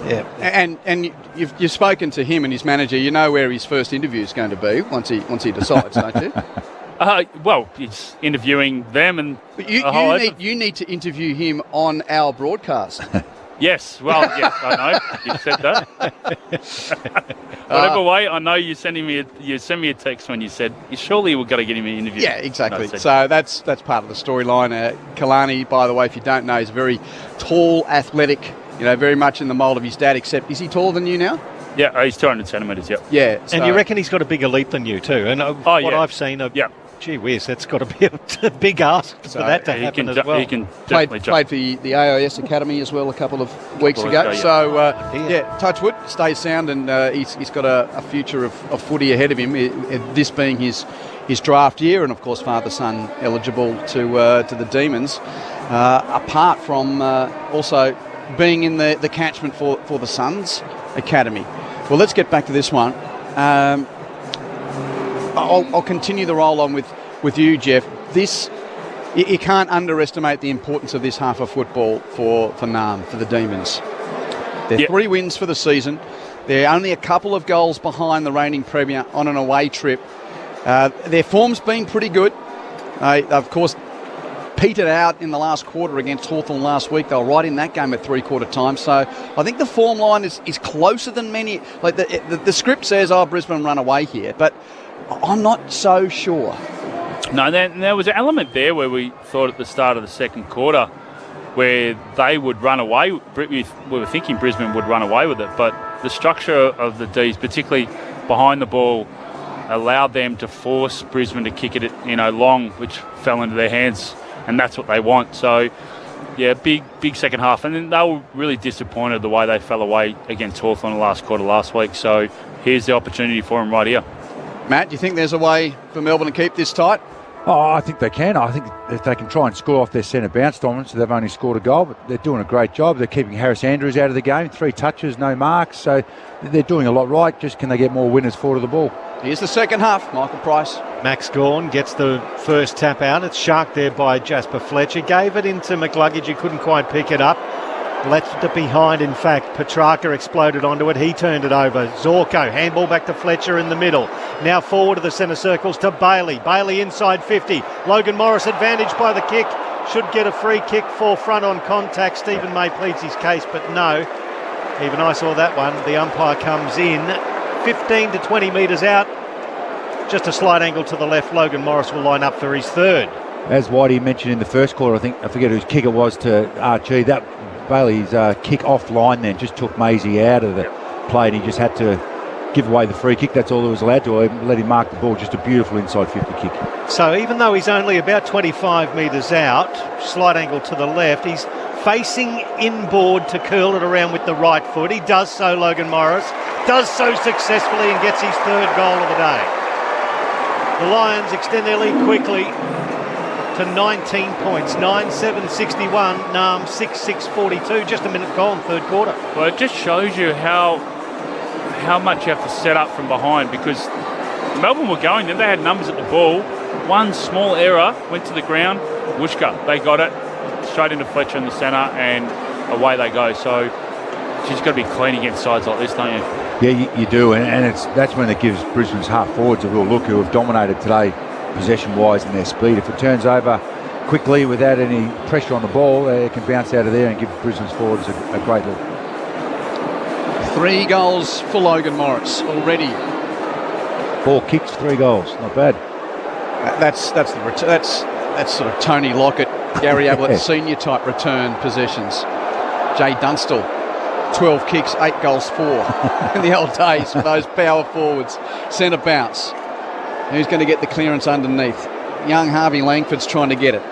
Yeah, and you've spoken to him and his manager. You know where his first interview is going to be once he decides, don't you? Well, he's interviewing them, and but you need to interview him on our broadcast. Yes, I know you said that. Whatever way, I know you sent me a text when you said surely we've got to get him an interview. Yeah, exactly. So that's part of the storyline. Kalani, by the way, if you don't know, is a very tall, athletic. Very much in the mould of his dad. Except, is he taller than you now? Yeah, he's 200 centimetres. Yep. Yeah, and you reckon he's got a bigger leap than you too? And what I've seen, gee whiz, that's got to be a big ask for that to happen as well. He can definitely played for the AIS Academy as well a couple of weeks ago. So, touch wood, stay sound, and he's got a future of footy ahead of him, this being his draft year, and of course father-son eligible to the Demons, apart from also being in the catchment for the Suns Academy. Well, let's get back to this one. I'll continue the roll on with you, Jeff. You can't underestimate the importance of this half of football for NAM, for the Demons. They're 3 wins for the season. They're only a couple of goals behind the reigning premier on an away trip. Their form's been pretty good. They, of course, petered out in the last quarter against Hawthorn last week. They were right in that game at three-quarter time. So I think the form line is closer than many. Like the script says, Brisbane run away here, but I'm not so sure. No, there was an element there where we thought at the start of the second quarter where they would run away. We were thinking Brisbane would run away with it, but the structure of the D's, particularly behind the ball, allowed them to force Brisbane to kick it long, which fell into their hands. And that's what they want. So, big second half. And then they were really disappointed the way they fell away against Hawthorn in the last quarter last week. So, here's the opportunity for them right here. Matt, do you think there's a way for Melbourne to keep this tight? Oh, I think they can. I think if they can try and score off their centre bounce dominance, they've only scored a goal, but they're doing a great job. They're keeping Harris Andrews out of the game, 3 touches, no marks. So, they're doing a lot right. Just can they get more winners forward of the ball? Here's the second half. Michael Price. Max Gawn gets the first tap out. It's sharked there by Jasper Fletcher. Gave it into McLuggage. He couldn't quite pick it up. Left it behind, in fact. Petrarca exploded onto it. He turned it over. Zorko, handball back to Fletcher in the middle. Now forward to the centre circles to Bailey. Bailey inside 50. Logan Morris advantaged by the kick. Should get a free kick for front on contact. Stephen May pleads his case, but no. Even I saw that one. The umpire comes in 15 to 20 metres out. Just a slight angle to the left. Logan Morris will line up for his third. As Whitey mentioned in the first quarter, I forget whose kick it was to RG. That Bailey's kick offline then just took Maisie out of the play, and he just had to give away the free kick. That's all he was allowed to. Let him mark the ball. Just a beautiful inside 50 kick. So even though he's only about 25 metres out, slight angle to the left, he's facing inboard to curl it around with the right foot. He does so, Logan Morris. Does so successfully and gets his third goal of the day. The Lions extend their lead quickly to 19 points. 9-7-61, NAM 6-6-42. Just a minute gone, third quarter. Well, it just shows you how much you have to set up from behind, because Melbourne were going, then they had numbers at the ball. One small error went to the ground. Wooshka, they got it straight into Fletcher in the centre, and away they go. So she's got to be clean against sides like this, don't you? Yeah, you do, and that's when it gives Brisbane's half forwards a real look, who have dominated today possession-wise in their speed. If it turns over quickly without any pressure on the ball, it can bounce out of there and give Brisbane's forwards a great look. 3 goals for Logan Morris already. 4 kicks, 3 goals, not bad. That's sort of Tony Lockett, Gary Ablett senior type return possessions. Jay Dunstall, 12 kicks, 8 goals, 4 in the old days for those power forwards. Centre bounce. Who's going to get the clearance underneath? Young Harvey Langford's trying to get it.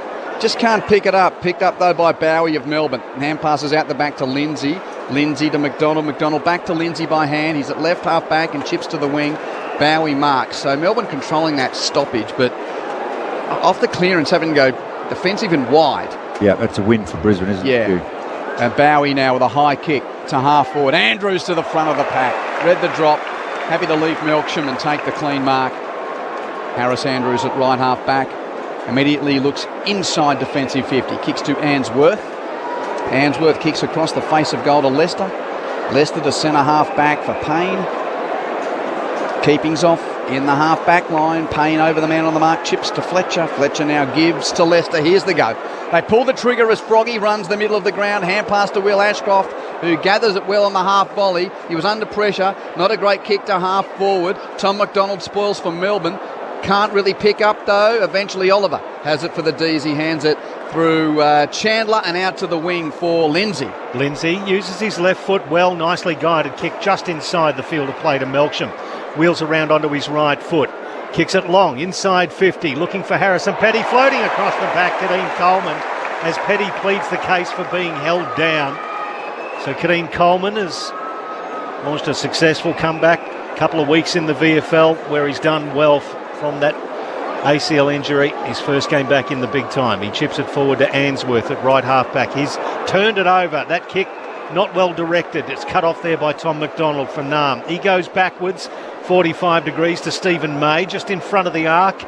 Just can't pick it up. Picked up, though, by Bowie of Melbourne. Hand passes out the back to Lindsay. Lindsay to McDonald. McDonald back to Lindsay by hand. He's at left half back and chips to the wing. Bowie marks. So Melbourne controlling that stoppage, but off the clearance, having to go defensive and wide. Yeah, that's a win for Brisbane, isn't it? Yeah. And Bowie now with a high kick to half forward. Andrews to the front of the pack. Read the drop. Happy to leave Melksham and take the clean mark. Harris Andrews at right half back. Immediately looks inside defensive 50. Kicks to Answorth. Answorth kicks across the face of goal to Leicester. Leicester to centre half back for Payne. Keepings off in the half back line. Payne over the man on the mark. Chips to Fletcher. Fletcher now gives to Leicester. Here's the go. They pull the trigger as Froggy runs the middle of the ground. Hand pass to Will Ashcroft, who gathers it well on the half volley. He was under pressure. Not a great kick to half forward. Tom McDonald spoils for Melbourne. Can't really pick up though. Eventually Oliver has it for the D's. He hands it through Chandler and out to the wing for Lindsay. Lindsay uses his left foot well. Nicely guided kick just inside the field of play to Melksham. Wheels around onto his right foot. Kicks it long, inside 50, looking for Harrison Petty, floating across the back to Dean Coleman as Petty pleads the case for being held down. So Kadeem Coleman has launched a successful comeback. A couple of weeks in the VFL where he's done well from that ACL injury. His first game back in the big time. He chips it forward to Answorth at right half back. He's turned it over. That kick not well directed. It's cut off there by Tom McDonald from Nam. He goes backwards 45 degrees to Stephen May, just in front of the arc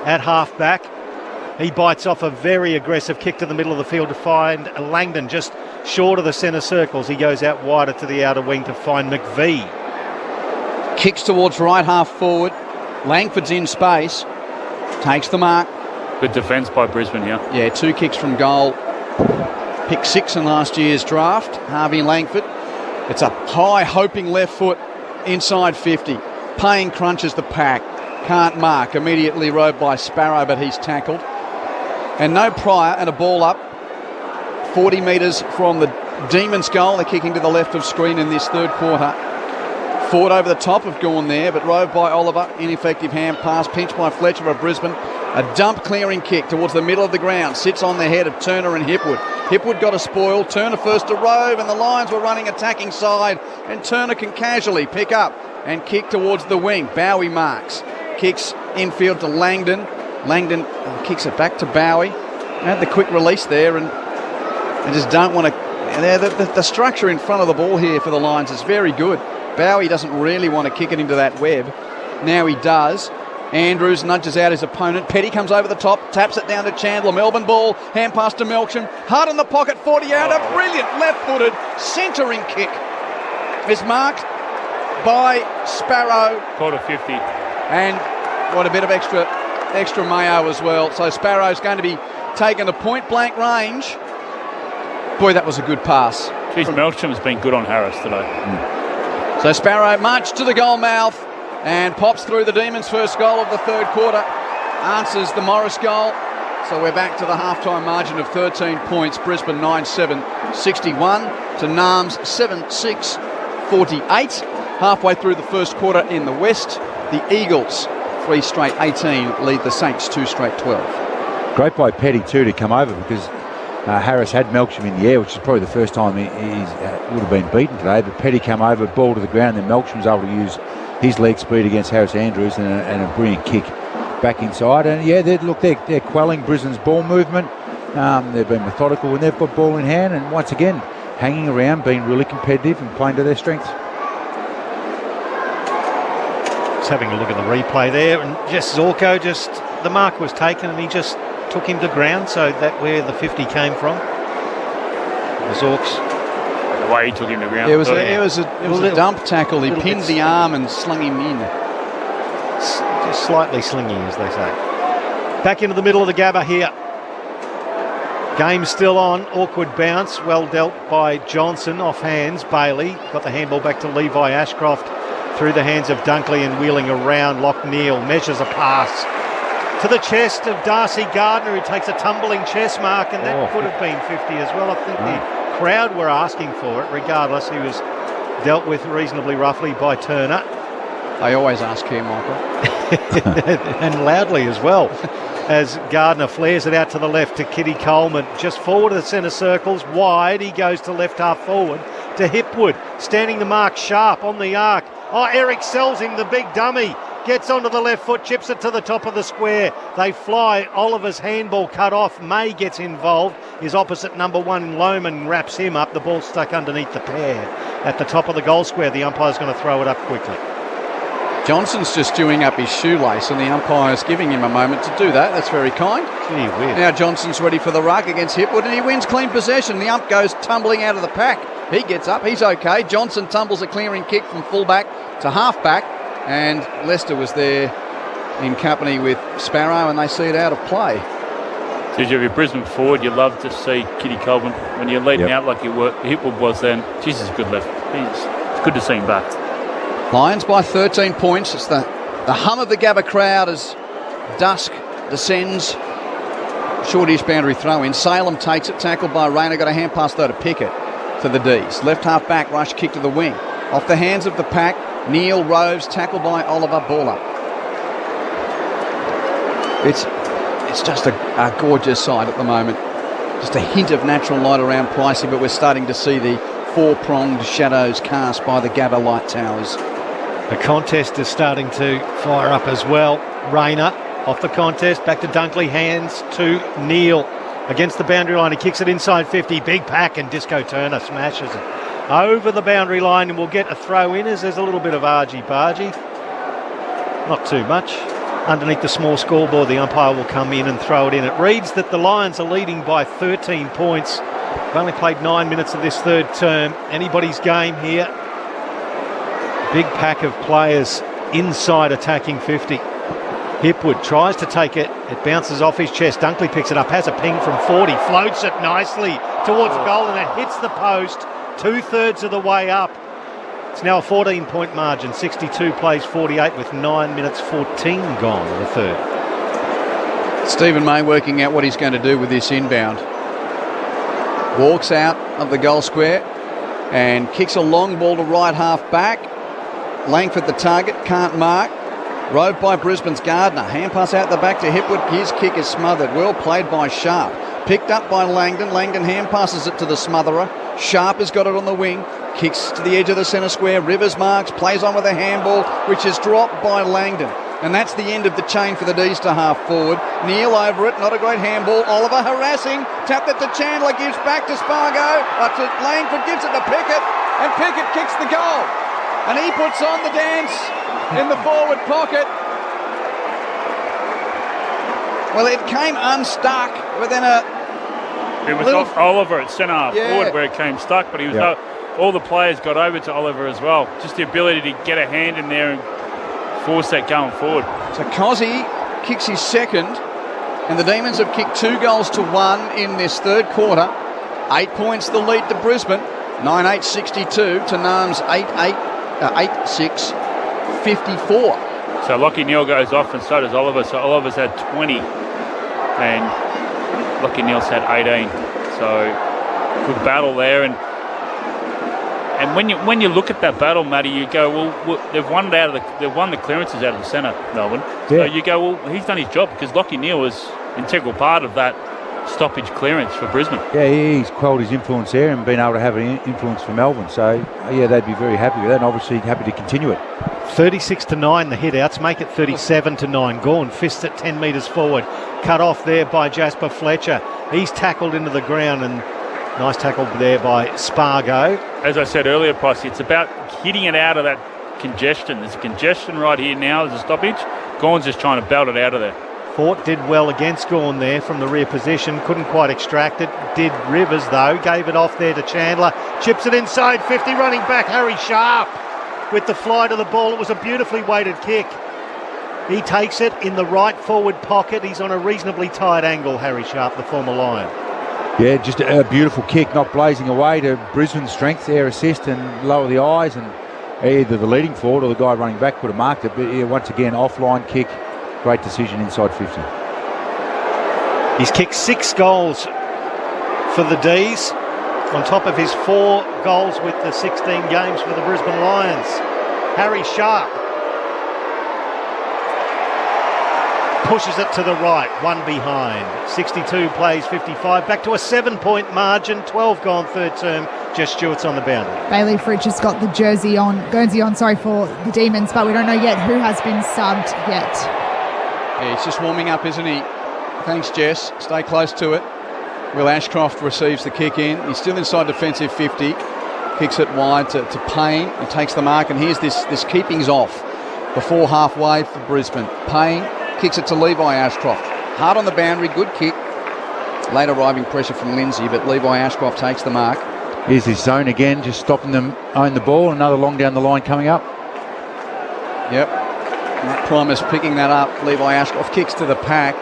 at half back. He bites off a very aggressive kick to the middle of the field to find Langdon just short of the centre circles. He goes out wider to the outer wing to find McVie. Kicks towards right half forward. Langford's in space. Takes the mark. Good defence by Brisbane here. Yeah, 2 kicks from goal. Pick 6 in last year's draft. Harvey Langford. It's a high hoping left foot inside 50. Payne crunches the pack. Can't mark. Immediately rode by Sparrow, but he's tackled. And no Pryor and a ball up. 40 metres from the Demons' goal. They're kicking to the left of screen in this third quarter. Ford over the top have gone there, but rode by Oliver. Ineffective hand pass. Pinched by Fletcher of Brisbane. A dump clearing kick towards the middle of the ground. Sits on the head of Turner and Hipwood. Hipwood got a spoil. Turner first to Rove, and the Lions were running attacking side. And Turner can casually pick up and kick towards the wing. Bowie marks. Kicks infield to Langdon. Langdon kicks it back to Bowie. Had the quick release there, and they just don't want to. The structure in front of the ball here for the Lions is very good. Bowie doesn't really want to kick it into that web. Now he does. Andrews nudges out his opponent. Petty comes over the top, taps it down to Chandler. Melbourne ball, hand pass to Melksham. Hard in the pocket, 40-yarder. Brilliant left-footed centering kick is marked by Sparrow. Quarter 50. And what a bit of extra mayo as well. So Sparrow's going to be taken to point-blank range. Boy, that was a good pass. Geez, Melksham's been good on Harris today. So Sparrow marched to the goal mouth and pops through the Demons' first goal of the third quarter. Answers the Morris goal. So we're back to the halftime margin of 13 points. Brisbane 9-7, 61 to Nams 7-6, 48. Halfway through the first quarter in the West, the Eagles 3 straight 18 lead the Saints 2 straight 12. Great by Petty too to come over, because Harris had Melksham in the air, which is probably the first time he would have been beaten today. But Petty came over, ball to the ground, then Melksham was able to use his leg speed against Harris Andrews and a brilliant kick back inside. And yeah, they're quelling Brisbane's ball movement. They've been methodical when they've got ball in hand, and once again hanging around, being really competitive and playing to their strengths. Just having a look at the replay there, and just Zorko, the mark was taken and he just took him to ground, so that where the 50 came from. The Zorks. The way he took him to ground. It was a dump tackle. He pinned the arm and slung him in. Just slightly slingy, as they say. Back into the middle of the Gabba here. Game still on. Awkward bounce. Well dealt by Johnson off hands. Bailey got the handball back to Levi Ashcroft through the hands of Dunkley and wheeling around. Lockneil measures a pass to the chest of Darcy Gardner, who takes a tumbling chest mark, and that could have been 50 as well. I think the crowd were asking for it. Regardless, he was dealt with reasonably roughly by Turner. They always ask here, Michael. And loudly as well, as Gardner flares it out to the left to Kitty Coleman, just forward of the centre circles, wide. He goes to left half forward to Hipwood, standing the mark sharp on the arc. Eric sells him, the big dummy. Gets onto the left foot, chips it to the top of the square. They fly. Oliver's handball cut off. May gets involved. His opposite number 1, Lohman, wraps him up. The ball stuck underneath the pair at the top of the goal square. The umpire's going to throw it up quickly. Johnson's just doing up his shoelace, and the umpire's giving him a moment to do that. That's very kind. Gee whiz. Now Johnson's ready for the ruck against Hipwood, and he wins clean possession. The ump goes tumbling out of the pack. He gets up. He's okay. Johnson tumbles a clearing kick from fullback to halfback, and Lester was there in company with Sparrow, and they see it out of play. So if you're Brisbane forward, you love to see Kitty Colvin when you're leading out like Hipwood was then. Jesus, good left. It's good to see him back. Lions by 13 points. It's the hum of the Gabba crowd as dusk descends. Short-ish boundary throw in. Salem takes it, tackled by Rayner. Got a hand pass though to Pickett for the D's. Left half back, rush kick to the wing. Off the hands of the pack, Neil Roves, tackled by Oliver Baller. It's just a gorgeous sight at the moment. Just a hint of natural light around Pricey, but we're starting to see the four-pronged shadows cast by the Gabba light towers. The contest is starting to fire up as well. Rayner off the contest, back to Dunkley, hands to Neil. Against the boundary line, he kicks it inside 50. Big pack, and Disco Turner smashes it over the boundary line, and we'll get a throw in as there's a little bit of argy-bargy. Not too much. Underneath the small scoreboard, the umpire will come in and throw it in. It reads that the Lions are leading by 13 points. We've only played 9 minutes of this third term. Anybody's game here. Big pack of players inside attacking 50. Hipwood tries to take it. It bounces off his chest. Dunkley picks it up, has a ping from 40, floats it nicely towards goal, and it hits the post 2/3 of the way up. It's now a 14-point margin. 62 plays 48 with 9 minutes 14 gone in the third. Stephen May working out what he's going to do with this inbound. Walks out of the goal square and kicks a long ball to right half back. Langford the target, can't mark. Rode by Brisbane's Gardner. Hand pass out the back to Hipwood. His kick is smothered. Well played by Sharp. Picked up by Langdon. Langdon hand passes it to the smotherer. Sharp has got it on the wing. Kicks to the edge of the centre square. Rivers marks. Plays on with a handball, which is dropped by Langdon. And that's the end of the chain for the D's to half forward. Neil over it. Not a great handball. Oliver harassing. Tapped it to Chandler. Gives back to Spargo. To Langford. Gives it to Pickett. And Pickett kicks the goal. And he puts on the dance in the forward pocket. Well, it came unstuck, but then it was off Oliver at centre half forward where it came stuck, but he was all the players got over to Oliver as well. Just the ability to get a hand in there and force that going forward. So Cozzy kicks his second, and the Demons have kicked 2-1 in this third quarter. 8 points the lead to Brisbane. 9-8-62 to Narm's 8-6-54. So Lockie Neal goes off, and so does Oliver. So Oliver's had 20 and Lockie Neal's had 18. So good battle there. And when you look at that battle, Matty, you go, well, they've won the clearances out of the centre, Melbourne. So you go, well, he's done his job because Lockie Neal was an integral part of that stoppage clearance for Brisbane. Yeah, he's quelled his influence there and been able to have an influence for Melbourne. So, yeah, they'd be very happy with that and obviously happy to continue it. 36-9 the hit-outs, make it 37-9. Gawn fists it 10 metres forward. Cut off there by Jasper Fletcher. He's tackled into the ground, and nice tackle there by Spargo. As I said earlier, Pricey, it's about hitting it out of that congestion. There's a congestion right here now. There's a stoppage. Gawn's just trying to belt it out of there. Fort did well against Gawn there from the rear position. Couldn't quite extract it. Did Rivers, though. Gave it off there to Chandler. Chips it inside 50. Running back, Harry Sharp with the fly to the ball. It was a beautifully weighted kick. He takes it in the right forward pocket. He's on a reasonably tight angle, Harry Sharp, the former Lion. Yeah, just a beautiful kick, not blazing away to Brisbane's strength, air assist and lower the eyes. And either the leading forward or the guy running back could have marked it. But yeah, once again, offline kick. Great decision inside 50. He's kicked 6 goals for the D's, on top of his 4 goals with the 16 games for the Brisbane Lions. Harry Sharp pushes it to the right, one behind. 62 plays 55, back to a 7-point margin, 12 gone third term. Jess Stewart's on the boundary. Bailey Fritsch has got the Guernsey on, for the Demons, but we don't know yet who has been subbed yet. Yeah, he's just warming up, isn't he? Thanks, Jess. Stay close to it. Will Ashcroft receives the kick in. He's still inside defensive 50. Kicks it wide to Payne. He takes the mark, and here's this keepings off before halfway for Brisbane. Payne kicks it to Levi Ashcroft. Hard on the boundary, good kick. Late arriving pressure from Lindsay, but Levi Ashcroft takes the mark. Here's his zone again, just stopping them own the ball. Another long down the line coming up. Yep. Primus picking that up. Levi Ashcroft kicks to the pack.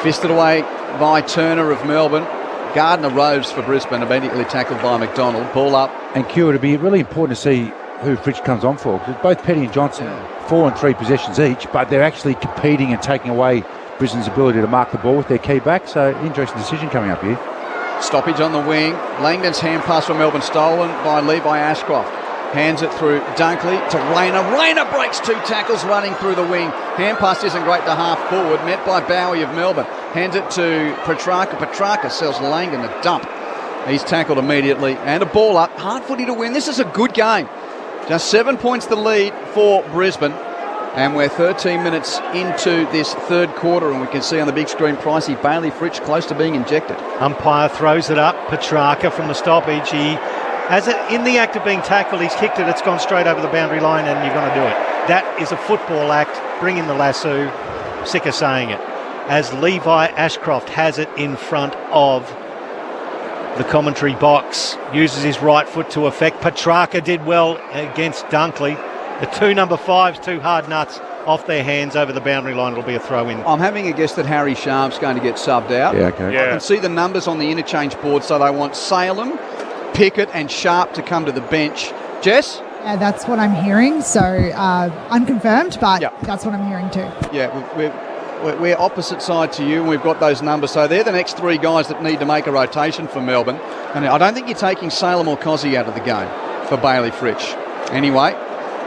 Fisted away by Turner of Melbourne. Gardner Rose for Brisbane, immediately tackled by McDonald. Ball up. And Q, it'll be really important to see who Fritsch comes on for, because both Petty and Johnson, 4 and 3 possessions each, but they're actually competing and taking away Brisbane's ability to mark the ball with their key back. So interesting decision coming up here. Stoppage on the wing. Langdon's hand pass from Melbourne stolen by Levi Ashcroft. Hands it through Dunkley to Rayner. Rayner breaks 2 tackles running through the wing. Hand pass isn't great to half forward. Met by Bowie of Melbourne. Hands it to Petrarca. Petrarca sells Langdon a dump. He's tackled immediately. And a ball up. Hard footy to win. This is a good game. Just 7 points the lead for Brisbane. And we're 13 minutes into this third quarter, and we can see on the big screen Pricey Bailey Fritsch close to being injected. Umpire throws it up. Petrarca from the stoppage. He has it in the act of being tackled. He's kicked it. It's gone straight over the boundary line, and you're going to do it. That is a football act. Bring in the lasso. Sick of saying it. As Levi Ashcroft has it in front of the commentary box, uses his right foot to effect. Petrarca did well against Dunkley. The 2 number 5s, 2 hard nuts off their hands over the boundary line. It'll be a throw in. I'm having a guess that Harry Sharp's going to get subbed out. Yeah, okay. I can see the numbers on the interchange board, so they want Salem, Pickett and Sharp to come to the bench. Jess? Yeah, that's what I'm hearing. So unconfirmed, but that's what I'm hearing too. Yeah, we're opposite side to you, and we've got those numbers. So they're the next 3 guys that need to make a rotation for Melbourne. And I don't think you're taking Salem or Cozzy out of the game for Bailey Fritsch. Anyway,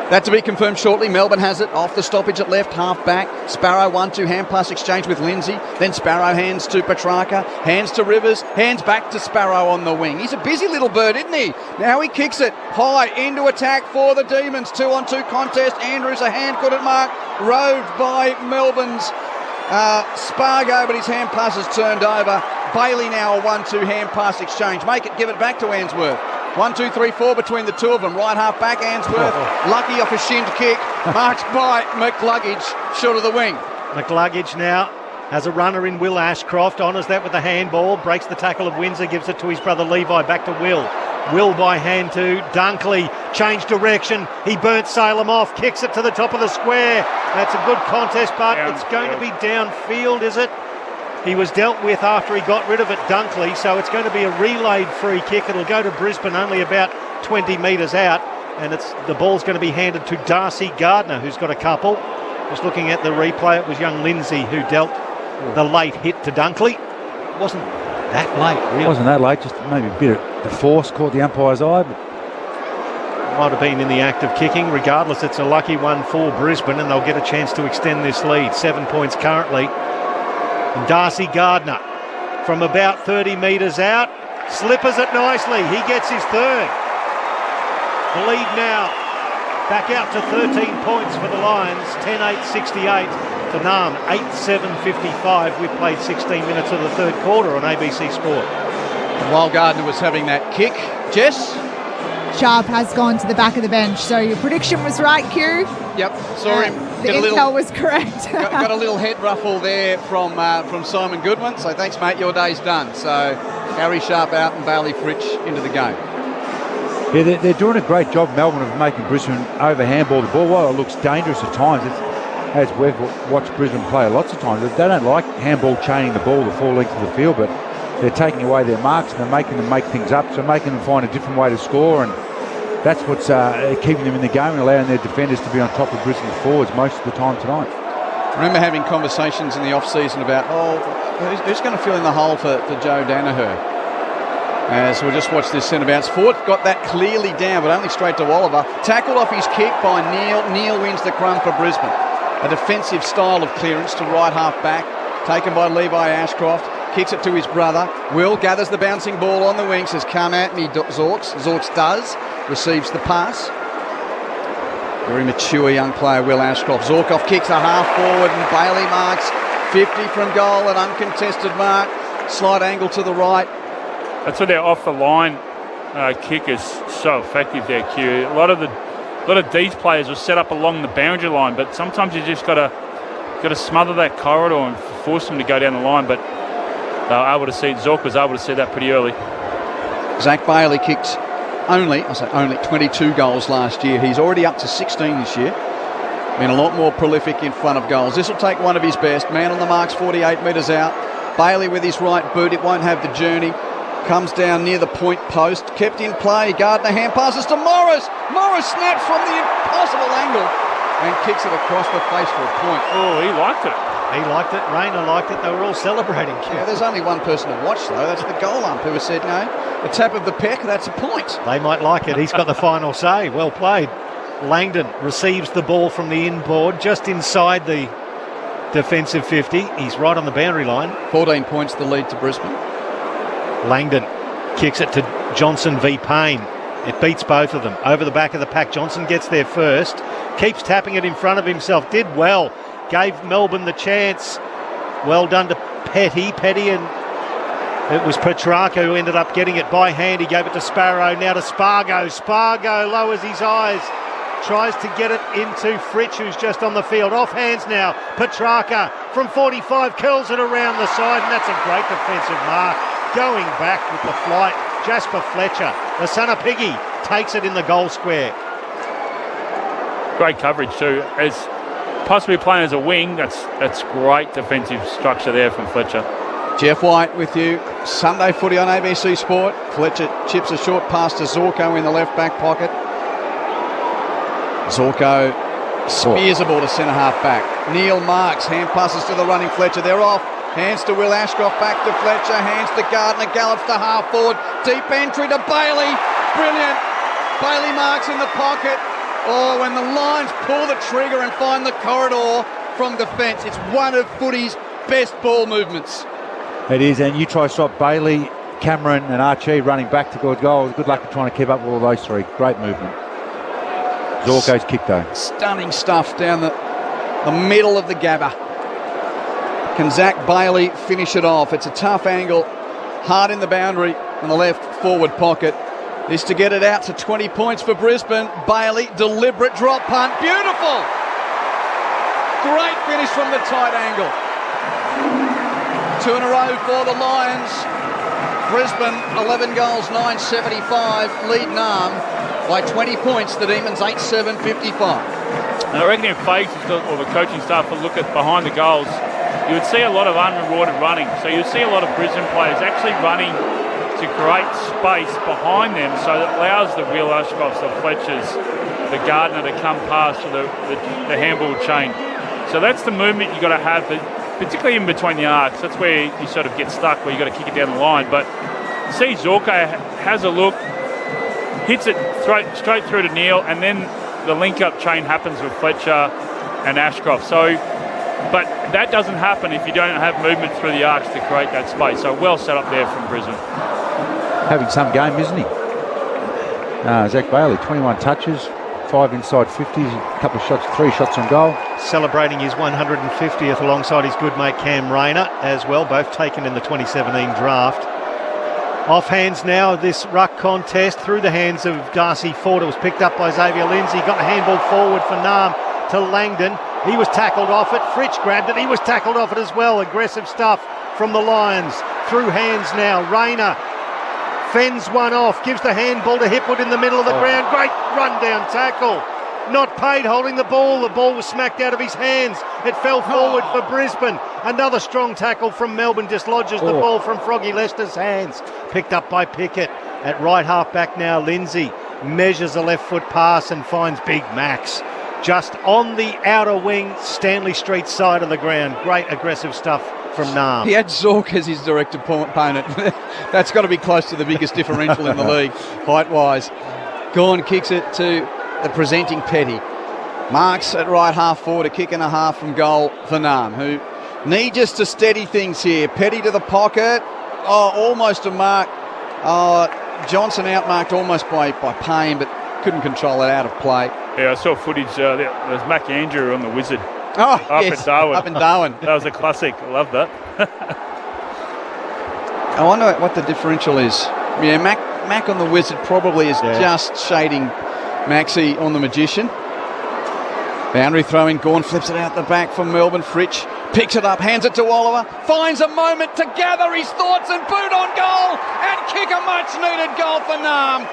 that to be confirmed shortly. Melbourne has it off the stoppage at left, half back. Sparrow 1-2 hand pass exchange with Lindsay. Then Sparrow hands to Petrarca, hands to Rivers, hands back to Sparrow on the wing. He's a busy little bird, isn't he? Now he kicks it high into attack for the Demons. 2-on-2 contest. Andrews a hand couldn't mark. Roved by Melbourne's Spargo, but his hand pass is turned over. Bailey now a 1-2 hand pass exchange. Make it, give it back to Ainsworth. 1, 2, 3, 4 between the two of them. Right half back, Ainsworth. Lucky off a shinned kick. Marked by McLuggage, short of the wing. McLuggage now has a runner in Will Ashcroft. Honours that with the handball. Breaks the tackle of Windsor. Gives it to his brother Levi. Back to Will. Will by hand to Dunkley. Change direction. He burnt Salem off. Kicks it to the top of the square. That's a good contest, but it's going to be downfield, is it? He was dealt with after he got rid of it, Dunkley, so it's going to be a relayed free kick. It'll go to Brisbane only about 20 metres out, and the ball's going to be handed to Darcy Gardner, who's got a couple. Just looking at the replay, it was young Lindsay who dealt the late hit to Dunkley. It wasn't that late, really. It wasn't that late, just maybe a bit of the force caught the umpire's eye. But might have been in the act of kicking. Regardless, it's a lucky one for Brisbane, and they'll get a chance to extend this lead. 7 points currently. And Darcy Gardner from about 30 metres out slippers it nicely. He gets his third. The lead now back out to 13 points for the Lions. 10-8-68 to Nam. 8-7-55. We've played 16 minutes of the third quarter on ABC Sport. And while Gardner was having that kick, Jess? Sharp has gone to the back of the bench, so your prediction was right, Q. Yep, saw him. The intel was correct. got a little head ruffle there from Simon Goodwin, so thanks, mate, your day's done. So Harry Sharp out and Bailey Fritsch into the game. Yeah, they're doing a great job, Melbourne, of making Brisbane over-handball the ball. While it looks dangerous at times, as we've watched Brisbane play lots of times, they don't like handball chaining the ball the full length of the field, but they're taking away their marks and they're making them make things up, so making them find a different way to score, and that's what's keeping them in the game and allowing their defenders to be on top of Brisbane's forwards most of the time tonight. I remember having conversations in the off-season about, who's going to fill in the hole for Joe Danaher? So we'll just watch this centre-bounce. Ford got that clearly down, but only straight to Oliver. Tackled off his kick by Neil. Neil wins the crumb for Brisbane. A defensive style of clearance to right half-back, taken by Levi Ashcroft. Kicks it to his brother. Will gathers the bouncing ball on the wing, says, come at me, Zorks. Zorks does. Receives the pass. Very mature young player, Will Ashcroft. Zorkoff kicks a half forward and Bailey marks 50 from goal, an uncontested mark. Slight angle to the right. That's what their off-the-line kick is so effective there, Q. A lot of the a lot of these players were set up along the boundary line, but sometimes you just got to smother that corridor and force them to go down the line. But they were able to see, Zork was able to see that pretty early. Zach Bailey kicked only 22 goals last year. He's already up to 16 this year. Been a lot more prolific in front of goals. This will take one of his best. Man on the marks, 48 metres out. Bailey with his right boot. It won't have the journey. Comes down near the point post. Kept in play. Gardner hand passes to Morris. Morris snaps from the impossible angle and kicks it across the face for a point. Oh, he liked it. He liked it. Rayner liked it. They were all celebrating. Yeah, there's only one person to watch, though. That's the goal ump who has said, no, a tap of the peck, that's a point. They might like it. He's got the final say. Well played. Langdon receives the ball from the inboard, just inside the defensive 50. He's right on the boundary line. 14 points the lead to Brisbane. Langdon kicks it to Johnson v Payne. It beats both of them. Over the back of the pack, Johnson gets there first. Keeps tapping it in front of himself. Did well. Gave Melbourne the chance. Well done to Petty, and it was Petrarca who ended up getting it by hand. He gave it to Sparrow, now to Spargo. Spargo lowers his eyes, tries to get it into Fritsch, who's just on the field. Off hands now. Petrarca from 45 curls it around the side, and that's a great defensive mark. Going back with the flight, Jasper Fletcher, the son of Piggy, takes it in the goal square. Great coverage too. As possibly playing as a wing, that's great defensive structure there from Fletcher. Jeff White with you. Sunday footy on ABC Sport. Fletcher chips a short pass to Zorko in the left back pocket. Zorko spears a ball to centre half back. Neil marks, hand passes to the running Fletcher. They're off. Hands to Will Ashcroft, back to Fletcher. Hands to Gardner, gallops to half forward. Deep entry to Bailey. Brilliant. Bailey marks in the pocket. Oh, when the Lions pull the trigger and find the corridor from defence, it's one of footy's best ball movements. It is, and you try to stop Bailey, Cameron and Archie running back towards goal. Good luck at trying to keep up with all those three. Great movement. Zorko's kick though. Stunning stuff down the middle of the Gabba. Can Zach Bailey finish it off? It's a tough angle, hard in the boundary in the left forward pocket. This to get it out to 20 points for Brisbane. Bailey, deliberate drop punt. Beautiful! Great finish from the tight angle. 2 in a row for the Lions. Brisbane, 11 goals, 975. Lead Nam by 20 points. The Demons, 8-7-55. I reckon if Fages or the coaching staff will look at behind the goals, you would see a lot of unrewarded running. So you'd see a lot of Brisbane players actually running to create space behind them, so that allows the Will Ashcrofts, the Fletchers, the Gardner to come past to the handball chain. So that's the movement you've got to have, but particularly in between the arcs. That's where you sort of get stuck, where you've got to kick it down the line. But see, Zorko has a look, hits it straight through to Neil, and then the link-up chain happens with Fletcher and Ashcroft. So, but that doesn't happen if you don't have movement through the arcs to create that space. So well set up there from Brisbane. Having some game, isn't he? Zach Bailey, 21 touches, 5 inside 50s, a couple of shots, 3 shots on goal. Celebrating his 150th alongside his good mate Cam Rayner as well, both taken in the 2017 draft. Off hands now, this ruck contest through the hands of Darcy Ford. It was picked up by Xavier Lindsay, got the handball forward for Nam to Langdon. He was tackled off it, Fritsch grabbed it, he was tackled off it as well. Aggressive stuff from the Lions. Through hands now, Rayner fends one off, gives the handball to Hipwood in the middle of the ground. Great run-down tackle. Not paid holding the ball. The ball was smacked out of his hands. It fell forward for Brisbane. Another strong tackle from Melbourne dislodges the ball from Froggy Lester's hands. Picked up by Pickett. At right half back now, Lindsay measures a left foot pass and finds Big Max just on the outer wing, Stanley Street side of the ground. Great aggressive stuff from Nam. He had Zork as his direct opponent. That's got to be close to the biggest differential in the league, height-wise. Gawn kicks it to the presenting Petty. Marks at right half forward, a kick and a half from goal for Nam, who need just to steady things here. Petty to the pocket. Oh, almost a mark. Johnson outmarked almost by Payne, but couldn't control it out of play. Yeah, I saw footage. There's Mac Andrew on the Wizard. Up in Darwin. That was a classic. I love that. I wonder what the differential is. Yeah, Mac on the Wizard probably is just shading Maxi on the Magician. Boundary throw in, Gawn flips it out the back from Melbourne. Fritsch picks it up, hands it to Oliver, finds a moment to gather his thoughts and boot on goal and kick a much-needed goal for Nam.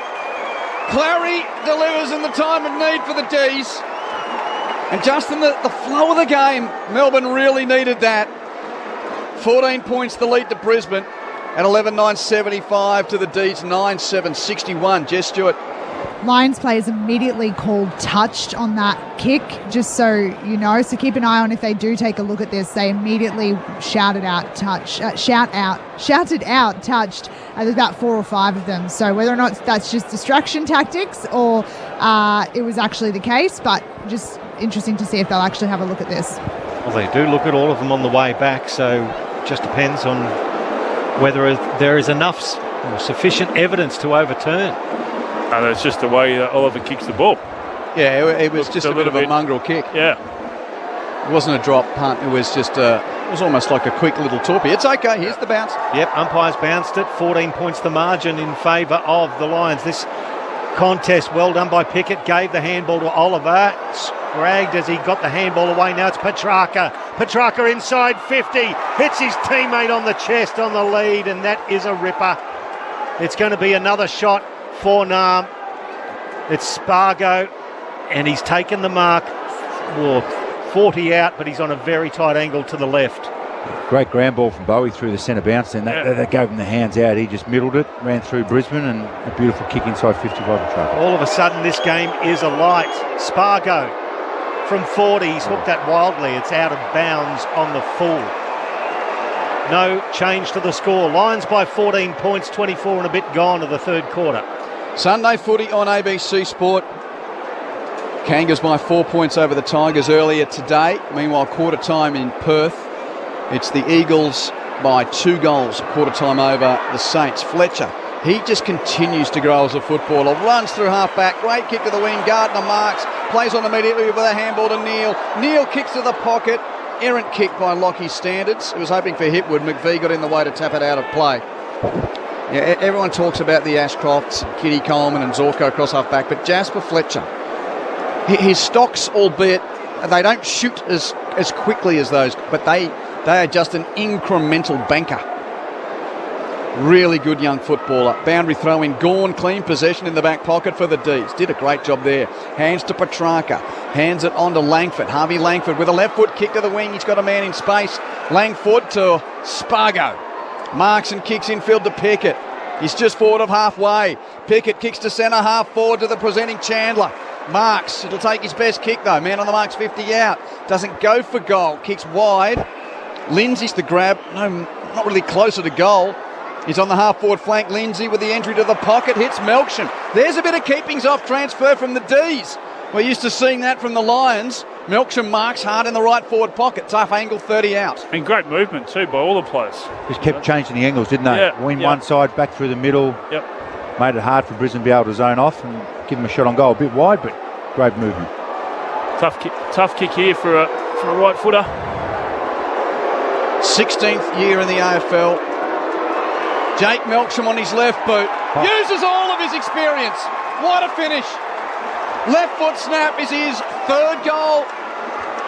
Clary delivers in the time of need for the D's. And just in the flow of the game, Melbourne really needed that. 14 points the lead to Brisbane at 11-9-75 to the D's 9-7-61. Jess Stewart. Lions players immediately called touched on that kick, just so you know. So keep an eye on if they do take a look at this. They immediately shouted out touched. There's about 4 or 5 of them. So whether or not that's just distraction tactics or it was actually the case, but just interesting to see if they'll actually have a look at this. Well, they do look at all of them on the way back, so it just depends on whether there is enough or sufficient evidence to overturn. And it's just the way Oliver kicks the ball. Yeah, it was just a bit of a mongrel kick. Yeah. It wasn't a drop punt. It was just it was almost like a quick little torpy. It's okay. Here's the bounce. Yep, umpires bounced it. 14 points the margin in favour of the Lions. This contest, well done by Pickett, gave the handball to Oliver. Scragged as he got the handball away. Now it's Petrarca. Petrarca inside 50. Hits his teammate on the chest on the lead, and that is a ripper. It's going to be another shot for Nam. It's Spargo, and he's taken the mark. 40 out, but he's on a very tight angle to the left. Great ground ball from Bowie through the centre bounce, and that gave him the hands out. He just middled it, ran through Brisbane, and a beautiful kick inside 50 by the truck. All of a sudden, this game is alight. Spargo from 40, he's hooked that wildly. It's out of bounds on the full. No change to the score. Lions by 14 points, 24 and a bit gone to the third quarter. Sunday footy on ABC Sport. Kangas by 4 points over the Tigers earlier today. Meanwhile, quarter time in Perth. It's the Eagles by 2 goals, quarter time over the Saints. Fletcher, he just continues to grow as a footballer. Runs through half back, great kick to the wing. Gardner marks, plays on immediately with a handball to Neil. Neil kicks to the pocket. Errant kick by Lockie's standards. It was hoping for Hipwood. McVie got in the way to tap it out of play. Yeah, everyone talks about the Ashcrofts, Kitty Coleman and Zorko across half back, but Jasper Fletcher, his stocks, albeit they don't shoot as quickly as those, but they are just an incremental banker. Really good young footballer. Boundary throw in, Gawn, clean possession in the back pocket for the D's. Did a great job there. Hands to Petrarca. Hands it on to Langford. Harvey Langford with a left foot kick to the wing. He's got a man in space. Langford to Spargo. Marks and kicks infield to Pickett. He's just forward of halfway. Pickett kicks to centre, half forward to the presenting Chandler. Marks, it'll take his best kick though. Man on the mark's 50 out. Doesn't go for goal. Kicks wide. Lindsay's the grab. No, not really closer to goal. He's on the half-forward flank. Lindsay with the entry to the pocket. Hits Melksham. There's a bit of keepings off transfer from the D's. We're used to seeing that from the Lions. Melksham marks hard in the right forward pocket. Tough angle, 30 out. And great movement too by all the players. Just kept changing the angles, didn't they? Yeah, Win one side, back through the middle. Yep. Made it hard for Brisbane to be able to zone off and give them a shot on goal. A bit wide, but great movement. Tough kick here for a right footer. 16th year in the AFL. Jake Melksham on his left boot. Uses all of his experience. What a finish. Left foot snap is his 3rd goal.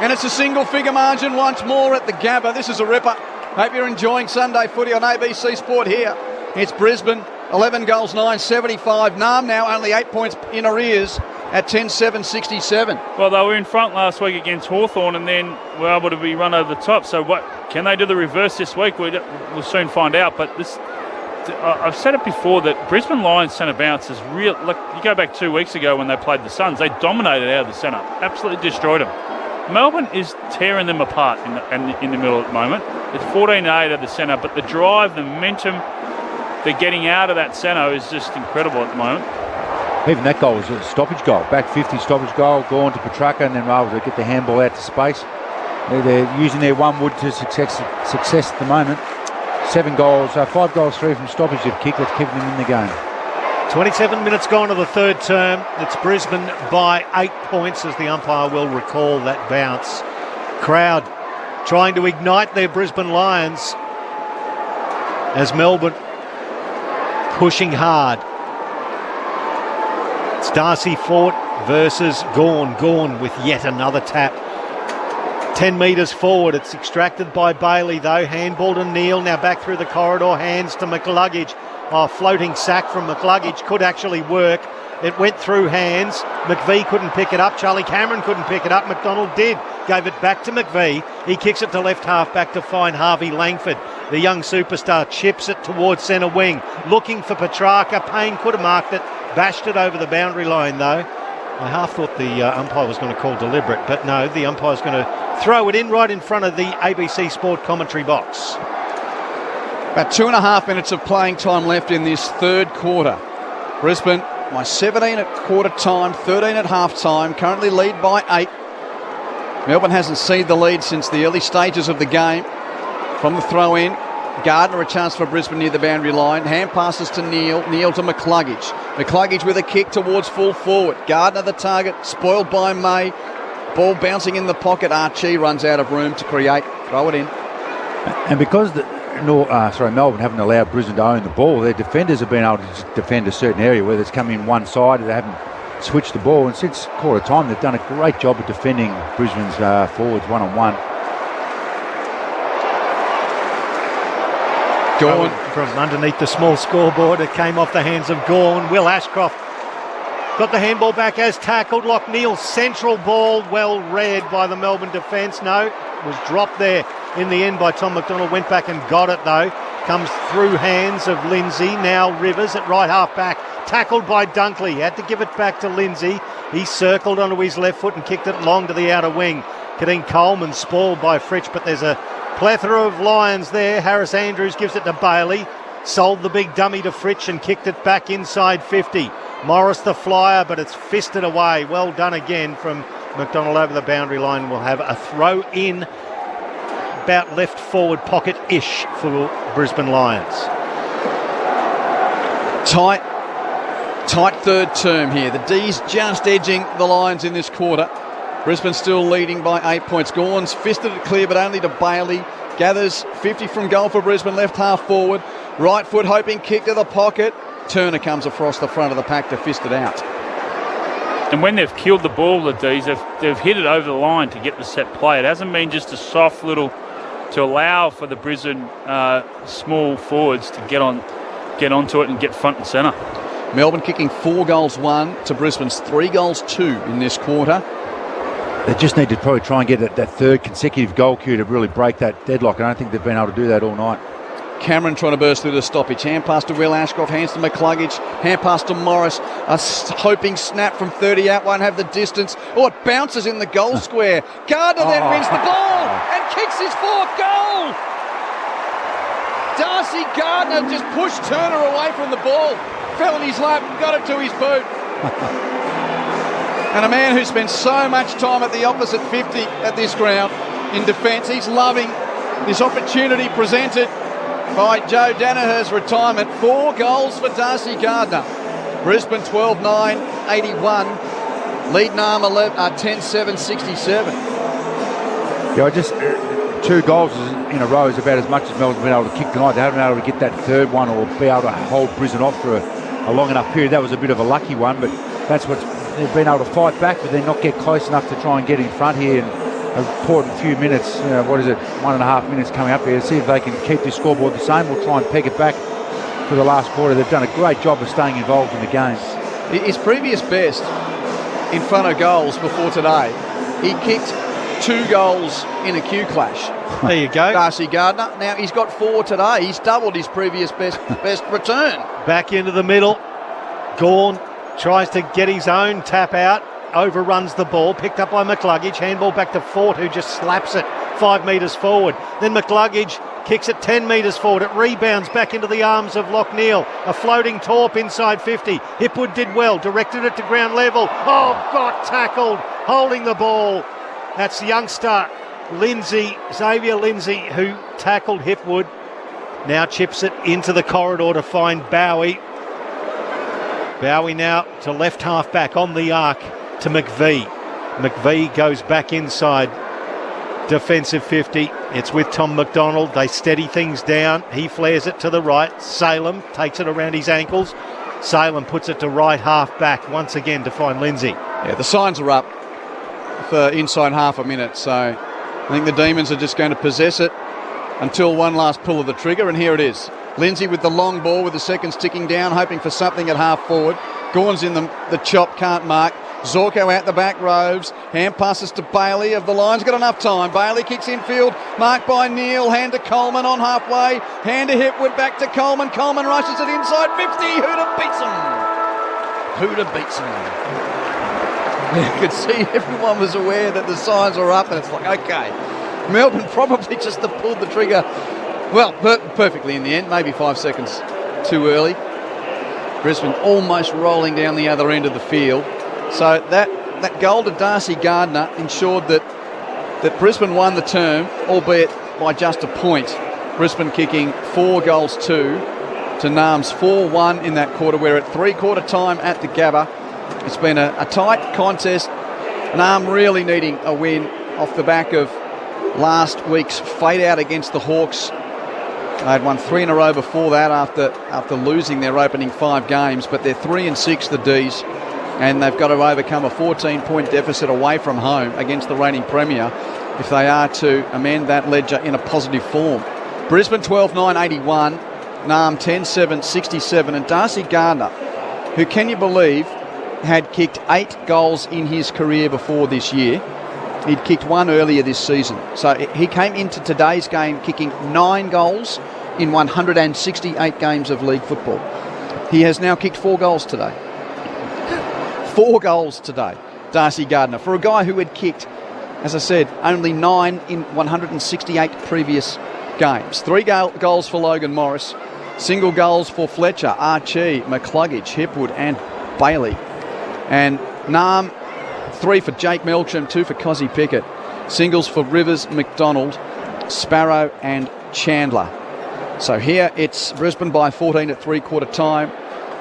And it's a single-figure margin once more at the Gabba. This is a ripper. Hope you're enjoying Sunday footy on ABC Sport here. It's Brisbane. 11 goals, 9-75. Nam now only 8 points in arrears at 10-7-67. Well, they were in front last week against Hawthorn and then were able to be run over the top. So what can they do the reverse this week? We'll soon find out. But this, I've said it before that Brisbane Lions centre bounce is real. Look, you go back 2 weeks ago when they played the Suns, they dominated out of the centre, absolutely destroyed them. Melbourne is tearing them apart in the middle at the moment. It's 14-8 out of the centre, but the drive, the momentum they're getting out of that centre is just incredible at the moment. Even that goal was a stoppage goal. Back 50 stoppage goal, gone to Petrarca and then able to get the handball out to space. They're using their one wood to success at the moment. 7 goals, 5 goals, 3 from stoppage they've kicked. That's keeping them in the game. 27 minutes gone to the third term. It's Brisbane by 8 points, as the umpire will recall that bounce. Crowd trying to ignite their Brisbane Lions as Melbourne pushing hard. It's Darcy Fort versus Gawn. Gawn with yet another tap. 10 metres forward. It's extracted by Bailey, though. Handball to Neal. Now back through the corridor. Hands to McCluggage. Floating sack from McCluggage could actually work. It went through hands. McVie couldn't pick it up. Charlie Cameron couldn't pick it up. McDonald did. Gave it back to McVie. He kicks it to left half back to find Harvey Langford. The young superstar chips it towards centre wing. Looking for Petrarca. Payne could have marked it. Bashed it over the boundary line, though. I half thought the umpire was going to call deliberate, but no, the umpire's going to throw it in right in front of the ABC Sport commentary box. About 2.5 minutes of playing time left in this third quarter. Brisbane by 17 at quarter time, 13 at half time, currently lead by 8. Melbourne hasn't ceded the lead since the early stages of the game. From the throw in, Gardner a chance for Brisbane near the boundary line. Hand passes to Neal. Neal to McCluggage. McCluggage with a kick towards full forward. Gardner the target, spoiled by May. Ball bouncing in the pocket. Archie runs out of room to create. Throw it in. And because Melbourne haven't allowed Brisbane to own the ball, their defenders have been able to defend a certain area, whether it's coming in one side or they haven't switched the ball. And since quarter time, they've done a great job of defending Brisbane's forwards one-on-one. Gawn from underneath the small scoreboard. It came off the hands of Gawn. Will Ashcroft got the handball back as tackled. Lockneil, central ball, well read by the Melbourne defence. No, it was dropped there in the end by Tom McDonald. Went back and got it, though. Comes through hands of Lindsay. Now Rivers at right half back. Tackled by Dunkley. Had to give it back to Lindsay. He circled onto his left foot and kicked it long to the outer wing. Kadeen Coleman spoiled by Fritsch, but there's a plethora of Lions there. Harris Andrews gives it to Bailey. Sold the big dummy to Fritsch and kicked it back inside 50. Morris the flyer, but it's fisted away. Well done again from McDonald over the boundary line. We'll have a throw in about left forward pocket-ish for Brisbane Lions. Tight third term here. The D's just edging the Lions in this quarter. Brisbane still leading by 8 points. Gawn's fisted it clear, but only to Bailey. Gathers 50 from goal for Brisbane, left half forward. Right foot hoping kick to the pocket. Turner comes across the front of the pack to fist it out. And when they've killed the ball, the D's, they've hit it over the line to get the set play. It hasn't been just a soft little to allow for the Brisbane small forwards to get onto it and get front and centre. Melbourne kicking 4 goals 1 to Brisbane's 3 goals 2 in this quarter. They just need to probably try and get that third consecutive goal queue to really break that deadlock. I don't think they've been able to do that all night. Cameron trying to burst through the stoppage. Hand pass to Will Ashcroft. Hands to McCluggage. Hand pass to Morris. A hoping snap from 30 out. Won't have the distance. Oh, it bounces in the goal square. Gardner then wins the ball and kicks his 4th goal. Darcy Gardner just pushed Turner away from the ball. Fell in his lap and got it to his boot. And a man who spent so much time at the opposite 50 at this ground in defence, he's loving this opportunity presented by Joe Danaher's retirement. 4 goals for Darcy Gardner. Brisbane 12-9, 81. Lead Narm 10-7, 67. Yeah, just 2 goals in a row is about as much as Melbourne's been able to kick tonight. They haven't been able to get that third one or be able to hold Brisbane off for a long enough period. That was a bit of a lucky one, but that's what they've been able to fight back, but then not get close enough to try and get in front here. And a important few minutes, 1.5 minutes coming up here, see if they can keep this scoreboard the same. We'll try and peg it back for the last quarter. They've done a great job of staying involved in the game. His previous best in front of goals before today, he kicked 2 goals in a Q clash. There you go. Darcy Gardner. Now he's got 4 today. He's doubled his previous best return. Back into the middle. Gawn tries to get his own tap out. Overruns the ball. Picked up by McCluggage. Handball back to Fort, who just slaps it 5 metres forward. Then McCluggage kicks it 10 metres forward. It rebounds back into the arms of Lockneil. A floating torp inside 50. Hipwood did well. Directed it to ground level. Oh, got tackled. Holding the ball. That's youngster Lindsay, Xavier Lindsay, who tackled Hipwood. Now chips it into the corridor to find Bowie. Bowie now to left half back on the arc to McVie. McVie goes back inside defensive 50. It's with Tom McDonald. They steady things down. He flares it to the right. Salem takes it around his ankles. Salem puts it to right half back once again to find Lindsay. Yeah, the signs are up for inside half a minute, so I think the Demons are just going to possess it until one last pull of the trigger, and here it is. Lindsay with the long ball with the seconds ticking down, hoping for something at half forward. Gawn's in the chop, can't mark. Zorko out the back, roves. Hand passes to Bailey of the Lions. Got enough time. Bailey kicks infield. Marked by Neil. Hand to Coleman on halfway. Hand to Hipwood. Back to Coleman. Coleman rushes it inside 50. Hooter beats him. Hooter beats him. You could see everyone was aware that the signs were up, and it's like, okay. Melbourne probably just pulled the trigger, well, perfectly in the end. Maybe 5 seconds too early. Brisbane almost rolling down the other end of the field. So that goal to Darcy Gardner ensured that Brisbane won the term, albeit by just a point. Brisbane kicking 4-2 to Nam's 4-1 in that quarter. We're at three-quarter time at the Gabba. It's been a tight contest. Nam really needing a win off the back of last week's fade out against the Hawks. They had won 3 in a row before that after losing their opening 5 games, but they're 3-6, the D's. And they've got to overcome a 14-point deficit away from home against the reigning premier if they are to amend that ledger in a positive form. Brisbane 12-9, 81. Nam 10-7, 67. And Darcy Gardner, who, can you believe, had kicked 8 goals in his career before this year. He'd kicked 1 earlier this season. So he came into today's game kicking 9 goals in 168 games of league football. He has now kicked 4 goals today. 4 goals today, Darcy Gardner, for a guy who had kicked, as I said, only 9 in 168 previous games. 3 goals for Logan Morris, single goals for Fletcher, Archie, McCluggage, Hipwood and Bailey. And Nam, 3 for Jake Melksham, 2 for Cozzy Pickett. Singles for Rivers, McDonald, Sparrow and Chandler. So here it's Brisbane by 14 at three-quarter time.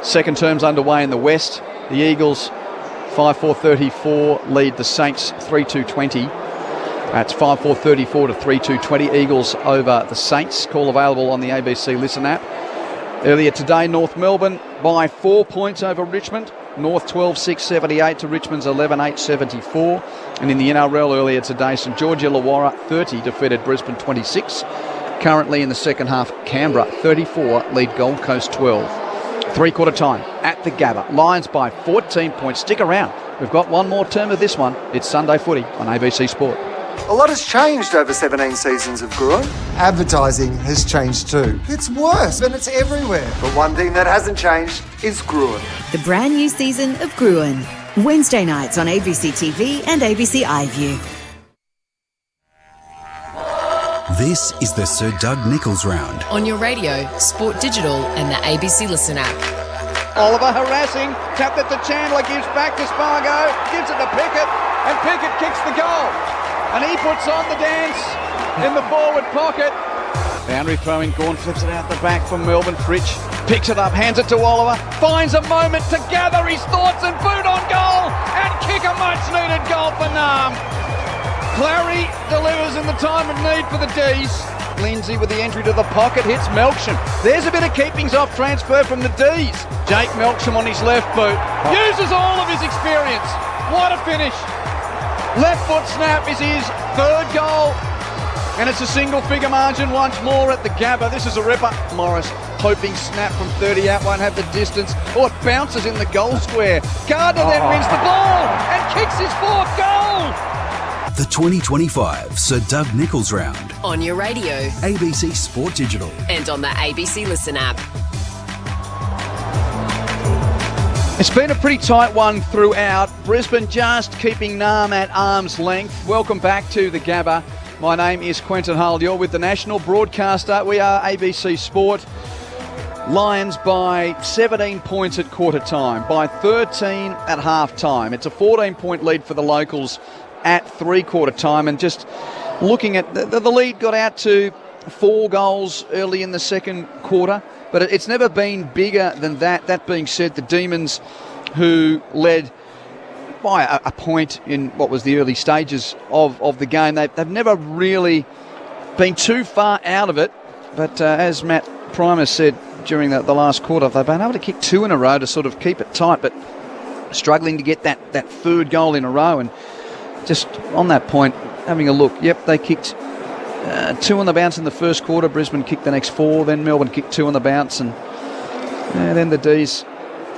Second term's underway in the West. The Eagles 5-4-34 lead the Saints 3-2-20. That's 5-4-34 to 3-2-20. Eagles over the Saints. Call available on the ABC Listen app. Earlier today, North Melbourne by 4 points over Richmond. North 12-6-78 to Richmond's 11-8-74. And in the NRL earlier today, St George Illawarra 30 defeated Brisbane 26. Currently in the second half, Canberra 34 lead Gold Coast 12. Three-quarter time at the Gabba. Lions by 14 points. Stick around. We've got one more term of this one. It's Sunday Footy on ABC Sport. A lot has changed over 17 seasons of Gruen. Advertising has changed too. It's worse and it's everywhere. But one thing that hasn't changed is Gruen. The brand new season of Gruen. Wednesday nights on ABC TV and ABC iView. This is the Sir Doug Nicholls round. On your radio, Sport Digital and the ABC Listen app. Oliver harassing, tapped it to Chandler, gives back to Spargo, gives it to Pickett, and Pickett kicks the goal. And he puts on the dance in the forward pocket. Boundary throwing, Gawn flips it out the back from Melbourne. Fritsch picks it up, hands it to Oliver, finds a moment to gather his thoughts and boot on goal and kick a much-needed goal for Nam. Clary delivers in the time of need for the D's. Lindsay with the entry to the pocket hits Melksham. There's a bit of keepings off transfer from the D's. Jake Melksham on his left boot. Uses all of his experience. What a finish. Left foot snap is his 3rd goal. And it's a single-figure margin once more at the Gabba. This is a ripper. Morris hoping snap from 30 out, won't have the distance. Oh, it bounces in the goal square. Gardner then wins the ball and kicks his 4th goal. The 2025 Sir Doug Nicholls round. On your radio, ABC Sport Digital. And on the ABC Listen app. It's been a pretty tight one throughout. Brisbane just keeping Nam at arm's length. Welcome back to the Gabba. My name is Quentin Hull. You're with the national broadcaster. We are ABC Sport. Lions by 17 points at quarter time, by 13 at half time. It's a 14-point lead for the locals at three-quarter time, and just looking at the lead got out to 4 goals early in the second quarter, but it's never been bigger than that. That being said, the Demons, who led by a point in what was the early stages of the game, they've never really been too far out of it, but as Matt Primer said during the last quarter, they've been able to kick 2 in a row to sort of keep it tight, but struggling to get that third goal in a row. And just on that point, having a look, yep, they kicked 2 on the bounce in the first quarter. Brisbane kicked the next 4. Then Melbourne kicked 2 on the bounce. And then the D's,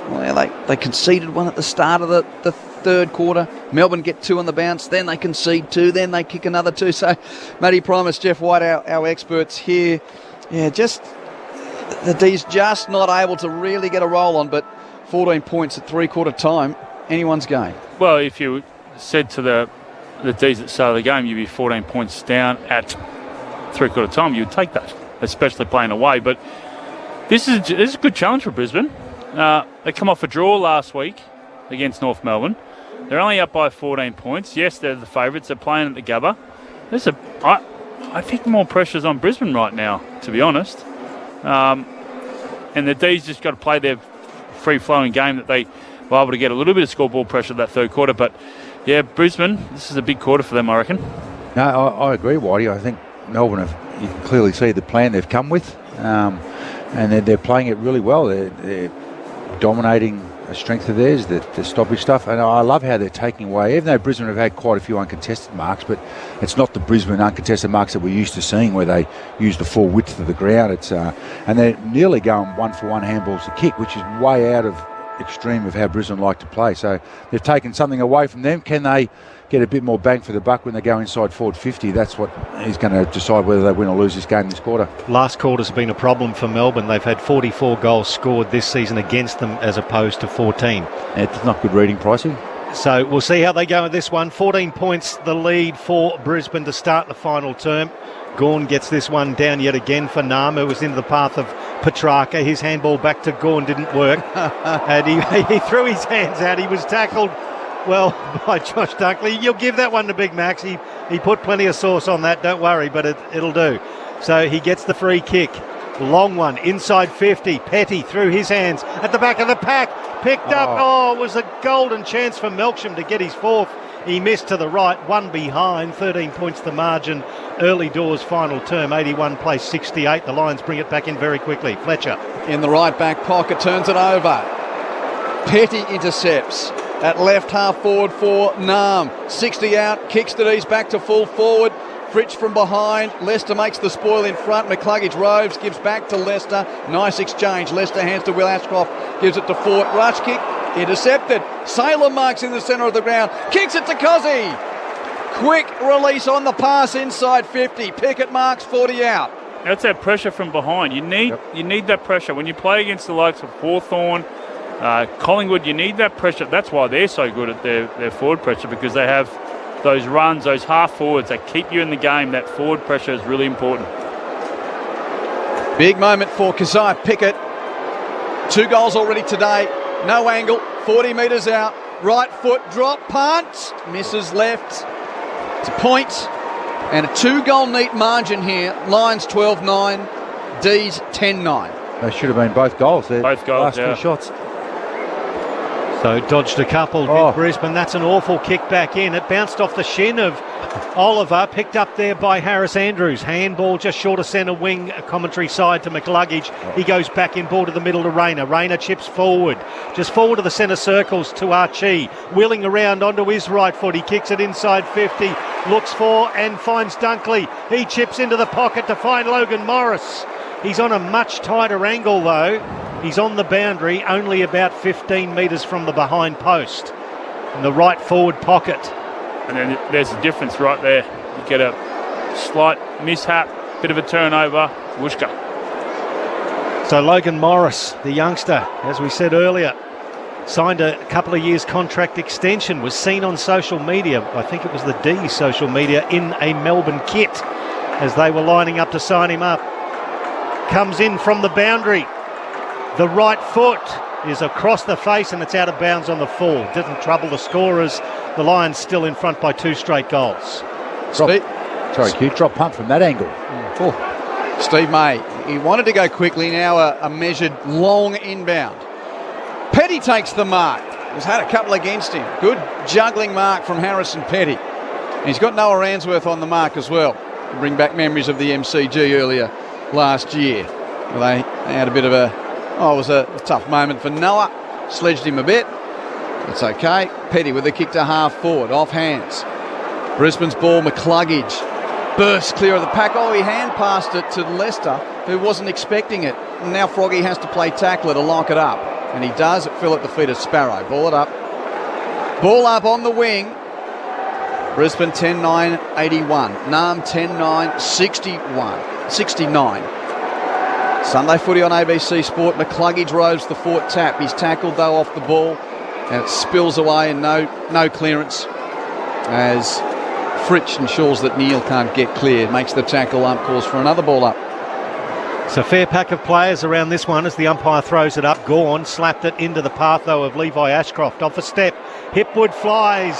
well, they conceded 1 at the start of the third quarter. Melbourne get 2 on the bounce. Then they concede 2. Then they kick another 2. So, Matty Primus, Jeff White, our experts here. Yeah, just the D's just not able to really get a roll on. But 14 points at three-quarter time, anyone's game. Well, if you said to the D's at the start of the game, you'd be 14 points down at three-quarter time, you'd take that, especially playing away. But this is a good challenge for Brisbane. They come off a draw last week against North Melbourne. They're only up by 14 points. Yes, they're the favourites. They're playing at the Gabba. I think more pressure's on Brisbane right now, to be honest. And the D's just got to play their free-flowing game that they were able to get a little bit of scoreboard pressure that third quarter. But, yeah, Brisbane, this is a big quarter for them, I reckon. No, I agree, Whitey. I think Melbourne you can clearly see the plan they've come with. And they're playing it really well. They're dominating a strength of theirs, the stoppage stuff. And I love how they're taking away, even though Brisbane have had quite a few uncontested marks, but it's not the Brisbane uncontested marks that we're used to seeing where they use the full width of the ground. And they're nearly going 1-for-1 handballs to kick, which is way out of extreme of how Brisbane like to play. So they've taken something away from them. Can they get a bit more bang for the buck when they go inside forward 50? That's what is going to decide whether they win or lose this game this quarter. Last quarter's been a problem for Melbourne. They've had 44 goals scored this season against them as opposed to 14. It's not good reading, Pricey. So we'll see how they go with this one. 14 points the lead for Brisbane to start the final term. Gawn gets this one down yet again for Nam, who was into the path of Petrarca. His handball back to Gawn didn't work. And he threw his hands out. He was tackled well by Josh Dunkley. You'll give that one to Big Max. He put plenty of sauce on that, don't worry, but it'll do. So he gets the free kick. Long one, inside 50. Petty threw his hands at the back of the pack. Picked up. Oh, it was a golden chance for Melksham to get his fourth. He missed to the right, one behind. 13 points the margin. Early doors final term, 81 plays 68. The Lions bring it back in very quickly. Fletcher. In the right back pocket, turns it over. Petty intercepts at left half forward for Nam. 60 out, kicks it ease back to full forward. Fritsch from behind. Leicester makes the spoil in front. McCluggage roves, gives back to Leicester. Nice exchange. Leicester hands to Will Ashcroft, gives it to Fort. Rush kick, intercepted. Salem marks in the centre of the ground. Kicks it to Cozzy. Quick release on the pass inside 50. Pickett marks 40 out. That's that pressure from behind. You need that pressure. When you play against the likes of Hawthorn, Collingwood, you need that pressure. That's why they're so good at their forward pressure, because they have those runs, those half forwards that keep you in the game. That forward pressure is really important. Big moment for Keziah Pickett. 2 goals already today. No angle. 40 metres out. Right foot drop punt. Misses left. It's a point. And a 2-goal neat margin here. Lions 12-9. D's 10-9. They should have been both goals. Both goals, last 2 shots. So dodged a couple, did Brisbane. That's an awful kick back in. It bounced off the shin of Oliver, picked up there by Harris Andrews. Handball just short of centre wing, commentary side to McCluggage. He goes back in ball to the middle to Rayner. Rayner chips forward, just forward to the centre circles to Archie. Wheeling around onto his right foot. He kicks it inside 50. Looks for and finds Dunkley. He chips into the pocket to find Logan Morris. He's on a much tighter angle though. He's on the boundary, only about 15 metres from the behind post in the right forward pocket. And then there's a difference right there. You get a slight mishap, bit of a turnover, whooshka. So Logan Morris, the youngster, as we said earlier, signed a couple of years contract extension, was seen on social media, I think it was the D social media, in a Melbourne kit as they were lining up to sign him up. Comes in from the boundary. The right foot is across the face and it's out of bounds on the full. Didn't trouble the scorers. The Lions still in front by 2 straight goals. Drop punt from that angle. Steve May, he wanted to go quickly, now a measured long inbound. Petty takes the mark. He's had a couple against him. Good juggling mark from Harrison Petty. And he's got Noah Ransworth on the mark as well. To bring back memories of the MCG earlier last year. Well, they had a bit of it was a tough moment for Noah. Sledged him a bit. It's okay. Petty with a kick to half forward, off hands. Brisbane's ball, McCluggage bursts clear of the pack. Oh, he hand passed it to Leicester, who wasn't expecting it. And now Froggy has to play tackler to lock it up. And he does. It fell at the feet of Sparrow. Ball it up. Ball up on the wing. Brisbane 10-9, 81. Narm 10-9, 69. Sunday footy on ABC Sport. McCluggage rows the Fort tap. He's tackled though off the ball. And it spills away and no clearance as Fritsch ensures that Neil can't get clear. Makes the tackle up, calls for another ball up. It's a fair pack of players around this one as the umpire throws it up. Gawn slapped it into the path, though, of Levi Ashcroft. Off a step, Hipwood flies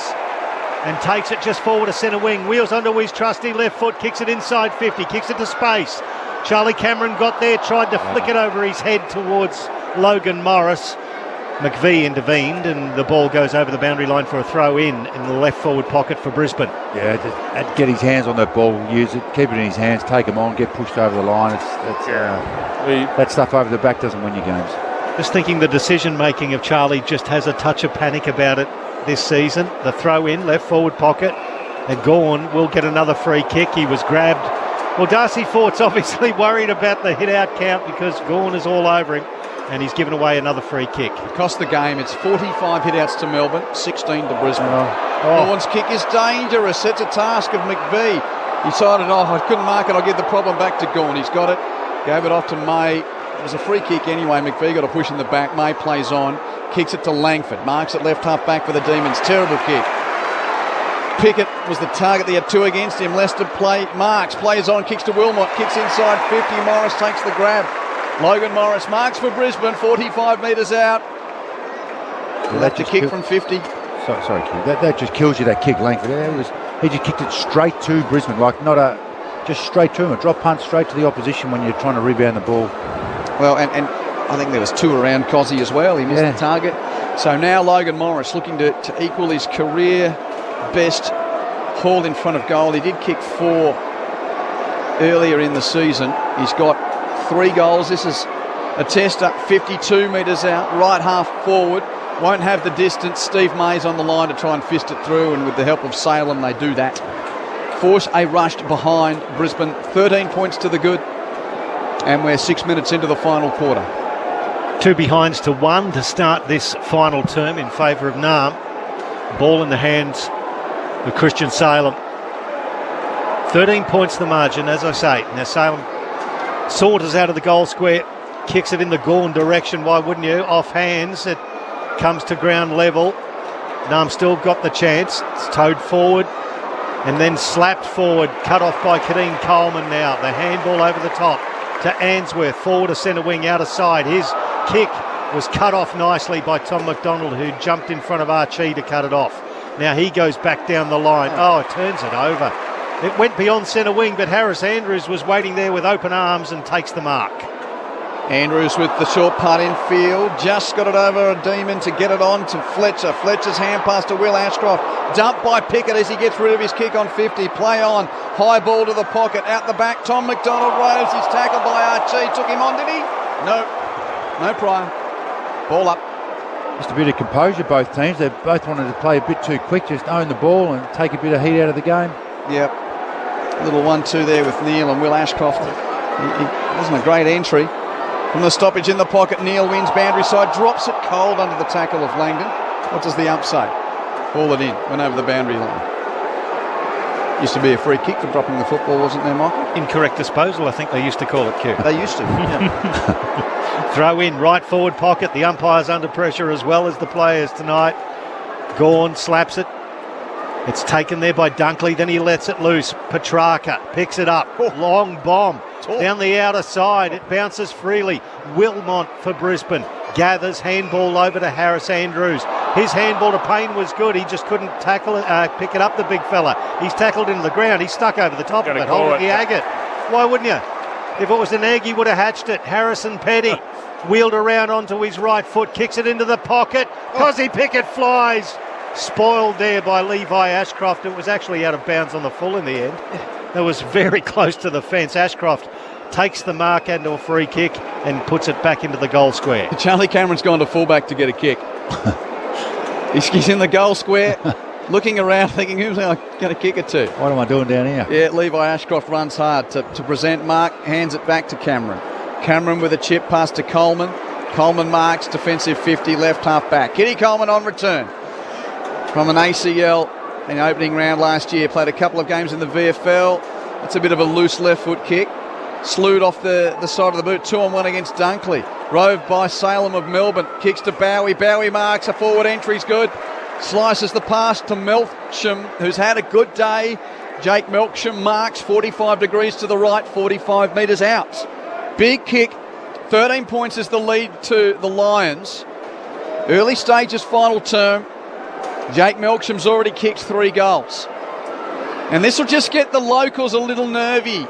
and takes it just forward to centre wing. Wheels onto his trusty left foot, kicks it inside 50, kicks it to space. Charlie Cameron got there, tried to flick it over his head towards Logan Morris. McVie intervened and the ball goes over the boundary line for a throw in the left forward pocket for Brisbane. Yeah, just get his hands on that ball, use it, keep it in his hands, take him on, get pushed over the line. That stuff over the back doesn't win you games. Just thinking the decision making of Charlie just has a touch of panic about it this season. The throw in, left forward pocket, and Gawn will get another free kick. He was grabbed. Well, Darcy Fort's obviously worried about the hit out count because Gawn is all over him. And he's given away another free kick. Across the game, it's 45 hit-outs to Melbourne, 16 to Brisbane. Gawn's kick is dangerous. It's a task of McVie. He decided, I couldn't mark it. I'll give the problem back to Gawn. He's got it. Gave it off to May. It was a free kick anyway. McVie got a push in the back. May plays on. Kicks it to Langford. Marks it left half back for the Demons. Terrible kick. Pickett was the target. They had two against him. Leicester marks. Plays on. Kicks to Wilmot. Kicks inside 50. Morris takes the grab. Logan Morris marks for Brisbane, 45 metres out. Well, that's a kick from 50. Sorry, Q. That just kills you, that kick, Langford. He just kicked it straight to Brisbane, just straight to him. A drop punt straight to the opposition when you're trying to rebound the ball. Well, and I think there was two around Cozzy as well. He missed the target. So now Logan Morris looking to equal his career best haul in front of goal. He did kick 4 earlier in the season. He's got 3 goals. This is a tester, 52 metres out, right half forward. Won't have the distance. Steve May's on the line to try and fist it through, and with the help of Salem, they do that. Force a rush behind Brisbane. 13 points to the good, and we're 6 minutes into the final quarter. 2 behinds to 1 to start this final term in favour of Narm. Ball in the hands of Christian Salem. 13 points the margin, as I say. Now Salem saunters out of the goal square, kicks it in the Gawn direction, why wouldn't you? Off hands, it comes to ground level. Narm still got the chance. It's towed forward and then slapped forward, cut off by Kadeem Coleman now. The handball over the top to Answorth, forward to centre wing, out of side. His kick was cut off nicely by Tom McDonald, who jumped in front of Archie to cut it off. Now he goes back down the line. Oh, it turns it over. It went beyond centre wing, but Harris Andrews was waiting there with open arms and takes the mark. Andrews with the short putt in field. Just got it over a Demon to get it on to Fletcher. Fletcher's hand pass to Will Ashcroft. Dumped by Pickett as he gets rid of his kick on 50. Play on. High ball to the pocket. Out the back. Tom McDonald rows. He's tackled by Archie. Took him on, did he? No Pryor. Ball up. Just a bit of composure, both teams. They both wanted to play a bit too quick, just own the ball and take a bit of heat out of the game. Yep. A little 1-2 there with Neil and Will Ashcroft. It wasn't a great entry. From the stoppage in the pocket, Neil wins boundary side, drops it cold under the tackle of Langdon. What does the ump say? Ball it in, went over the boundary line. Used to be a free kick for dropping the football, wasn't there, Michael? Incorrect disposal, I think they used to call it, Q. They used to, yeah. Throw in, right forward pocket. The umpire's under pressure as well as the players tonight. Gawn slaps it. It's taken there by Dunkley, then he lets it loose. Petrarca picks it up. Long bomb down the outer side. It bounces freely. Wilmot for Brisbane. Gathers handball over to Harris Andrews. His handball to Payne was good. He just couldn't tackle it, pick it up, the big fella. He's tackled into the ground. He's stuck over the top of it, holding the agate. Why wouldn't you? If it was an egg, he would have hatched it. Harrison Petty wheeled around onto his right foot, kicks it into the pocket. Cozzy Pickett flies. Spoiled there by Levi Ashcroft. It was actually out of bounds on the full in the end. That was very close to the fence. Ashcroft takes the mark into a free kick and puts it back into the goal square. Charlie Cameron's gone to fullback to get a kick. He's in the goal square, looking around, thinking, who's I going to kick it to? What am I doing down here? Yeah, Levi Ashcroft runs hard to present Mark, hands it back to Cameron. Cameron with a chip pass to Coleman. Coleman marks, defensive 50, left half back. Kitty Coleman on return from an ACL in the opening round last year. Played a couple of games in the VFL. It's a bit of a loose left foot kick. Slewed off the side of the boot, 2-on-1 against Dunkley. Rove by Salem of Melbourne. Kicks to Bowie. Bowie marks, a forward entry's good. Slices the pass to Melksham, who's had a good day. Jake Melksham marks, 45 degrees to the right, 45 metres out. Big kick. 13 points is the lead to the Lions. Early stages, final term. Jake Melksham's already kicked 3 goals. And this will just get the locals a little nervy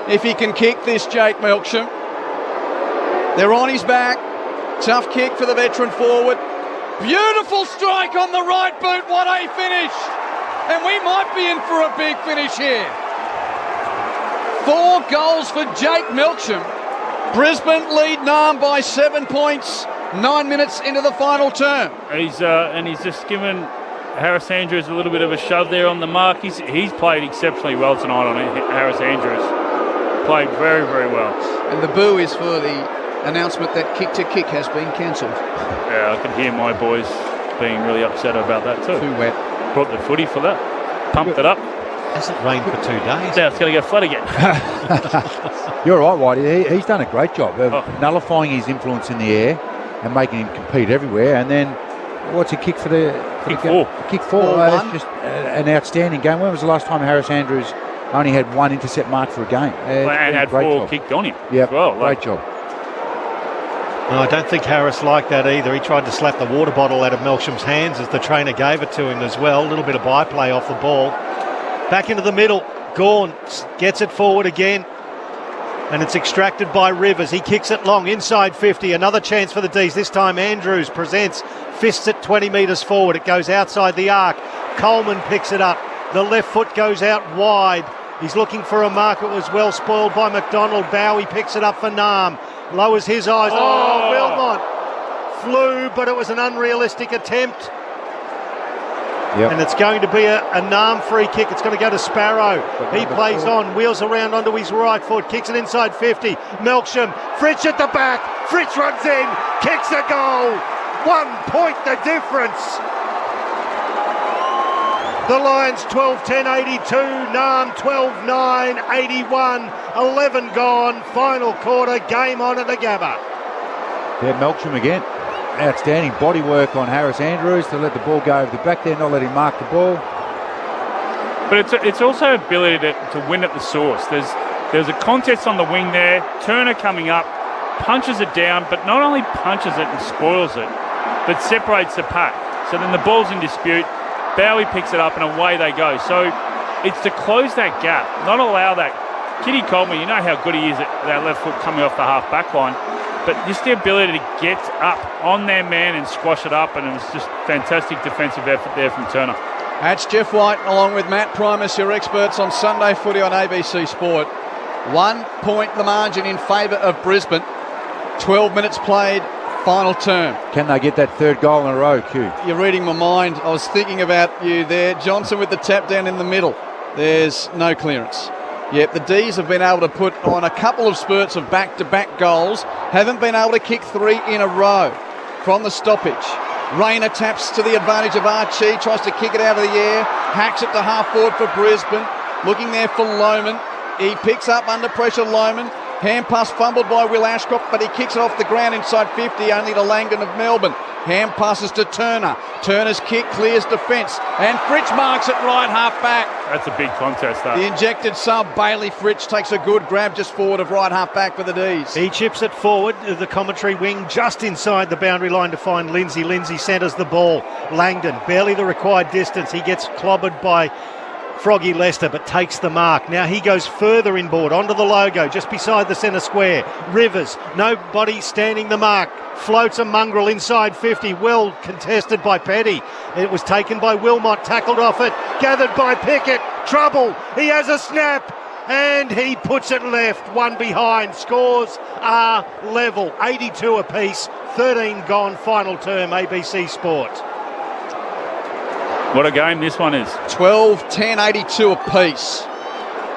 if he can kick this, Jake Melksham. They're on his back. Tough kick for the veteran forward. Beautiful strike on the right boot. What a finish. And we might be in for a big finish here. 4 goals for Jake Melksham. Brisbane lead Narm by 7 points. 9 minutes into the final term. He's just given Harris Andrews a little bit of a shove there on the mark. He's played exceptionally well tonight on it. Harris Andrews played very, very well. And the boo is for the announcement that kick to kick has been cancelled. Yeah, I can hear my boys being really upset about that too. Too wet. Brought the footy for that. Pumped it up. Hasn't rained for 2 days. Now it's going to go flood again. You're right, Whitey. He's done a great job of nullifying his influence in the air and making him compete everywhere. And then, what's he kick for the kick 4? Kick 4. That's just an outstanding game. When was the last time Harris Andrews only had 1 intercept mark for a game? And had 4 job. kicked on him. Yeah, well, great job. No, I don't think Harris liked that either. He tried to slap the water bottle out of Melksham's hands as the trainer gave it to him as well. A little bit of byplay off the ball. Back into the middle. Gawn gets it forward again. And it's extracted by Rivers. He kicks it long, inside 50. Another chance for the D's. This time Andrews presents, fists it 20 metres forward. It goes outside the arc. Coleman picks it up. The left foot goes out wide. He's looking for a mark. It was well spoiled by McDonald. Bowie picks it up for Narm. Lowers his eyes. Oh, Wilmot flew, but it was an unrealistic attempt. Yep. And it's going to be a Narm free kick. It's going to go to Sparrow. He plays on, wheels around onto his right foot, kicks it inside 50. Melksham, Fritsch at the back. Fritsch runs in, kicks a goal. 1 point the difference. The Lions 12-10, 82. Narm 12-9, 81. 11 gone. Final quarter. Game on at the Gabba. Yeah, Melksham again. Outstanding body work on Harris Andrews to let the ball go over the back there, not let him mark the ball. But it's also ability to win at the source. There's a contest on the wing there. Turner coming up, punches it down, but not only punches it and spoils it, but separates the pack. So then the ball's in dispute. Bowie picks it up and away they go. So it's to close that gap, not allow that. Kitty Coleman, you know how good he is at that left foot coming off the half back line, but just the ability to get up on their man and squash it up, and it was just fantastic defensive effort there from Turner. That's Jeff White along with Matt Primus, your experts on Sunday footy on ABC Sport. 1 point the margin in favour of Brisbane. 12 minutes played. Final term. Can they get that 3rd goal in a row, Q? You're reading my mind. I was thinking about you there. Johnson with the tap down in the middle. There's no clearance. Yep, the D's have been able to put on a couple of spurts of back-to-back goals. Haven't been able to kick 3 in a row from the stoppage. Rayner taps to the advantage of Archie. Tries to kick it out of the air. Hacks it to half forward for Brisbane. Looking there for Lohman. He picks up under pressure, Lohman. Hand pass fumbled by Will Ashcroft, but he kicks it off the ground inside 50, only to Langdon of Melbourne. Hand passes to Turner. Turner's kick clears defence, and Fritsch marks it right half back. That's a big contest, that. The injected sub, Bailey Fritsch, takes a good grab just forward of right half back for the D's. He chips it forward, the commentary wing, just inside the boundary line to find Lindsay. Lindsay centres the ball. Langdon, barely the required distance. He gets clobbered by Froggy Lester, but takes the mark. Now he goes further inboard onto the logo, just beside the centre square. Rivers, nobody standing the mark. Floats a mongrel inside 50, well contested by Petty. It was taken by Wilmot, tackled off it, gathered by Pickett. Trouble, he has a snap, and he puts it left. 1 behind, scores are level. 82 apiece, 13 gone, final term, ABC Sport. What a game this one is. 12-10, 82 apiece.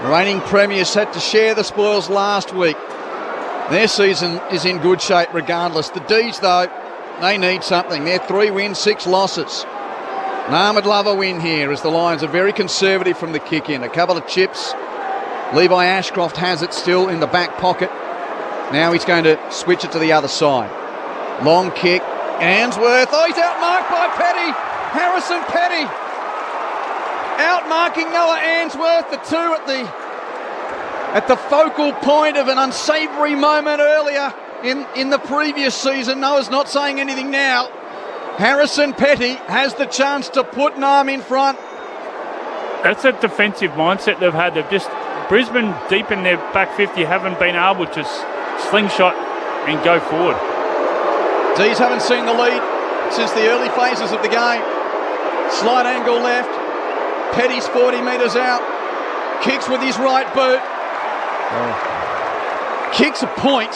Reigning premiers had to share the spoils last week. Their season is in good shape regardless. The D's, though, they need something. They're 3 wins, 6 losses. Nam would love a win here as the Lions are very conservative from the kick-in. A couple of chips. Levi Ashcroft has it still in the back pocket. Now he's going to switch it to the other side. Long kick. Answorth. Oh, he's outmarked by Petty. Harrison Petty. Outmarking Noah Answorth. The two at the focal point of an unsavoury moment earlier in the previous season. Noah's not saying anything now. Harrison Petty has the chance to put Nam in front. That's that defensive mindset they've had. They've just, Brisbane deep in their back 50 haven't been able to slingshot and go forward. D's haven't seen the lead since the early phases of the game. Slight angle left. Petty's 40 metres out. Kicks with his right boot. Kicks a point.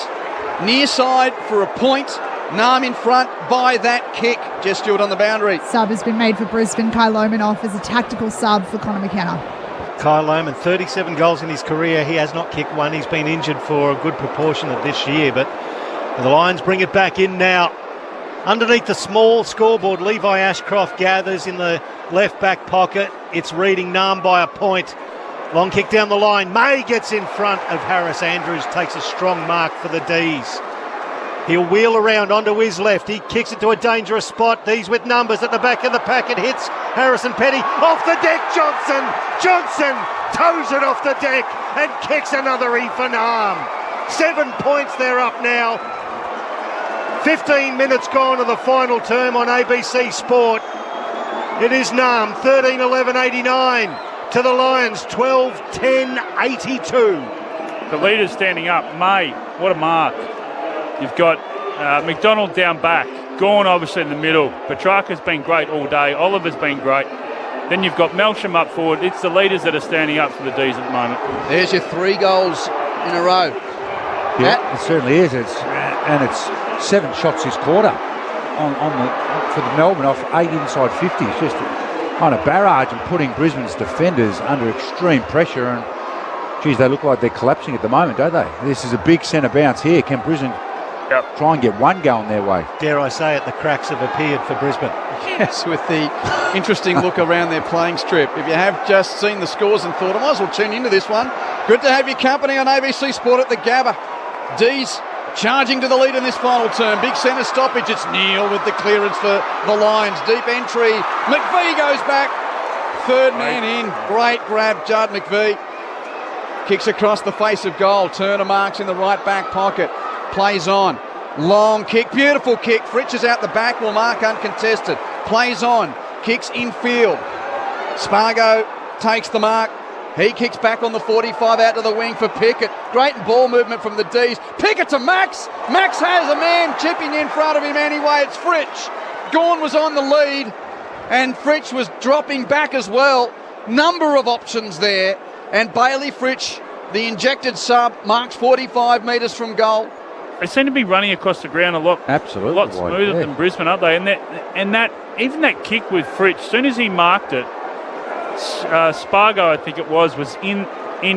Near side for a point. Nam in front by that kick. Jess Stewart on the boundary. Sub has been made for Brisbane. Kai Lohmann off as a tactical sub for Connor McKenna. Kai Lohmann, 37 goals in his career. He has not kicked one. He's been injured for a good proportion of this year, but the Lions bring it back in now. Underneath the small scoreboard, Levi Ashcroft gathers in the left back pocket. It's reading Nam by a point. Long kick down the line. May gets in front of Harris Andrews, takes a strong mark for the D's. He'll wheel around onto his left. He kicks it to a dangerous spot. D's with numbers at the back of the pack. It hits Harrison Petty. Off the deck, Johnson. Johnson toes it off the deck and kicks another E for Nam. 7 points they're up now. 15 minutes gone of the final term on ABC Sport. It is Nam, 13-11-89 to the Lions, 12-10-82. The leader's standing up. May, what a mark. You've got McDonald down back. Gawn obviously in the middle. Petrarca's been great all day. Oliver's been great. Then you've got Melsham up forward. It's the leaders that are standing up for the D's at the moment. There's your 3 goals in a row. Yeah, it certainly is. It's 7 shots this quarter for the Melbourne off 8 inside 50. It's just on a barrage and putting Brisbane's defenders under extreme pressure. And geez, they look like they're collapsing at the moment, don't they? This is a big centre bounce here. Can Brisbane try and get one going their way? Dare I say it, the cracks have appeared for Brisbane. Yes, with the interesting look around their playing strip. If you have just seen the scores and thought, I might as well tune into this one. Good to have your company on ABC Sport at the Gabba. D's charging to the lead in this final term. Big centre stoppage. It's Neal with the clearance for the Lions. Deep entry. McVie goes back. Third man in. Great grab, Judd McVie. Kicks across the face of goal. Turner marks in the right back pocket. Plays on. Long kick. Beautiful kick. Fritsch is out the back. Will mark uncontested. Plays on. Kicks infield. Spargo takes the mark. He kicks back on the 45 out to the wing for Pickett. Great ball movement from the D's. Pickett to Max. Max has a man chipping in front of him anyway. It's Fritsch. Gawn was on the lead and Fritsch was dropping back as well. Number of options there. And Bailey Fritsch, the injected sub, marks 45 metres from goal. They seem to be running across the ground a lot smoother than Brisbane, aren't they? And that even that kick with Fritsch, as soon as he marked it, Spargo, I think it was in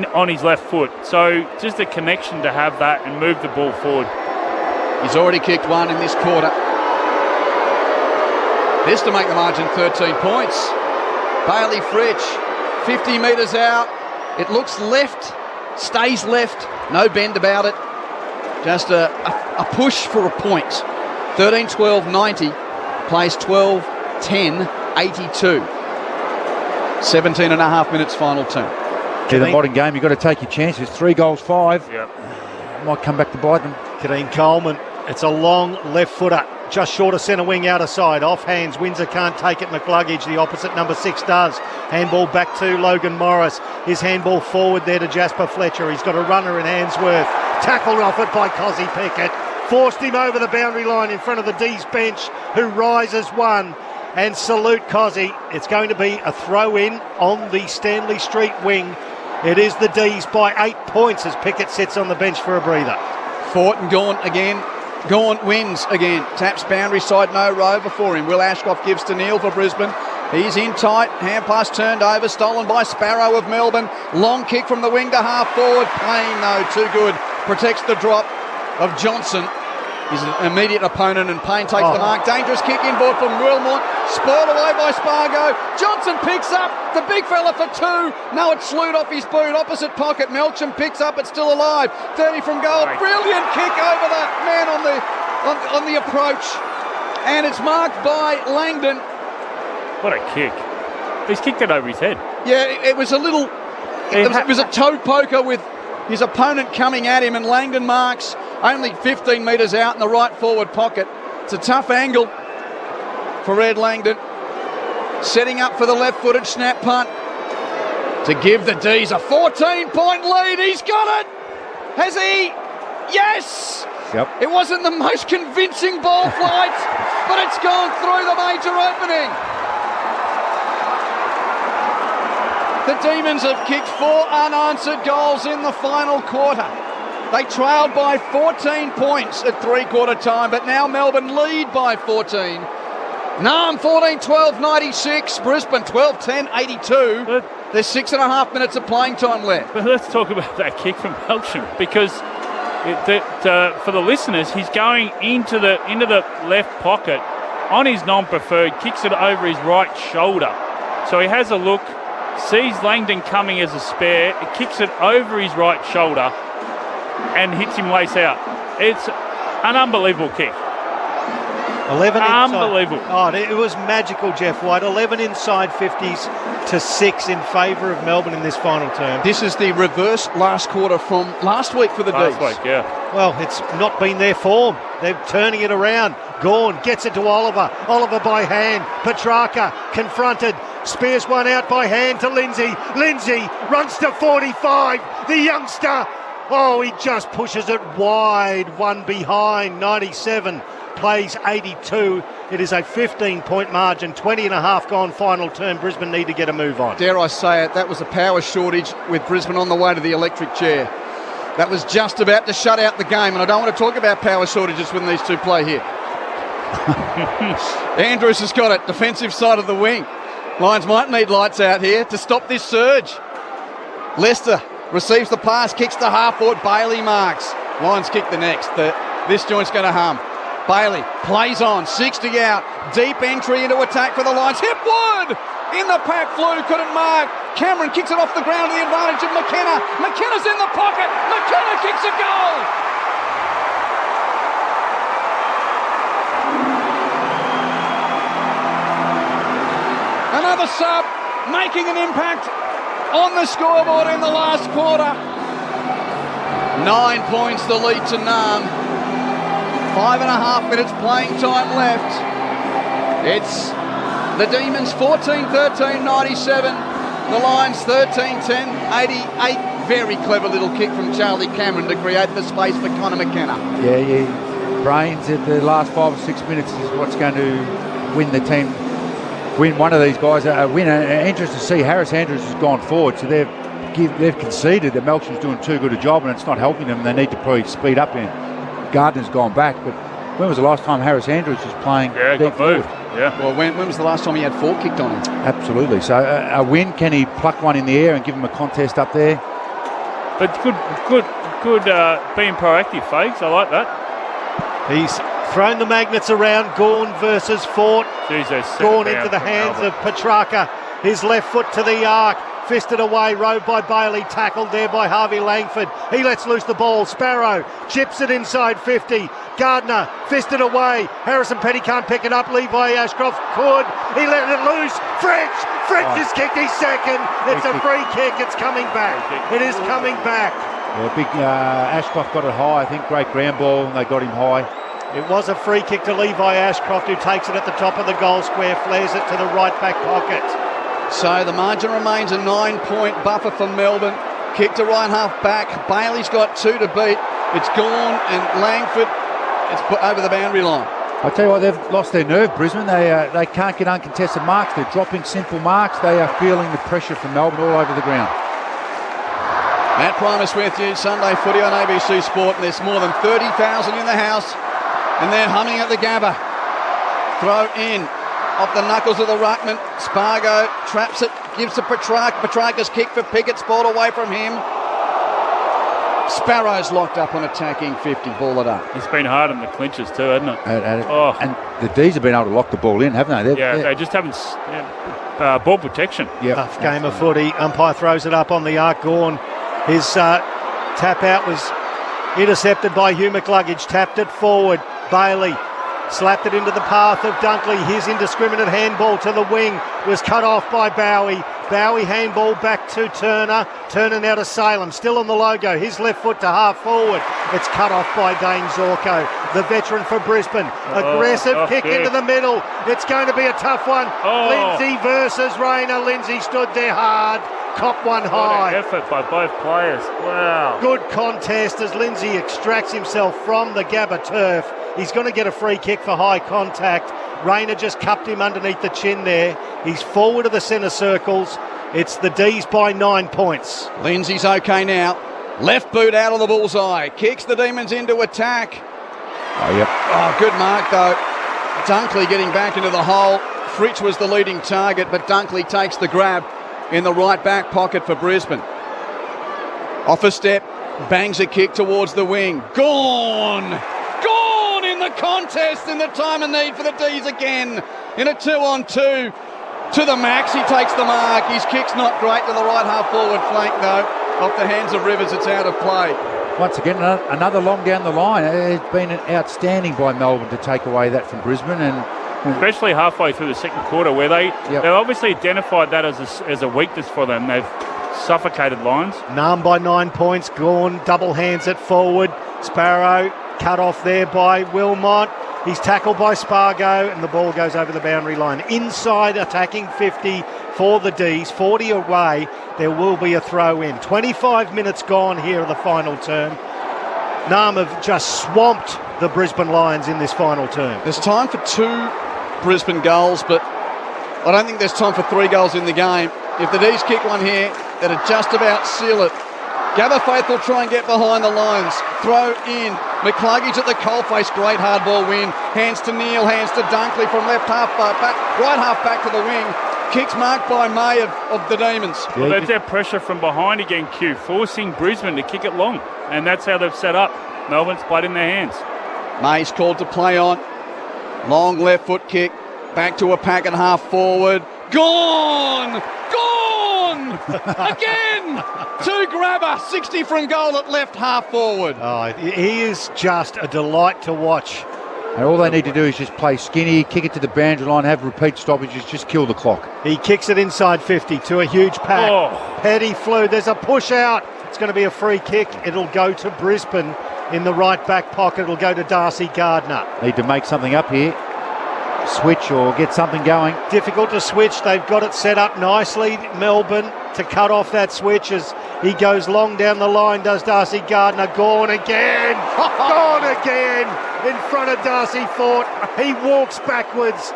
on his left foot. So just a connection to have that and move the ball forward. He's already kicked one in this quarter. This to make the margin 13 points. Bailey Fritsch, 50 metres out. It looks left, stays left. No bend about it. Just a push for a point. 13-12-90. Plays 12-10-82. 17 and a half minutes final term. In the modern game, you've got to take your chances. 3 goals, 5. Yep. Might come back to bite them. Kadeen Coleman, it's a long left footer, just short of centre wing outer side. Off hands, Windsor can't take it. McCluggage, the opposite number 6 does. Handball back to Logan Morris. His handball forward there to Jasper Fletcher. He's got a runner in Handsworth. Tackled off it by Cozzy Pickett. Forced him over the boundary line in front of the D's bench, who rises one. And salute Cozzy. It's going to be a throw-in on the Stanley Street wing. It is the D's by 8 points as Pickett sits on the bench for a breather. Fortin Gawn again. Gawn wins again. Taps boundary side, no rover for him. Will Ashcroft gives to Neal for Brisbane. He's in tight. Hand pass turned over. Stolen by Sparrow of Melbourne. Long kick from the wing to half forward. Payne, though, too good. Protects the drop of Johnson. He's an immediate opponent, and Payne takes the mark. Dangerous kick inboard from Wilmot. Spurred away by Spargo. Johnson picks up the big fella for two. No, it's slewed off his boot. Opposite pocket. Melcham picks up. It's still alive. 30 from goal. Brilliant kick over the man on the approach. And it's marked by Langdon. What a kick. He's kicked it over his head. Yeah, it was a little... It was a toe poker with his opponent coming at him, and Langdon marks only 15 metres out in the right forward pocket. It's a tough angle for Ed Langdon. Setting up for the left-footed snap punt to give the D's a 14-point lead. He's got it! Has he? Yes! Yep. It wasn't the most convincing ball flight, but it's gone through the major opening. The Demons have kicked 4 unanswered goals in the final quarter. They trailed by 14 points at three-quarter time, but now Melbourne lead by 14. Naarm 14-12-96, Brisbane 12-10-82. There's 6.5 minutes of playing time left. But let's talk about that kick from Melcham, because for the listeners, he's going into the left pocket on his non-preferred, kicks it over his right shoulder. So he has a look, sees Langdon coming as a spare, it kicks it over his right shoulder and hits him lace out. It's an unbelievable kick. 11 inside. Unbelievable. Oh, it was magical, Jeff White. 11 inside 50s to 6 in favour of Melbourne in this final term. This is the reverse last quarter from last week for the D's. Last week, yeah. Well, it's not been their form. They're turning it around. Gawn gets it to Oliver. Oliver by hand. Petrarca confronted. Spears one out by hand to Lindsay. Lindsay runs to 45. The youngster. Oh, he just pushes it wide. One behind. 97. Plays 82. It is a 15-point margin. 20 and a half gone final term. Brisbane need to get a move on. Dare I say it, that was a power shortage with Brisbane on the way to the electric chair. That was just about to shut out the game, and I don't want to talk about power shortages when these two play here. Andrews has got it, defensive side of the wing. Lions might need lights out here to stop this surge. Leicester receives the pass, kicks the half-forward, Bailey marks. Lions kick the next. This joint's going to hum. Bailey plays on, 60 out, deep entry into attack for the Lions. Hipwood in the pack, flew, couldn't mark. Cameron kicks it off the ground to the advantage of McKenna. McKenna's in the pocket. McKenna kicks a goal. Another sub making an impact on the scoreboard in the last quarter. 9 points the lead to Naarm. 5.5 minutes playing time left. It's the Demons 14-13-97. The Lions 13-10-88. Very clever little kick from Charlie Cameron to create the space for Connor McKenna. Yeah. Brains at the last 5 or 6 minutes is what's going to win the team. Win one of these guys a win. Interesting to see Harris Andrews has gone forward, so they've conceded that Melcham's doing too good a job and it's not helping them. They need to probably speed up in. Gardner's gone back, but when was the last time Harris Andrews was playing? Yeah, got moved. Yeah. Well, when was the last time he had 4 kicked on him? Absolutely. So a win. Can he pluck one in the air and give him a contest up there? But good being proactive, Fags. I like that. He's thrown the magnets around. Gawn versus Fort. Gawn into the hands of Petrarca. His left foot to the arc. Fisted away, rowed by Bailey, tackled there by Harvey Langford. He lets loose the ball. Sparrow chips it inside 50. Gardner fisted away. Harrison Petty can't pick it up. Levi Ashcroft could. He let it loose. French has kicked his second. It's a free kick. It's coming back. It is coming back. Yeah, big Ashcroft got it high. I think great ground ball, and they got him high. It was a free kick to Levi Ashcroft, who takes it at the top of the goal square, flares it to the right back pocket. So the margin remains a 9-point buffer for Melbourne. Kick to right half back. Bailey's got 2 to beat. It's Gawn and Langford. It's put over the boundary line. I tell you what, they've lost their nerve, Brisbane. They can't get uncontested marks. They're dropping simple marks. They are feeling the pressure from Melbourne all over the ground. Matt Primus with you. Sunday footy on ABC Sport. And there's more than 30,000 in the house. And they're humming at the Gabba. Throw in. off the knuckles of the ruckman. Spargo traps it, gives to Petrarca. Petrarca's kick for Pickett's ball away from him. Sparrow's locked up on attacking 50. Ball it up. It's been hard in the clinches too, hasn't it? And the D's have been able to lock the ball in, haven't they? They just haven't. Ball protection. Tough game of footy. Umpire throws it up on the arc. Gawn. His tap out was intercepted by Hugh McCluggage. Tapped it forward. Bailey slapped it into the path of Dunkley. His indiscriminate handball to the wing was cut off by Bowie. Bowie handball back to Turner. Turner now to Salem. Still on the logo. His left foot to half forward. It's cut off by Dane Zorko, the veteran for Brisbane. Aggressive kick into the middle. It's going to be a tough one. Lindsay versus Rayner. Lindsay stood there hard. Cop one high. What an effort by both players. Wow. Good contest as Lindsay extracts himself from the Gabba turf. He's going to get a free kick for high contact. Rayner just cupped him underneath the chin there. He's forward of the centre circles. It's the D's by 9 points. Lindsay's okay now. Left boot out of the bullseye. Kicks the Demons into attack. Oh, good mark though. Dunkley getting back into the hole. Fritsch was the leading target, but Dunkley takes the grab in the right back pocket for Brisbane. Off a step, bangs a kick towards the wing. Gone in the contest in the time of need for the D's again. In a 2-on-2 to the max, he takes the mark. His kick's not great to the right half forward flank though. Off the hands of Rivers, it's out of play. Once again, another long down the line. It's been outstanding by Melbourne to take away that from Brisbane, and especially halfway through the second quarter, where they obviously identified that as a weakness for them. They've suffocated lines. Narm by 9 points. Gawn double hands it forward. Sparrow cut off there by Wilmot. He's tackled by Spargo, and the ball goes over the boundary line. Inside attacking 50 for the D's, 40 away. There will be a throw in. 25 minutes gone here in the final term. Narm have just swamped the Brisbane Lions in this final term. There's time for 2 Brisbane goals, but I don't think there's time for 3 goals in the game. If the D's kick one here, that'll just about seal it. Gabba faithful try and get behind the lines. Throw in. McCluggage at the coalface. Great hard ball win. Hands to Neal. Hands to Dunkley from left half back. Right half back to the wing. Kicks marked by May of the Demons. Well, that's their pressure from behind again, Q, forcing Brisbane to kick it long. And that's how they've set up. Melbourne's played in their hands. May's called to play on. Long left foot kick. Back to a pack and half forward. Gone! Again! 2 grabber, 60 from goal at left half forward. Oh, he is just a delight to watch. And all they need to do is just play skinny, kick it to the boundary line, have repeat stoppages, just kill the clock. He kicks it inside 50 to a huge pack. Petty flew. There's a push out. It's going to be a free kick. It'll go to Brisbane in the right back pocket. It'll go to Darcy Gardner. Need to make something up here. Switch or get something going. Difficult to switch. They've got it set up nicely, Melbourne, to cut off that switch as he goes long down the line, does Darcy Gardner. Gone again! Gone again! In front of Darcy Fort. He walks backwards.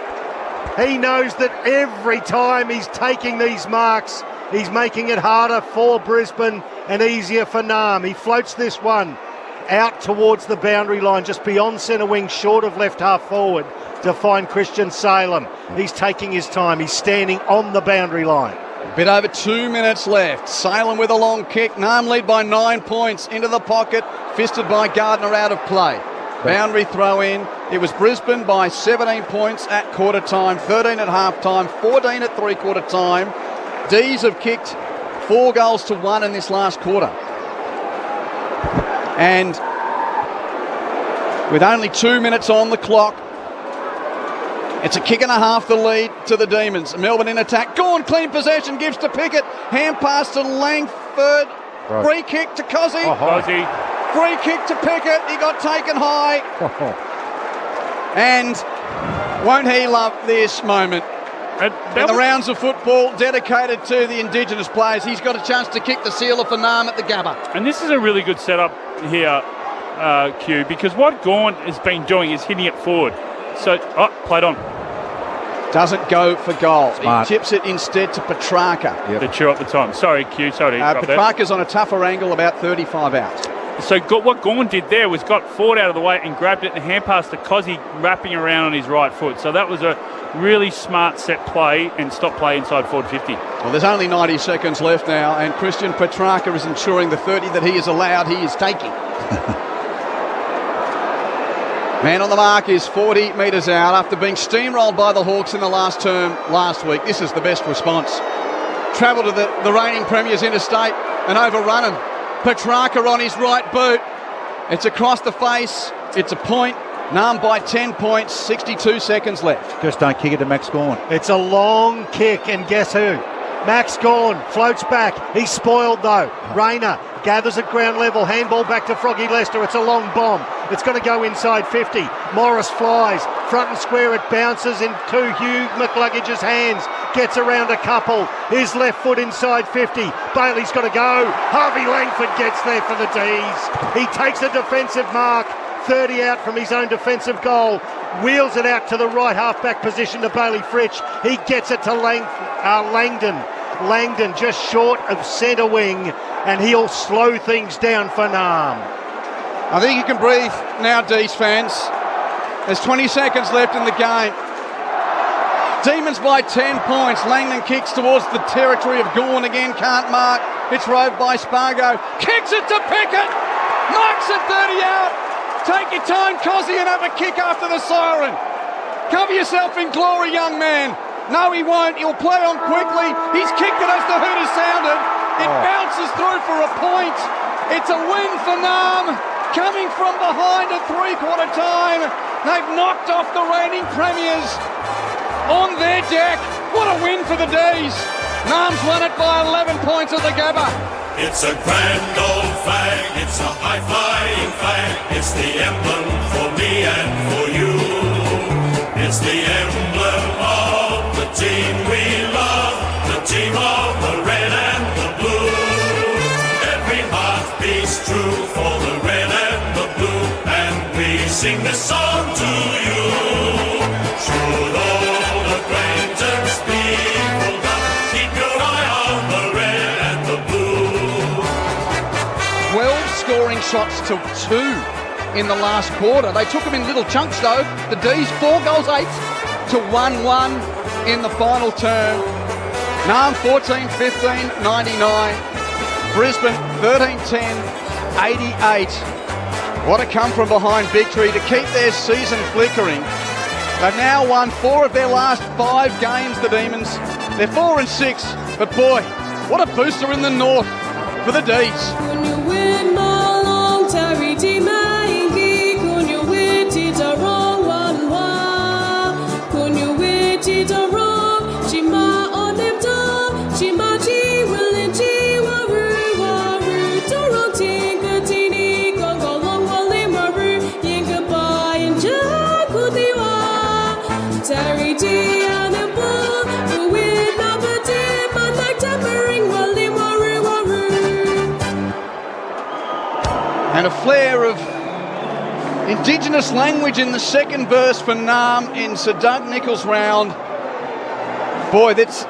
He knows that every time he's taking these marks, he's making it harder for Brisbane and easier for Narm. He floats this one out towards the boundary line, just beyond centre wing, short of left half forward, to find Christian Salem. He's taking his time. He's standing on the boundary line. A bit over 2 minutes left. Salem with a long kick. Narm lead by 9 points. Into the pocket. Fisted by Gardner out of play. Boundary throw in. It was Brisbane by 17 points at quarter time, 13 at half time, 14 at 3/4 time. D's have kicked 4 goals to 1 in this last quarter. And with only 2 minutes on the clock, it's a kick and a half the lead to the Demons. Melbourne in attack. Gone, clean possession, gives to Pickett. Hand pass to Langford. Right. Free kick to Cozzy. Cozzy. Free kick to Pickett. He got taken high. And won't he love this moment? In the rounds of football dedicated to the Indigenous players, he's got a chance to kick the sealer for Narm at the Gabba. And this is a really good setup here, Q, because what Gawn has been doing is hitting it forward. So, played on. Doesn't go for goal. Smart. He tips it instead to Petrarca. To chew up the time. Sorry, Q. Sorry to interrupt Petrarca's on a tougher angle, about 35 out. So what Gawn did there was got Ford out of the way and grabbed it and hand passed to Cozzy wrapping around on his right foot. So that was a really smart set play and stop play inside forward 50. Well, there's only 90 seconds left now, and Christian Petrarca is ensuring the 30 that he is allowed, he is taking. Man on the mark is 40 metres out after being steamrolled by the Hawks in the last term last week. This is the best response. Travel to the reigning premiers interstate and overrun him. Petrarca on his right boot. It's across the face. It's a point. Narm by 10 points. 62 seconds left. Just don't kick it to Max Gawn. It's a long kick, and guess who? Max Gawn floats back. He's spoiled though. Rayner gathers at ground level. Handball back to Froggy Lester. It's a long bomb. It's going to go inside 50. Morris flies. Front and square it bounces into Hugh McLuggage's hands. Gets around a couple. His left foot inside 50. Bailey's got to go. Harvey Langford gets there for the D's. He takes a defensive mark. 30 out from his own defensive goal. Wheels it out to the right half-back position to Bailey Fritsch. He gets it to Langdon. Langdon just short of centre wing, and he'll slow things down for Narm. I think you can breathe now, D's fans. There's 20 seconds left in the game. Demons by 10 points. Langdon kicks towards the territory of Gawn again. Can't mark. It's roved by Spargo. Kicks it to Pickett. Marks it 30 out. Take your time, Cozzy, and have a kick after the siren. Cover yourself in glory, young man. No, he won't. He'll play on quickly. He's kicked it as the hoot has sounded. It bounces through for a point. It's a win for Narm. Coming from behind at three-quarter time. They've knocked off the reigning premiers on their deck. What a win for the D's. Narm's won it by 11 points at the Gabba. It's a grand old flag. It's a high-flying flag. It's the emblem for me and for you. It's the emblem of the team we love, the team of the red and the blue. Every heart beats true for the red and the blue, and we sing this song to you. Should all acquaintance be pulled up, keep your eye on the red and the blue. 12 scoring shots to 2 in the last quarter. They took them in little chunks though. The D's 4 goals 8 to 1-1 in the final term. Narm 14-15, 99. Brisbane 13-10, 88. What a come from behind victory to keep their season flickering. They've now won 4 of their last 5 games, the Demons. They're 4-6, but boy, what a booster in the north for the D's. And a flare of Indigenous language in the second verse for Narm in Sir Doug Nicholls' round. Boy, that's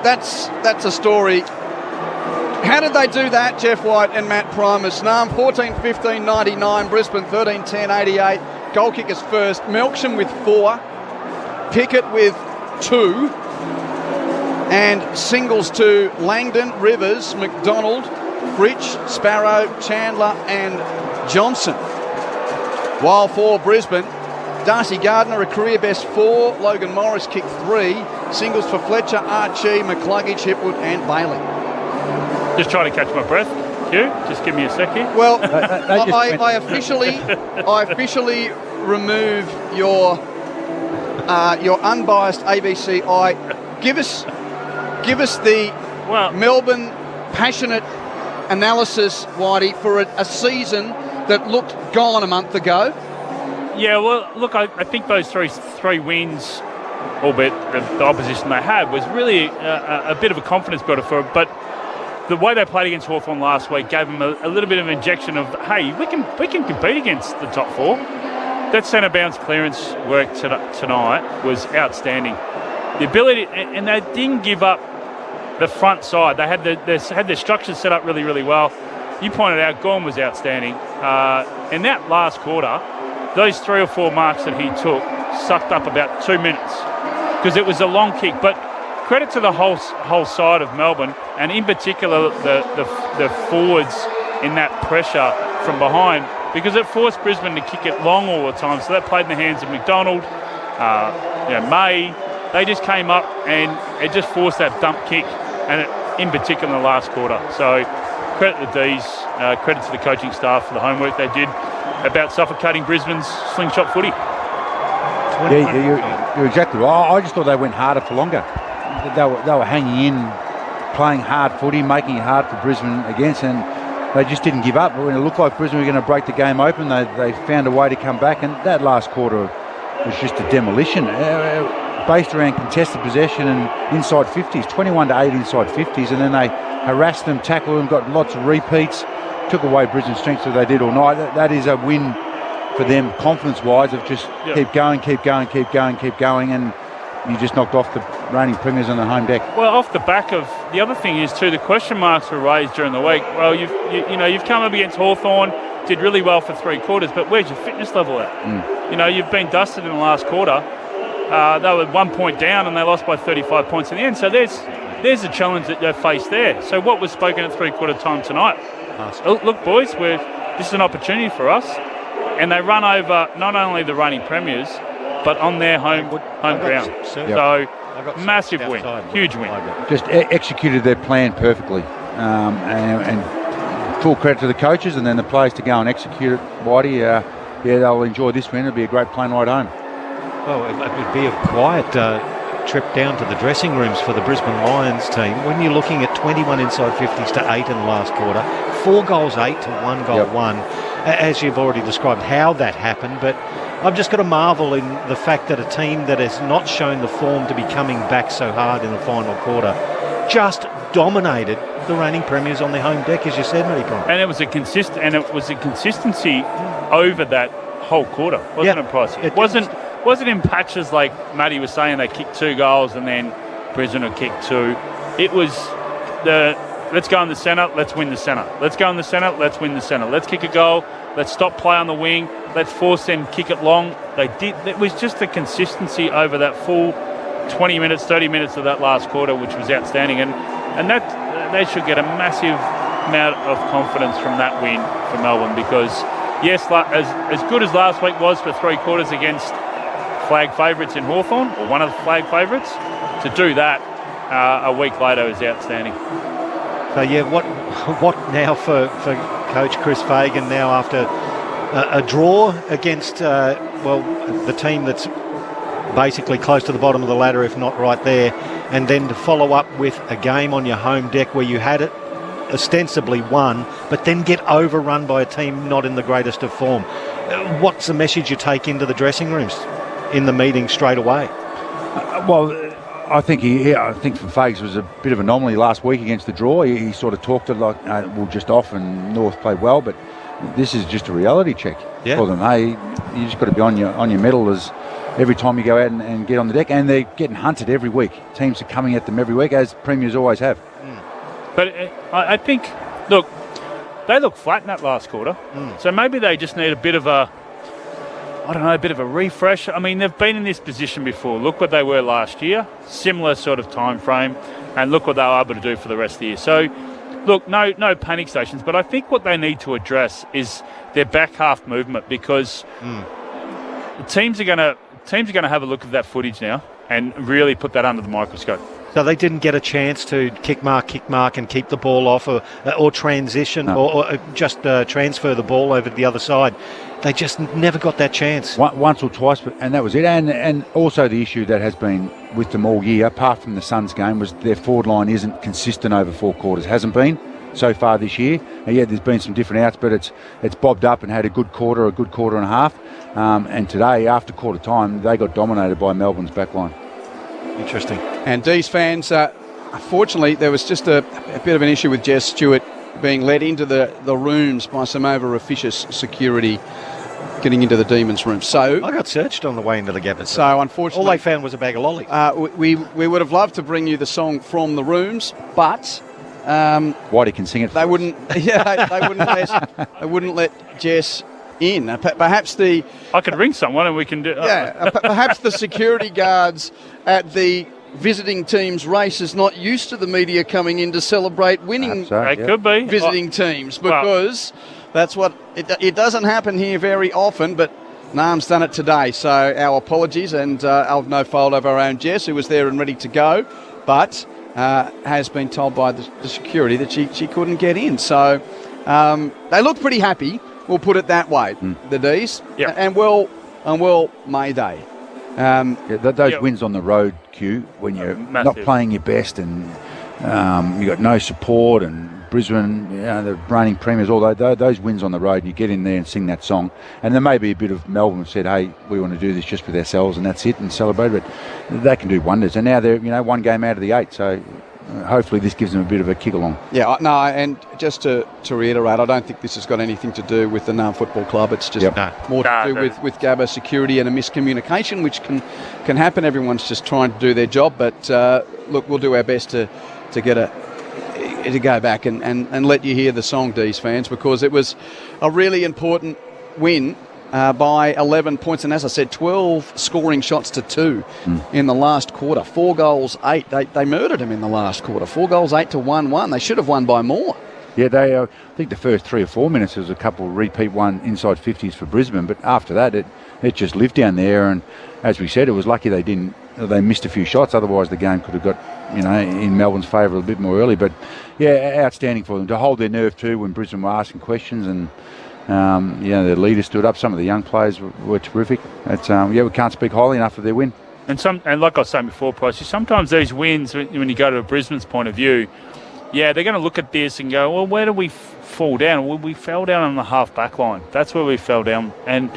a story. How did they do that, Jeff White and Matt Primus? Narm 14-15, 99, Brisbane 13-10, 88. Goal kickers first. Melksham with 4. Pickett with 2. And singles to Langdon, Rivers, McDonald, Fritsch, Sparrow, Chandler and Johnson. While for Brisbane, Darcy Gardner a career best 4, Logan Morris kicked 3, singles for Fletcher, Archie, McCluggage, Hipwood and Bailey. Just trying to catch my breath. Hugh, just give me a sec here. Well, I officially remove your unbiased ABC eye. Give us the Melbourne passionate analysis, Whitey, for a season that looked gone a month ago. Yeah, well, look, I think those three wins, albeit the opposition they had, was really a bit of a confidence builder for them. But the way they played against Hawthorn last week gave them a little bit of injection of, hey, we can compete against the top 4. That centre bounce clearance work tonight was outstanding. The ability, and they didn't give up the front side. They had their structures set up really, really well. you pointed out Gorn was outstanding. In that last quarter, those 3 or 4 marks that he took sucked up about 2 minutes because it was a long kick. But credit to the whole side of Melbourne, and in particular the forwards in that pressure from behind, because it forced Brisbane to kick it long all the time. So that played in the hands of McDonald, May. They just came up and it just forced that dump kick, and in particular in the last quarter. So credit to the D's, credit to the coaching staff for the homework they did about suffocating Brisbane's slingshot footy. Yeah, you're exactly right. I just thought they went harder for longer. They were hanging in, playing hard footy, making it hard for Brisbane against, and they just didn't give up. But when it looked like Brisbane were going to break the game open, they found a way to come back, and that last quarter was just a demolition. Based around contested possession and inside 50s, 21-8 inside 50s, and then they harassed them, tackled them, got lots of repeats, took away Brisbane's strengths that they did all night. That is a win for them, confidence-wise, of just keep going, and you just knocked off the reigning premiers on the home deck. Well, off the back of the other thing is too, the question marks were raised during the week. Well, you've come up against Hawthorn, did really well for 3 quarters, but where's your fitness level at? You've been dusted in the last quarter. They were 1 point down and they lost by 35 points in the end. So there's a challenge that they faced there. So what was spoken at 3/4 time tonight? Look, boys, this is an opportunity for us. And they run over not only the reigning premiers, but on their home ground. So massive win, huge win. Just executed their plan perfectly, and full credit to the coaches and then the players to go and execute it. Whitey, they'll enjoy this win. It'll be a great plane ride home. Well, it would be a quiet trip down to the dressing rooms for the Brisbane Lions team. When you're looking at 21 inside 50s to 8 in the last quarter, 4 goals 8 to 1 goal 1, as you've already described how that happened. But I've just got to marvel in the fact that a team that has not shown the form to be coming back so hard in the final quarter just dominated the reigning premiers on their home deck, as you said, Matty Prime. And it was a consistency over that whole quarter, wasn't it, Price? It wasn't in patches like Matty was saying. They kicked 2 goals and then Brisbane would kick 2. It was let's go in the centre, let's win the centre. Let's go in the centre, let's win the centre. Let's kick a goal, let's stop play on the wing, let's force them kick it long. They did. It was just the consistency over that full 20 minutes, 30 minutes of that last quarter, which was outstanding. And that they should get a massive amount of confidence from that win for Melbourne, because yes, as good as last week was for 3 quarters against flag favourites in Hawthorn, or one of the flag favourites, to do that a week later is outstanding. So what now for Coach Chris Fagan now after a draw against the team that's basically close to the bottom of the ladder, if not right there, and then to follow up with a game on your home deck where you had it ostensibly won, but then get overrun by a team not in the greatest of form. What's the message you take into the dressing rooms in the meeting straight away? I think for Fags was a bit of an anomaly last week against the draw. He sort of talked it like we're just off and North played well, but this is just a reality check for them. Hey, you just got to be on your mettle as every time you go out and get on the deck, and they're getting hunted every week. Teams are coming at them every week, as premiers always have. But I think, look, they look flat in that last quarter. So maybe they just need a bit of a refresh. I mean, they've been in this position before. Look what they were last year, similar sort of time frame, and look what they were able to do for the rest of the year. So, look, no panic stations, but I think what they need to address is their back half movement, because the teams are going to have a look at that footage now and really put that under the microscope. So they didn't get a chance to kick mark and keep the ball off, or transition, or just transfer the ball over to the other side. They just never got that chance. Once or twice, and that was it. And also the issue that has been with them all year, apart from the Suns game, was their forward line isn't consistent over 4 quarters. Hasn't been so far this year. And there's been some different outs, but it's bobbed up and had a good quarter and a half. And today, after quarter time, they got dominated by Melbourne's back line. Interesting. And D's fans, unfortunately, there was just a bit of an issue with Jess Stewart being led into the rooms by some over-officious security getting into the Demons room. So I got searched on the way into the Gabba. So unfortunately, all they found was a bag of lollies. We would have loved to bring you the song from the rooms, but Whitey can sing it. They wouldn't. Yeah, they wouldn't let Jess in. Perhaps I could ring someone and we can do. Perhaps the security guards at the visiting team's race is not used to the media coming in to celebrate winning. Could be visiting teams, because that's what it doesn't happen here very often. But Naam's done it today, so our apologies, and of no fault of our own Jess, who was there and ready to go, but has been told by the security that she couldn't get in. So they look pretty happy. We'll put it that way, the D's, and well may they. Those wins on the road, Q, when you're not playing your best and you got no support, and Brisbane, the reigning premiers, all those wins on the road, you get in there and sing that song. And there may be a bit of Melbourne have said, hey, we want to do this just with ourselves and that's it, and celebrate, but they can do wonders. And now they're one game out of the 8, so hopefully this gives them a bit of a kick along. Yeah, no, and just to reiterate, I don't think this has got anything to do with the Naam Football Club. It's just more to do with Gabba security and a miscommunication, which can happen. Everyone's just trying to do their job, but look, we'll do our best to go back and let you hear the song, D's fans, because it was a really important win by 11 points, and as I said, 12 scoring shots to 2 in the last quarter. 4 goals, 8. They murdered them in the last quarter. 4 goals, 8 to 1-1. They should have won by more. Yeah, they. I think the first 3 or 4 minutes there was a couple of repeat inside 50s for Brisbane, but after that it just lived down there. And as we said, it was lucky they missed a few shots. Otherwise, the game could have got in Melbourne's favour a bit more early. But yeah, outstanding for them to hold their nerve too when Brisbane were asking questions, and the leaders stood up. Some of the young players were terrific. It's we can't speak highly enough of their win. And like I was saying before, Price, sometimes these wins, when you go to a Brisbane's point of view, they're going to look at this and go, well, where do we fall down? Well, we fell down on the half-back line. That's where we fell down. And,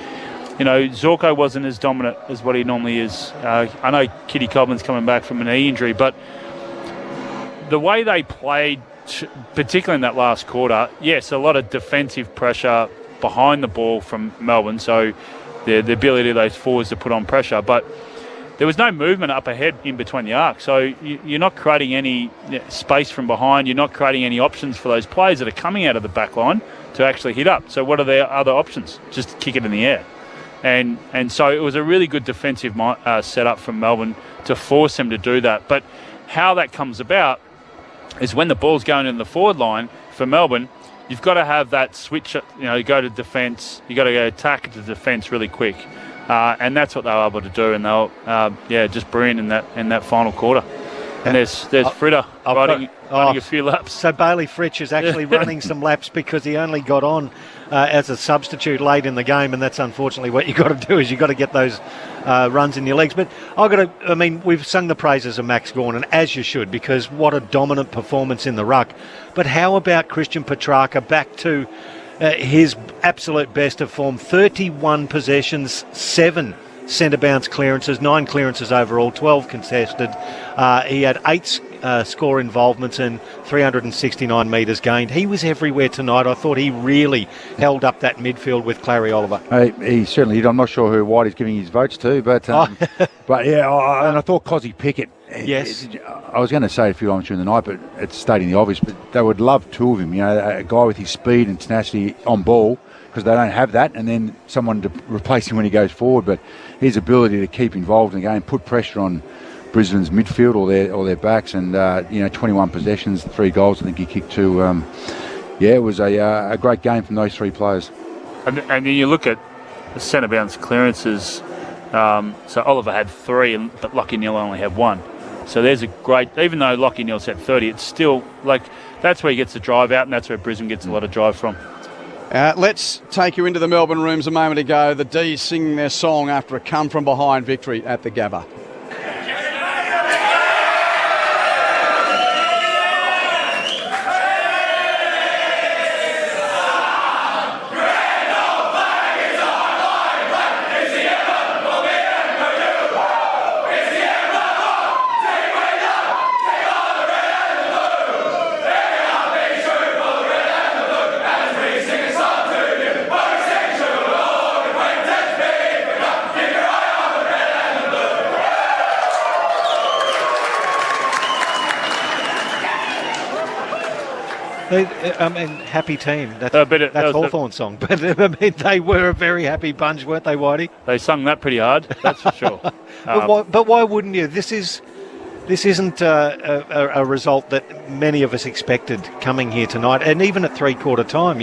Zorko wasn't as dominant as what he normally is. I know Kitty Coblin's coming back from a knee injury, but the way they played, particularly in that last quarter, yes, a lot of defensive pressure behind the ball from Melbourne, so the ability of those forwards to put on pressure, but there was no movement up ahead in between the arcs, so you're not creating any space from behind. You're not creating any options for those players that are coming out of the back line to actually hit up. So what are their other options? Just kick it in the air. And so it was a really good defensive setup from Melbourne to force them to do that. But how that comes about is when the ball's going in the forward line for Melbourne, you've got to have that switch, go to defence. You've got to go attack to defence really quick. And that's what they were able to do, and they were just brilliant in that final quarter. And there's Fritter riding a few laps. So Bailey Fritsch is actually running some laps because he only got on as a substitute late in the game, and that's unfortunately what you've got to do, is you've got to get those runs in your legs. But we've sung the praises of Max Gawn, and as you should, because what a dominant performance in the ruck. But how about Christian Petrarca back to his absolute best of form? 31 possessions, 7 centre bounce clearances, 9 clearances overall, 12 contested. He had 8 score involvements and 369 metres gained. He was everywhere tonight. I thought he really held up that midfield with Clary Oliver. He certainly did. I'm not sure who Whitey's giving his votes to, but but yeah, and I thought Cozzy Pickett. Yes. I was going to say a few times during the night, but it's stating the obvious, but they would love 2 of him, a guy with his speed and tenacity on ball, because they don't have that, and then someone to replace him when he goes forward. But his ability to keep involved in the game, put pressure on Brisbane's midfield or their backs, and 21 possessions, 3 goals. I think he kicked 2. It was a great game from those 3 players. And then you look at the centre bounce clearances. So Oliver had 3, but Lachie Neale only had 1. So there's a great, even though Lachie Neale's had 30, it's still that's where he gets the drive out, and that's where Brisbane gets a lot of drive from. Let's take you into the Melbourne rooms a moment ago. The D's singing their song after a come-from-behind victory at the Gabba. Happy team. That's that Hawthorne's song. But I mean, they were a very happy bunch, weren't they, Whitey? They sung that pretty hard, that's for sure. But why wouldn't you? This isn't a result that many of us expected coming here tonight. And even at three-quarter time,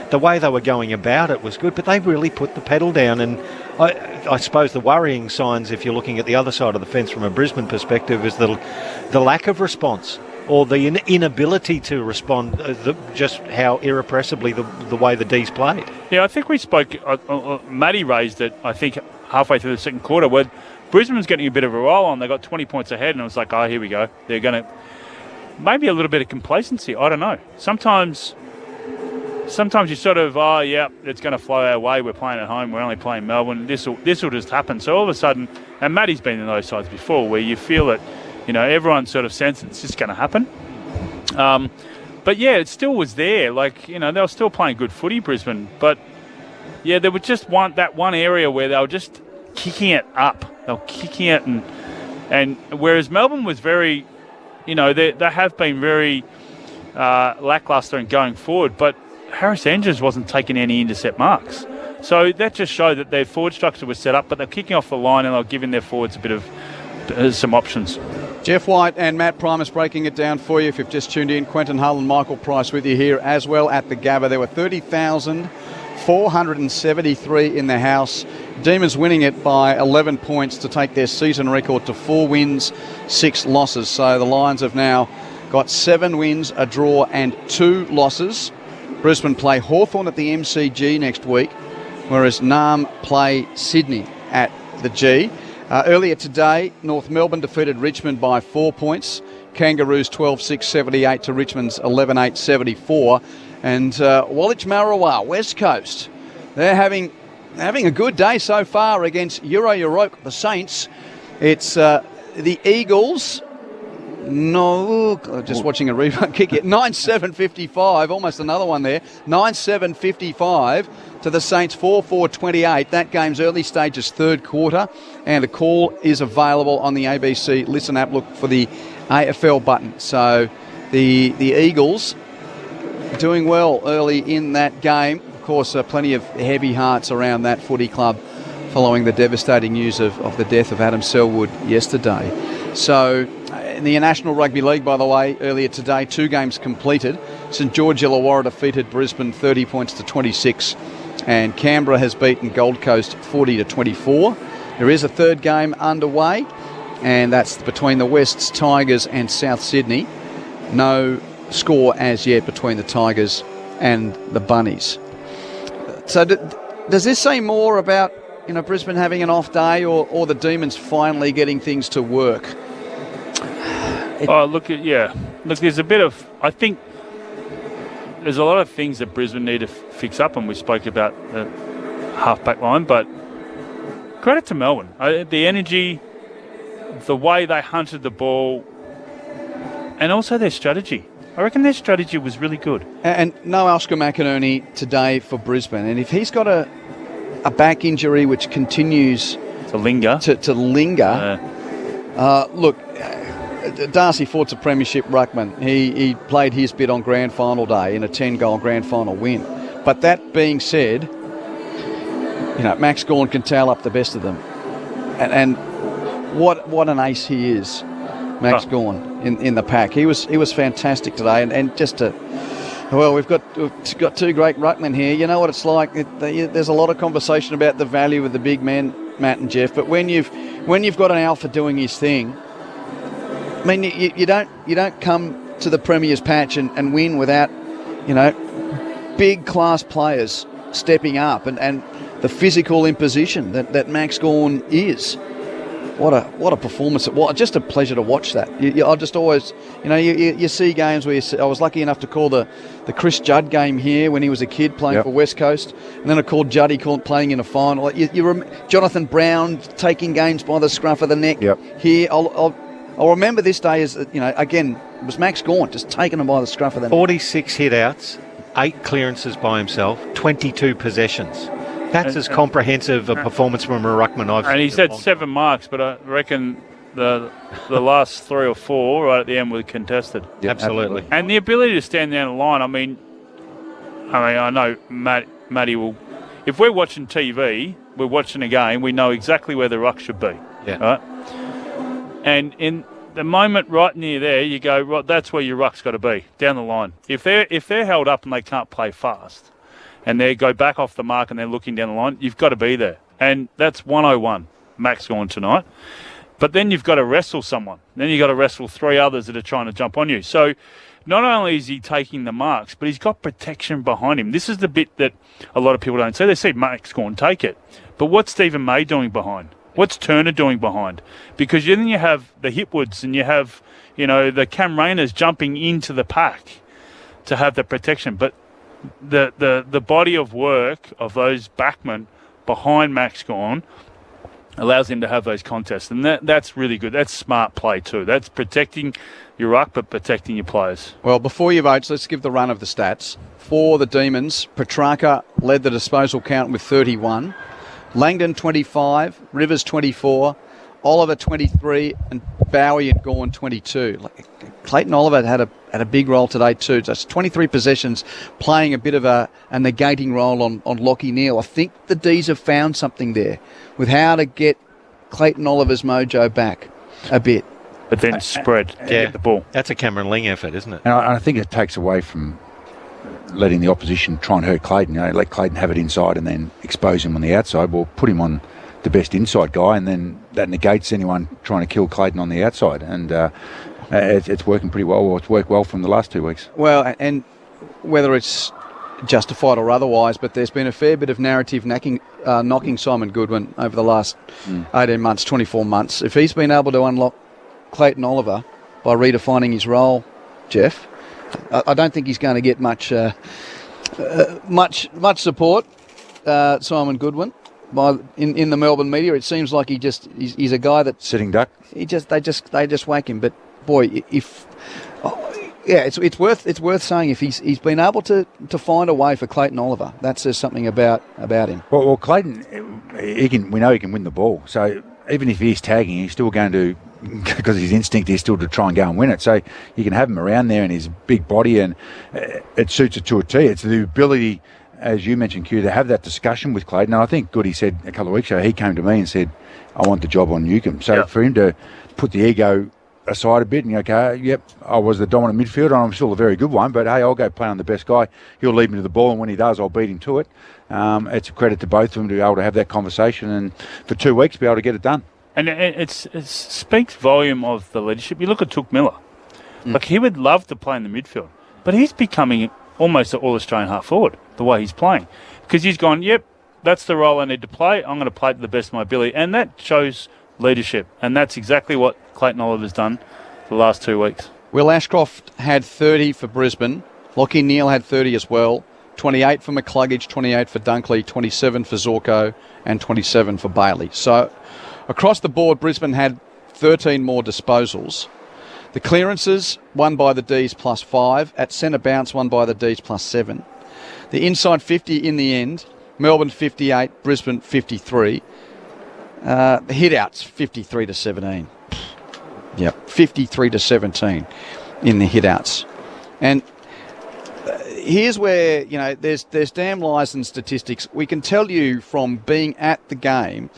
the way they were going about it was good, but they really put the pedal down. And I suppose the worrying signs, if you're looking at the other side of the fence from a Brisbane perspective, is the lack of response or the inability to respond, just how irrepressibly the way the D's played. Yeah, I think we spoke, Matty raised it, I think, halfway through the second quarter, where Brisbane's getting a bit of a roll on. They got 20 points ahead, and it was like, oh, here we go. They're going to... Maybe a little bit of complacency. I don't know. Sometimes you sort of, oh, yeah, it's going to flow our way. We're playing at home. We're only playing Melbourne. This will just happen. So all of a sudden, and Matty's been in those sides before, where you feel that, everyone sort of senses it's just going to happen. But, yeah, it still was there. Like, they were still playing good footy, Brisbane. But, yeah, there was just that one area where they were just kicking it up. They were kicking it, and whereas Melbourne was very, they have been very lacklustre in going forward, but Harris Engines wasn't taking any intercept marks. So that just showed that their forward structure was set up, but they're kicking off the line and they're giving their forwards a bit of some options. Jeff White and Matt Primus breaking it down for you if you've just tuned in. Quentin Hull and Michael Price with you here as well at the Gabba. There were 30,473 in the house. Demons winning it by 11 points to take their season record to 4 wins, 6 losses. So the Lions have now got 7 wins, a draw and 2 losses. Brisbane play Hawthorn at the MCG next week, whereas Nam play Sydney at the G. Earlier today, North Melbourne defeated Richmond by 4 points. Kangaroos 12-6-78 to Richmond's 11-8-74. And Woolwich Marrawah, West Coast, they're having a good day so far against Europe, the Saints. It's the Eagles. No, just watching a replay kick it. 9-7-55, almost another one there. 9-7-55 to the Saints, 4-4-28. That game's early stages, third quarter. And a call is available on the ABC Listen app. Look for the AFL button. So the Eagles doing well early in that game. Of course, plenty of heavy hearts around that footy club following the devastating news of the death of Adam Selwood yesterday. So in the National Rugby League, by the way, earlier today, 2 games completed. St George Illawarra defeated Brisbane 30 points to 26, and Canberra has beaten Gold Coast 40-24. There is a third game underway, and that's between the Wests Tigers and South Sydney. No score as yet between the Tigers and the Bunnies. So does this say more about Brisbane having an off day, or the Demons finally getting things to work? Look, there's a bit of... I think there's a lot of things that Brisbane need to fix up, and we spoke about the half-back line, but credit to Melbourne. The energy, the way they hunted the ball, and also their strategy. I reckon their strategy was really good. And no Oscar McInerney today for Brisbane. And if he's got a back injury which continues to linger, look, Darcy Fort's a premiership ruckman. He played his bit on grand final day in a 10-goal grand final win. But that being said, Max Gawn can tail up the best of them. And what an ace he is, Max Gawn, in the pack. He was fantastic today, and just we've got 2 great ruckmen here. You know what it's like. There's a lot of conversation about the value of the big men, Matt and Jeff. But when you've got an alpha doing his thing, I mean, you don't come to the Premier's patch and win without, big class players stepping up and the physical imposition that Max Gawn is. What a performance it was. Just a pleasure to watch that. I just always, you see games where I was lucky enough to call the Chris Judd game here when he was a kid playing for West Coast. And then I called Juddy playing in a final. Jonathan Brown taking games by the scruff of the neck. Here, I'll remember this day as, again, it was Max Gawn just taking them by the scruff of the neck. 46 hit-outs, 8 clearances by himself, 22 possessions. That's as comprehensive a performance from a ruckman I've seen. And he's had 7 marks, but I reckon the last 3 or 4 right at the end were contested. Yeah, absolutely. And the ability to stand down the line. I mean, I know Matty will. If we're watching TV, we're watching a game. We know exactly where the ruck should be. Yeah. Right. And in the moment right near there, you go, right, that's where your ruck's got to be, down the line. If they're held up and they can't play fast, and they go back off the mark and they're looking down the line, you've got to be there. And that's 101, Max Gawn tonight. But then you've got to wrestle someone. Then you've got to wrestle 3 others that are trying to jump on you. So not only is he taking the marks, but he's got protection behind him. This is the bit that a lot of people don't see. They see Max Gawn take it. But what's Stephen May doing behind? What's Turner doing behind? Because then you have the Hipwoods and you have, the Cam Rayners jumping into the pack to have the protection. But the body of work of those backmen behind Max Gawn allows him to have those contests. And that's really good. That's smart play too. That's protecting your ruck, but protecting your players. Well, before you vote, let's give the run of the stats. For the Demons, Petrarca led the disposal count with 31. Langdon 25, Rivers 24, Oliver 23, and Bowie and Gawn 22. Clayton Oliver had a big role today too. Just 23 possessions, playing a bit of a negating role on Lachie Neale. I think the D's have found something there with how to get Clayton Oliver's mojo back a bit. But then spread, get the ball. That's a Cameron Ling effort, isn't it? And I think it takes away from letting the opposition try and hurt Clayton. Let Clayton have it inside and then expose him on the outside. Well, put him on the best inside guy, and then that negates anyone trying to kill Clayton on the outside. And it's working pretty well. Or it's worked well from the last 2 weeks. Well, and whether it's justified or otherwise, but there's been a fair bit of narrative knocking Simon Goodwin over the last 18 months, 24 months. If he's been able to unlock Clayton Oliver by redefining his role, Jeff, I don't think he's going to get much support, Simon Goodwin, in the Melbourne media. It seems like he's a guy that sitting duck. They just whack him. But boy, it's worth saying if he's been able to find a way for Clayton Oliver, that says something about him. Well, Clayton, we know he can win the ball. So even if he's tagging, he's still going to, because his instinct is still to try and go and win it. So you can have him around there in his big body, and it suits it to a T. It's the ability, as you mentioned, Q, to have that discussion with Clayton. And I think Goody said a couple of weeks ago, he came to me and said, I want the job on Newcombe. So for him to put the ego aside a bit and okay, yep, I was the dominant midfielder and I'm still a very good one, but hey, I'll go play on the best guy. He'll lead me to the ball, and when he does, I'll beat him to it. It's a credit to both of them to be able to have that conversation and for 2 weeks be able to get it done. And it speaks volume of the leadership. You look at Touk Miller. Like, he would love to play in the midfield, but he's becoming almost an all-Australian half-forward, the way he's playing. Because he's gone, yep, that's the role I need to play. I'm going to play to the best of my ability. And that shows leadership. And that's exactly what Clayton Oliver's done the last 2 weeks. Will Ashcroft had 30 for Brisbane. Lachie Neale had 30 as well. 28 for McCluggage, 28 for Dunkley, 27 for Zorko, and 27 for Bailey. So across the board, Brisbane had 13 more disposals. The clearances won by the Ds +5. At centre bounce won by the Ds +7. The inside 50 in the end. Melbourne 58, Brisbane 53. The hit-outs 53-17. Yep, 53-17 in the hit-outs. And here's where, there's damn lies and statistics. We can tell you from being at the game.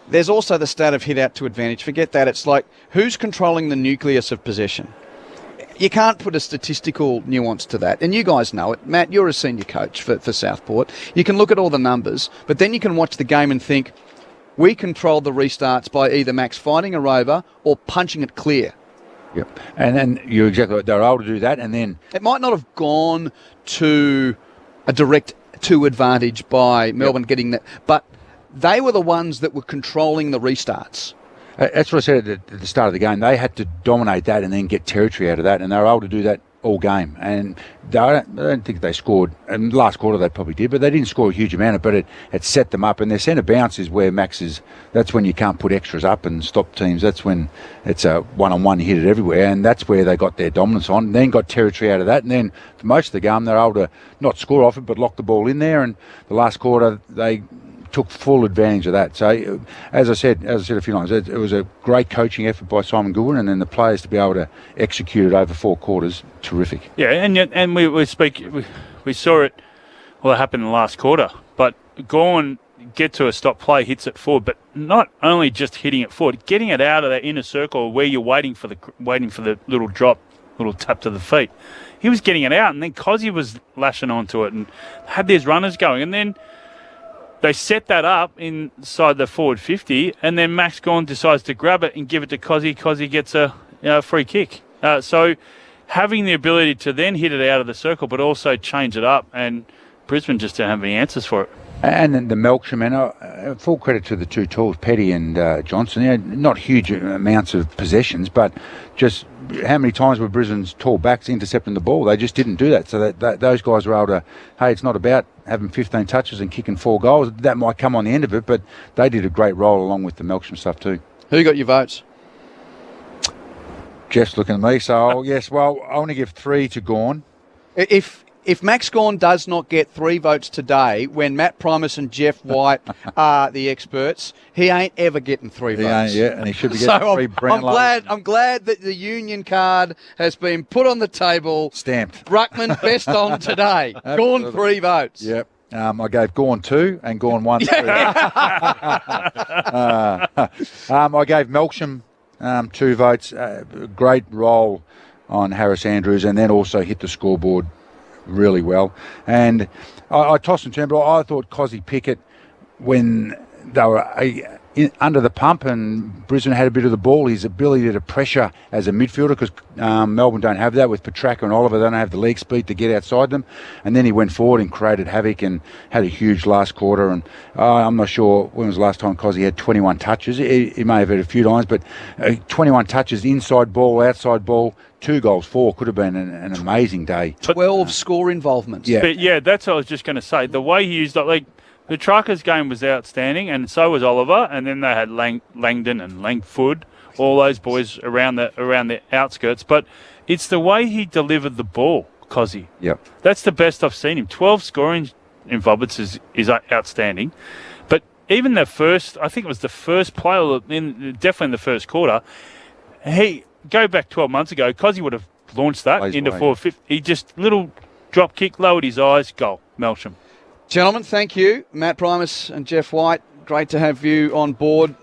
There's also the stat of hit out to advantage. Forget that. It's like, who's controlling the nucleus of possession? You can't put a statistical nuance to that. And you guys know it. Matt, you're a senior coach for Southport. You can look at all the numbers, but then you can watch the game and think, we controlled the restarts by either Max finding a rover or punching it clear. Yep. And then you're exactly right. They're able to do that, and then it might not have gone to a direct to advantage by Melbourne getting that, but they were the ones that were controlling the restarts. That's what I said at the start of the game. They had to dominate that and then get territory out of that, and they were able to do that all game. And I don't think they scored. In the last quarter they probably did, but they didn't score a huge amount of it. But it set them up. And their centre bounce is where Max is. That's when you can't put extras up and stop teams. That's when it's a one-on-one, you hit it everywhere. And that's where they got their dominance on. And then got territory out of that. And then for most of the game, they're able to not score off it, but lock the ball in there. And the last quarter, they took full advantage of that. So, as I said a few times, it was a great coaching effort by Simon Goodwin, and then the players to be able to execute it over 4 quarters, terrific. Yeah, and we saw it. Well, it happened in the last quarter, but Gawn get to a stop play, hits it forward, but not only just hitting it forward, getting it out of that inner circle where you're waiting for the little drop, little tap to the feet. He was getting it out, and then Cozzy was lashing onto it and had these runners going, and then they set that up inside the forward 50, and then Max Gawn decides to grab it and give it to Cozzy. Cozzy gets a free kick. So having the ability to then hit it out of the circle, but also change it up, and Brisbane just didn't have any answers for it. And then the Melksham, and full credit to the two tools, Petty and Johnson. Not huge amounts of possessions, but just how many times were Brisbane's tall backs intercepting the ball? They just didn't do that. So that those guys were able to, hey, it's not about having 15 touches and kicking 4 goals. That might come on the end of it, but they did a great role along with the Melksham stuff too. Who got your votes? Jeff's looking at me, so yes, well, I want to give 3 to Gawn. If Max Gawn does not get 3 votes today, when Matt Primus and Jeff White are the experts, he ain't ever getting 3 votes. Yeah, and he should be getting 3 Brownlows. I'm glad that the union card has been put on the table. Stamped. Bruckman best on today. Gawn 3 votes. Yep. I gave Gawn 2 and Gawn 1. I gave Melksham 2 votes. Great role on Harris Andrews, and then also hit the scoreboard really well. And I tossed and turned, but I thought Cozzy Pickett, when they were under the pump and Brisbane had a bit of the ball, his ability to pressure as a midfielder, because Melbourne don't have that with Petraka and Oliver, they don't have the leg speed to get outside them. And then he went forward and created havoc and had a huge last quarter. And I'm not sure when was the last time Cozzy had 21 touches. He may have had a few times, but 21 touches, inside ball, outside ball, 2 goals, 4, could have been an amazing day. 12 score involvements. Yeah. But yeah, that's what I was just going to say. The way he used it, like, Petraka's game was outstanding, and so was Oliver, and then they had Langdon and Langford, all those boys around the outskirts. But it's the way he delivered the ball, Cozzy. Yep. That's the best I've seen him. 12 scoring involvements is outstanding. But even I think it was the first play, definitely in the first quarter, go back 12 months ago, Cozzy would have launched that into 450. He just, little drop kick, lowered his eyes, goal, Melksham. Gentlemen, thank you. Matt Primus and Jeff White, great to have you on board.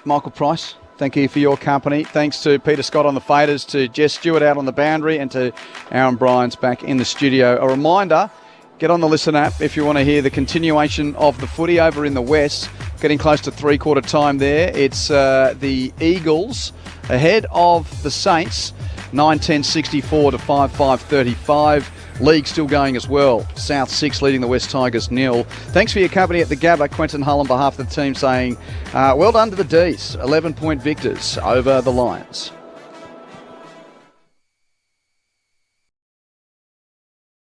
Michael Price, thank you for your company. Thanks to Peter Scott on the faders, to Jess Stewart out on the boundary, and to Aaron Bryans back in the studio. A reminder, get on the Listen app if you want to hear the continuation of the footy over in the West. Getting close to 3/4 time there. It's the Eagles ahead of the Saints, 9-10-64 to 5-5-35. League still going as well. South 6 leading the West Tigers 0. Thanks for your company at the Gabba. Quentin Hull on behalf of the team saying, well done to the D's. 11-point victors over the Lions.